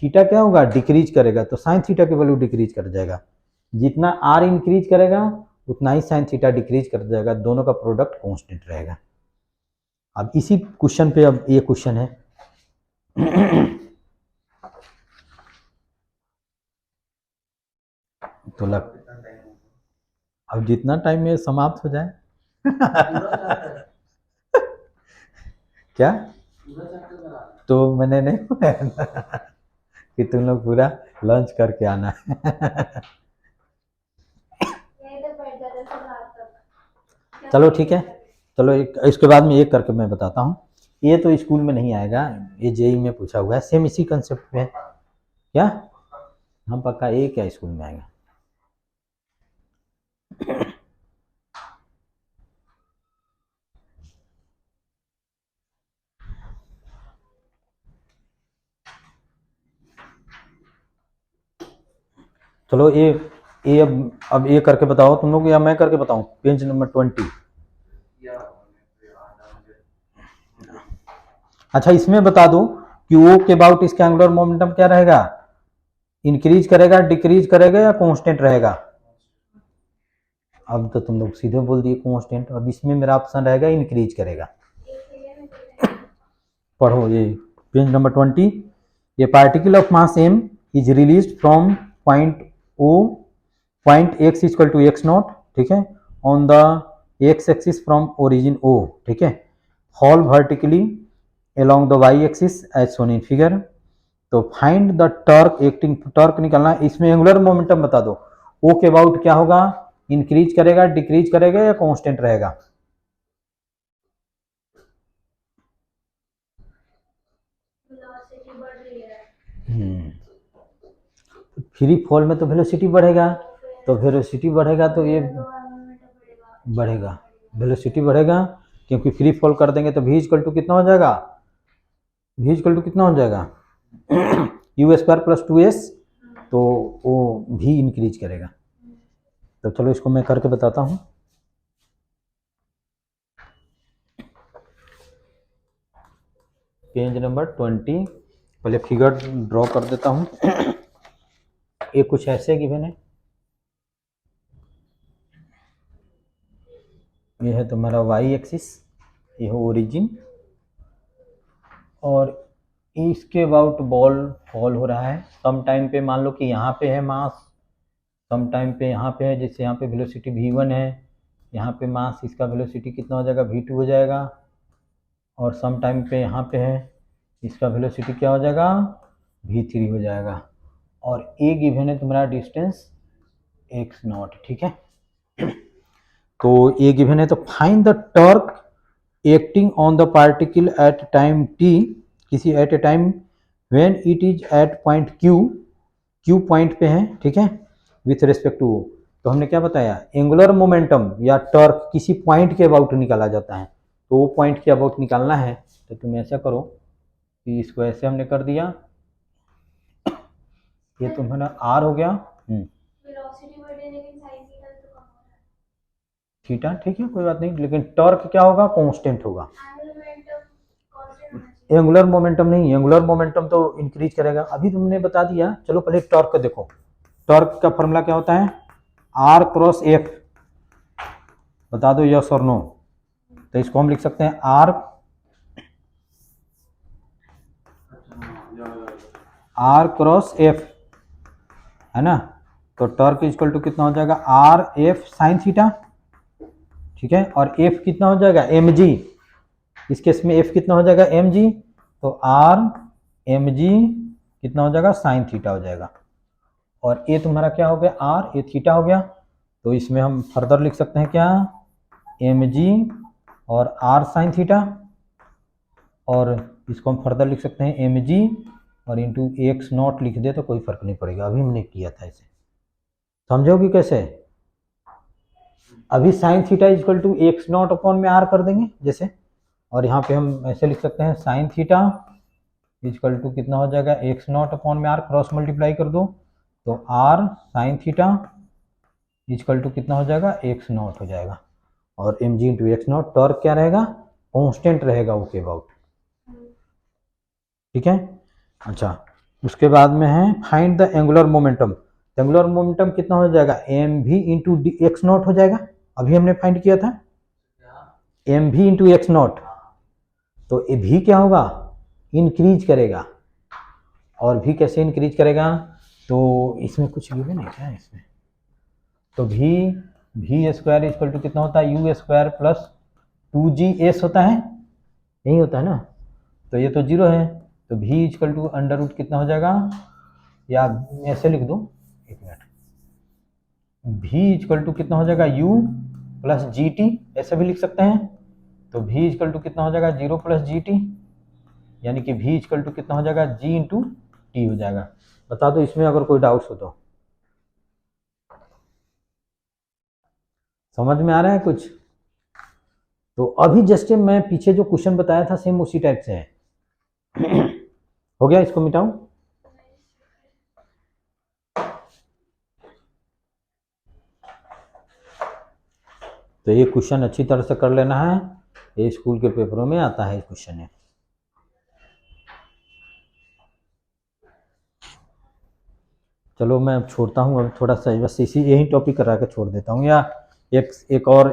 थीटा क्या होगा डिक्रीज करेगा, तो साइन थीटा की वैल्यू डिक्रीज कर जाएगा। जितना आर इंक्रीज करेगा उतना ही साइन थीटा डिक्रीज कर जाएगा, दोनों का प्रोडक्ट कांस्टेंट रहेगा। अब इसी क्वेश्चन पे अब ये क्वेश्चन है तो लग अब जितना टाइम में समाप्त हो जाए क्या, तो मैंने नहीं बताया ना कि तुम लोग पूरा लंच करके आना है यही तो बैठ जाते थे रात तक। चलो ठीक है, चलो इसके बाद में एक करके मैं बताता हूँ। ये तो स्कूल में नहीं आएगा, ये जेई में पूछा हुआ है, सेम इसी कंसेप्ट में क्या, हम पक्का ये क्या स्कूल में आएगा। चलो ये अब ये करके बताओ तुम लोग, या मैं करके बताऊं, पेज नंबर 20। अच्छा इसमें बता दो कि ओ के अबाउट इसका एंगुलर मोमेंटम क्या रहेगा, इंक्रीज करेगा, डिक्रीज करेगा, या कांस्टेंट रहेगा। अब तो तुम लोग सीधे बोल दिए कांस्टेंट, अब इसमें मेरा ऑप्शन रहेगा इंक्रीज करेगा। पढ़ो ये पेज नंबर 20। ये particle of mass m is released from point O, point x equal to x0, ठीक है, on the x axis from origin O, ठीक है, fall vertically along the y axis as shown in figure। तो find the torque acting, torque निकालना, इसमें angular momentum बता दो, O के अबाउट क्या होगा, इंक्रीज करेगा, डिक्रीज करेगा, या कांस्टेंट रहेगा। वेलोसिटी बढ़ रही है। फ्री फॉल में तो वेलोसिटी बढ़ेगा, तो वेलोसिटी बढ़ेगा तो ये बढ़ेगा, वेलोसिटी बढ़ेगा, क्योंकि फ्री फॉल कर देंगे तो v इक्वल टू कितना हो जाएगा, v इक्वल टू कितना हो जाएगा यू स्क्वायर प्लस 2s, तो वो भी इंक्रीज करेगा। तो चलो इसको मैं करके बताता हूँ। पेज नंबर 20, पहले फिगर ड्रॉ कर देता हूँ। ये कुछ ऐसे गिवन है, ये है तुम्हारा वाई एक्सिस, ये है ओरिजिन, और इसके अबाउट बॉल फॉल हो रहा है। सम टाइम पे मान लो कि यहाँ पे है मास, सम टाइम पे यहाँ पे है, जैसे यहाँ पे वेलोसिटी v1 है, यहाँ पे मास इसका वेलोसिटी कितना हो जाएगा v2 हो जाएगा, और सम टाइम पे यहाँ पे है, इसका वेलोसिटी क्या हो जाएगा v3 हो जाएगा, और ए गिवन है तुम्हारा डिस्टेंस x0, ठीक है। तो ए गिवन है, तो find the torque acting on the particle at time t, किसी at a time when it is at point q point पे है, ठीक है, विथ रिस्पेक्ट टू। तो हमने क्या बताया, एंगुलर मोमेंटम या टॉर्क किसी पॉइंट के अबाउट निकाला जाता है, तो वो पॉइंट के अबाउट निकालना है तो तुम ऐसा करो कि इसको ऐसे हमने कर दिया, ये तुम्हारा r हो गया, वेलोसिटी बढ़ रही है लेकिन साइन थीटा तो कम हो रहा है। थीटा, ठीक है कोई बात नहीं, लेकिन टॉर्क क्या होगा, कांस्टेंट होगा। एंगुलर मोमेंटम कांस्टेंट होना चाहिए। एंगुलर मोमेंटम नहीं, एंगुलर मोमेंटम तो इंक्रीज करेगा, अभी तुमने बता दिया। चलो पहले टॉर्क को देखो, टॉर्क का फॉर्मूला क्या होता है, r क्रॉस एफ, बता दो यस और नो। तो इसको हम लिख सकते हैं r क्रॉस एफ, है ना। तो टॉर्क इक्वल टू कितना हो जाएगा, आर एफ साइन थीटा, ठीक है, और एफ कितना हो जाएगा mg, इस केस में एफ कितना हो जाएगा mg, तो आर mg कितना हो जाएगा साइन थीटा हो जाएगा, और ए तुम्हारा क्या हो गया आर, ए थीटा हो गया। तो इसमें हम फर्दर लिख सकते हैं क्या, mg और आर साइन थीटा, और इसको हम फर्दर लिख सकते हैं mg और इंटू x0 लिख दे तो कोई फर्क नहीं पड़ेगा, अभी हमने किया था इसे, समझोगे कैसे। अभी sine theta equal to x0 upon में r कर देंगे जैसे, और यहाँ पे हम ऐसे लिख सकते हैं साइन थीटा इक्वल टू कितना हो जाएगा x0 अपॉन में r, क्रॉस मल्टीप्लाई कर दो तो r sine theta equal to कितना हो जाएगा x0 हो जाएगा, और mg इंटू x0, टॉर्क क्या रहेगा, कांस्टेंट रहेगा वो के अबाउट, ठीक है। अच्छा, उसके बाद में है find the angular momentum. Angular momentum कितना हो जाएगा, एम वी इंटू x0 हो जाएगा, अभी हमने फाइंड किया था एम वी इंटू x0, तो भी क्या होगा इंक्रीज करेगा, और भी कैसे इंक्रीज करेगा, तो इसमें कुछ गिवन है क्या इसमें, तो भी स्क्वायर इक्वल टू कितना होता है यू स्क्वायर प्लस 2gs होता है, यही होता है ना, तो ये तो जीरो है, तो भी इक्वल टू अंडर रूट कितना हो जाएगा, या ऐसे लिख दो, एक मिनट, भी इक्वल टू कितना हो जाएगा u प्लस जी टी, ऐसे भी लिख सकते हैं, तो भी इक्वल टू कितना हो जाएगा 0 प्लस जी टी, यानी कि भी इक्वल टू कितना हो जाएगा g इंटू टी हो जाएगा। बता दो इसमें अगर कोई डाउट्स हो तो, समझ में आ रहा है कुछ। तो अभी जस्ट मैं पीछे जो क्वेश्चन बताया था सेम उसी टाइप से है। हो गया, इसको मिटाऊं, तो ये क्वेश्चन अच्छी तरह से कर लेना है, ये स्कूल के पेपरों में आता है क्वेश्चन है। चलो मैं अब छोड़ता हूँ, अब थोड़ा सा बस इसी यही टॉपिक करा के छोड़ देता हूँ, या एक और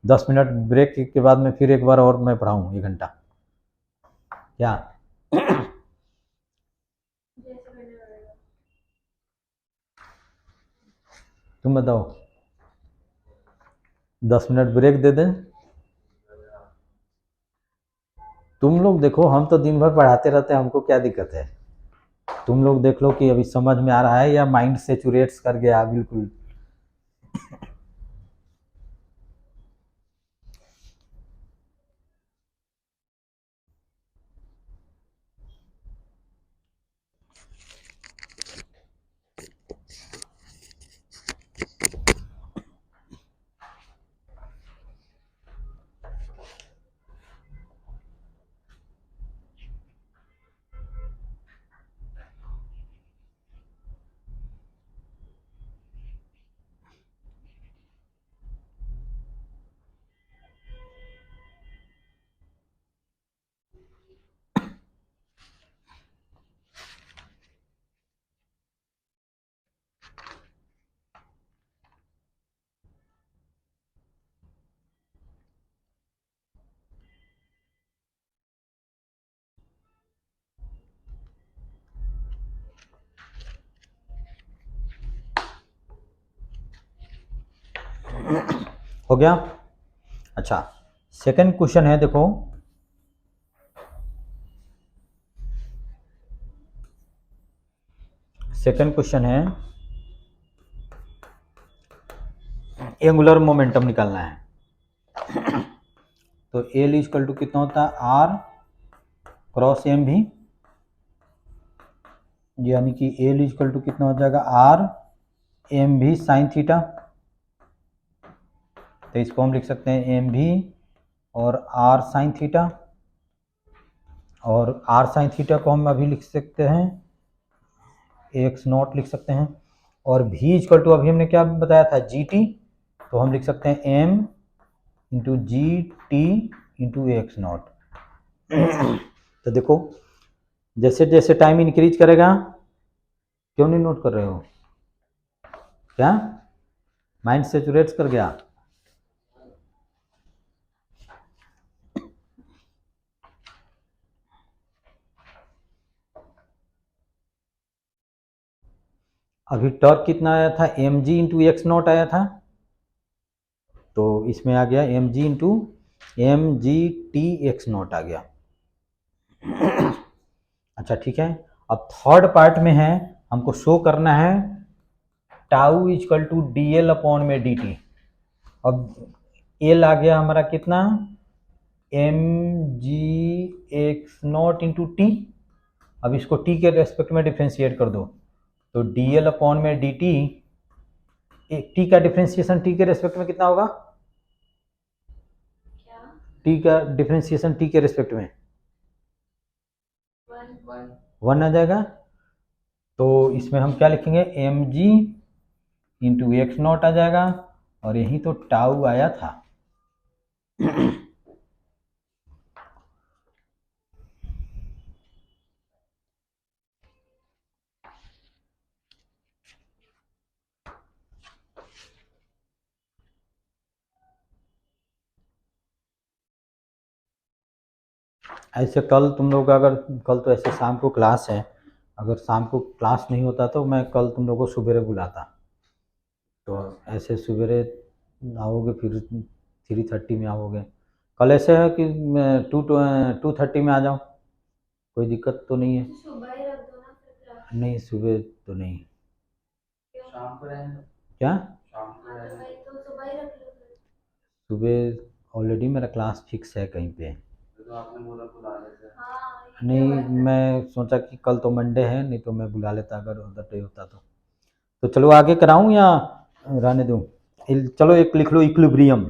10 मिनट ब्रेक के बाद में फिर एक बार और मैं पढ़ाऊँ 1 घंटा क्या। तुम बताओ, 10 मिनट ब्रेक दे दें। तुम लोग देखो, हम तो दिन भर पढ़ाते रहते हैं, हमको क्या दिक्कत है, तुम लोग देख लो कि अभी समझ में आ रहा है या माइंड सेचुरेट्स कर गया बिल्कुल। हो गया। अच्छा, सेकंड क्वेश्चन है, देखो सेकंड क्वेश्चन है, एंगुलर मोमेंटम निकालना है। तो एल इक्वल टू कितना होता है, आर क्रॉस एम भी, यानी कि एल इक्वल टू कितना हो जाएगा, आर एम भी साइन थीटा। तो इसको हम लिख सकते हैं एम भी और आर साइन थीटा, और आर साइन थीटा को हम अभी लिख सकते हैं एक्स नॉट लिख सकते हैं, और भी इक्वल टू अभी हमने क्या बताया था, जी टी, तो हम लिख सकते हैं m into g t into x naught. तो देखो जैसे जैसे टाइम इंक्रीज करेगा, क्यों नहीं नोट कर रहे हो, क्या माइंड सेचुरेट्स कर गया? अभी टॉर्क कितना आया था, M G into x naught आया था, तो इसमें आ गया M G into M G T X naught आ गया। अच्छा ठीक है, अब थर्ड पार्ट में है, हमको शो करना है tau equal to d l upon में डी टी। अब एल आ गया हमारा कितना, m g x naught into t. अब इसको टी के रेस्पेक्ट में डिफ्रेंशिएट कर दो, तो डी एल अपॉन में डी टी, टी का डिफ्रेंशिएशन टी के रेस्पेक्ट में कितना होगा, क्या? टी का डिफ्रेंशिएशन टी के रेस्पेक्ट में 1 आ जाएगा। तो इसमें हम क्या लिखेंगे, M G into x naught आ जाएगा, और यही तो टाउ आया था। ऐसे कल तुम लोग अगर, कल तो ऐसे शाम को क्लास है, अगर शाम को क्लास नहीं होता तो मैं कल तुम लोग को सुबह बुलाता। तो ऐसे सवेरे आओगे, फिर 3:30 में आओगे। कल ऐसे है कि 2:30 में आ जाओ, कोई दिक्कत तो नहीं है? तो सुबह ही रख दो ना फिर रात नहीं सुबह तो नहीं। क्यों? शाम को रहने दो, क्या? शाम को हाँ, तो रहने वही तो सुबह ही रख लो फिर। सुबह ऑलरेडी मेरा क्लास फिक्स है कहीं पे। दो। तो आपने बोला बुला लेते हैं। हाँ, ये नहीं, बात है। मैं सोचा कि कल तो मंडे है, नहीं तो मैं बुला लेता अगर उधर डे होता तो चलो आगे कराऊं या रहने दूं? चलो एक लिख लो, इक्विलिब्रियम।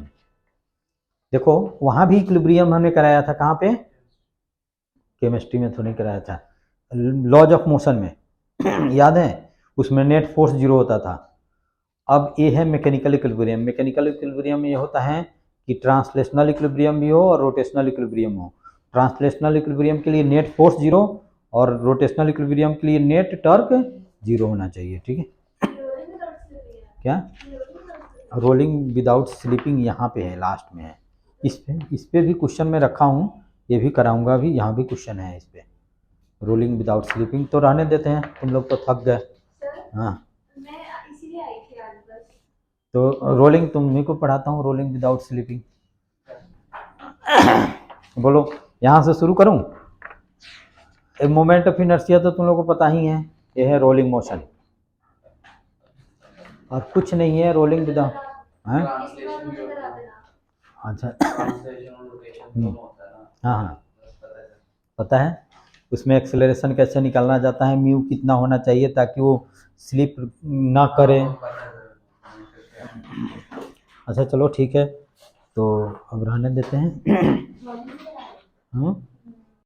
देखो वहां भी इक्विलिब्रियम हमने कराया था, कहाँ पे, केमिस्ट्री में तो नहीं कराया था, लॉज ऑफ मोशन में। याद है, उसमें नेट फोर्स 0 होता था। अब ये है मैकेनिकल इक्विलिब्रियम। मैकेनिकल इक्विलिब्रियम में ये होता है कि ट्रांसलेशनल इक्विलिब्रियम भी हो और रोटेशनल इक्विलिब्रियम हो। ट्रांसलेशनल इक्विलिब्रियम के लिए नेट फोर्स 0 और रोटेशनल इक्विलिब्रियम के लिए नेट टॉर्क 0 होना चाहिए, ठीक है? रोलिंग विदाउट स्लिपिंग है। क्या? Rolling without slipping. Rolling without slipping यहाँ पे है, लास्ट में है। इस पे भी क्वेश्चन में रखा हूँ, ये भी कराऊंगा भी, यहाँ भी क्वेश्चन है इस पे। रोलिंग विदाउट स्लीपिंग तो रहने देते हैं, तुम लोग तो थक गए। सर, हाँ, मैं इसीलिए आई थी आज बस। तो रोलिंग तुम्ही को पढ़ाता हूँ, रोलिंग विदाउट स्लीपिंग। बोलो, यहाँ से शुरू करूँ? एक मोमेंट ऑफ इनर्शिया तो तुम लोग को पता ही है, ये है रोलिंग मोशन, और कुछ नहीं है रोलिंग विदाउट। हाँ इसमें मुझे करा देना। अच्छा, ट्रांसलेशन और रोटेशन दोनों होता है ना। हाँ हाँ बस पता है। पता है। उसमें एक्सेलरेशन कैसे निकालना जाता है, म्यू कितना होना चाहिए ताकि वो स्लिप ना करे। पता है। अच्छा चलो ठीक है, तो अब रहने देते हैं। रोलिंग करा दो। हाँ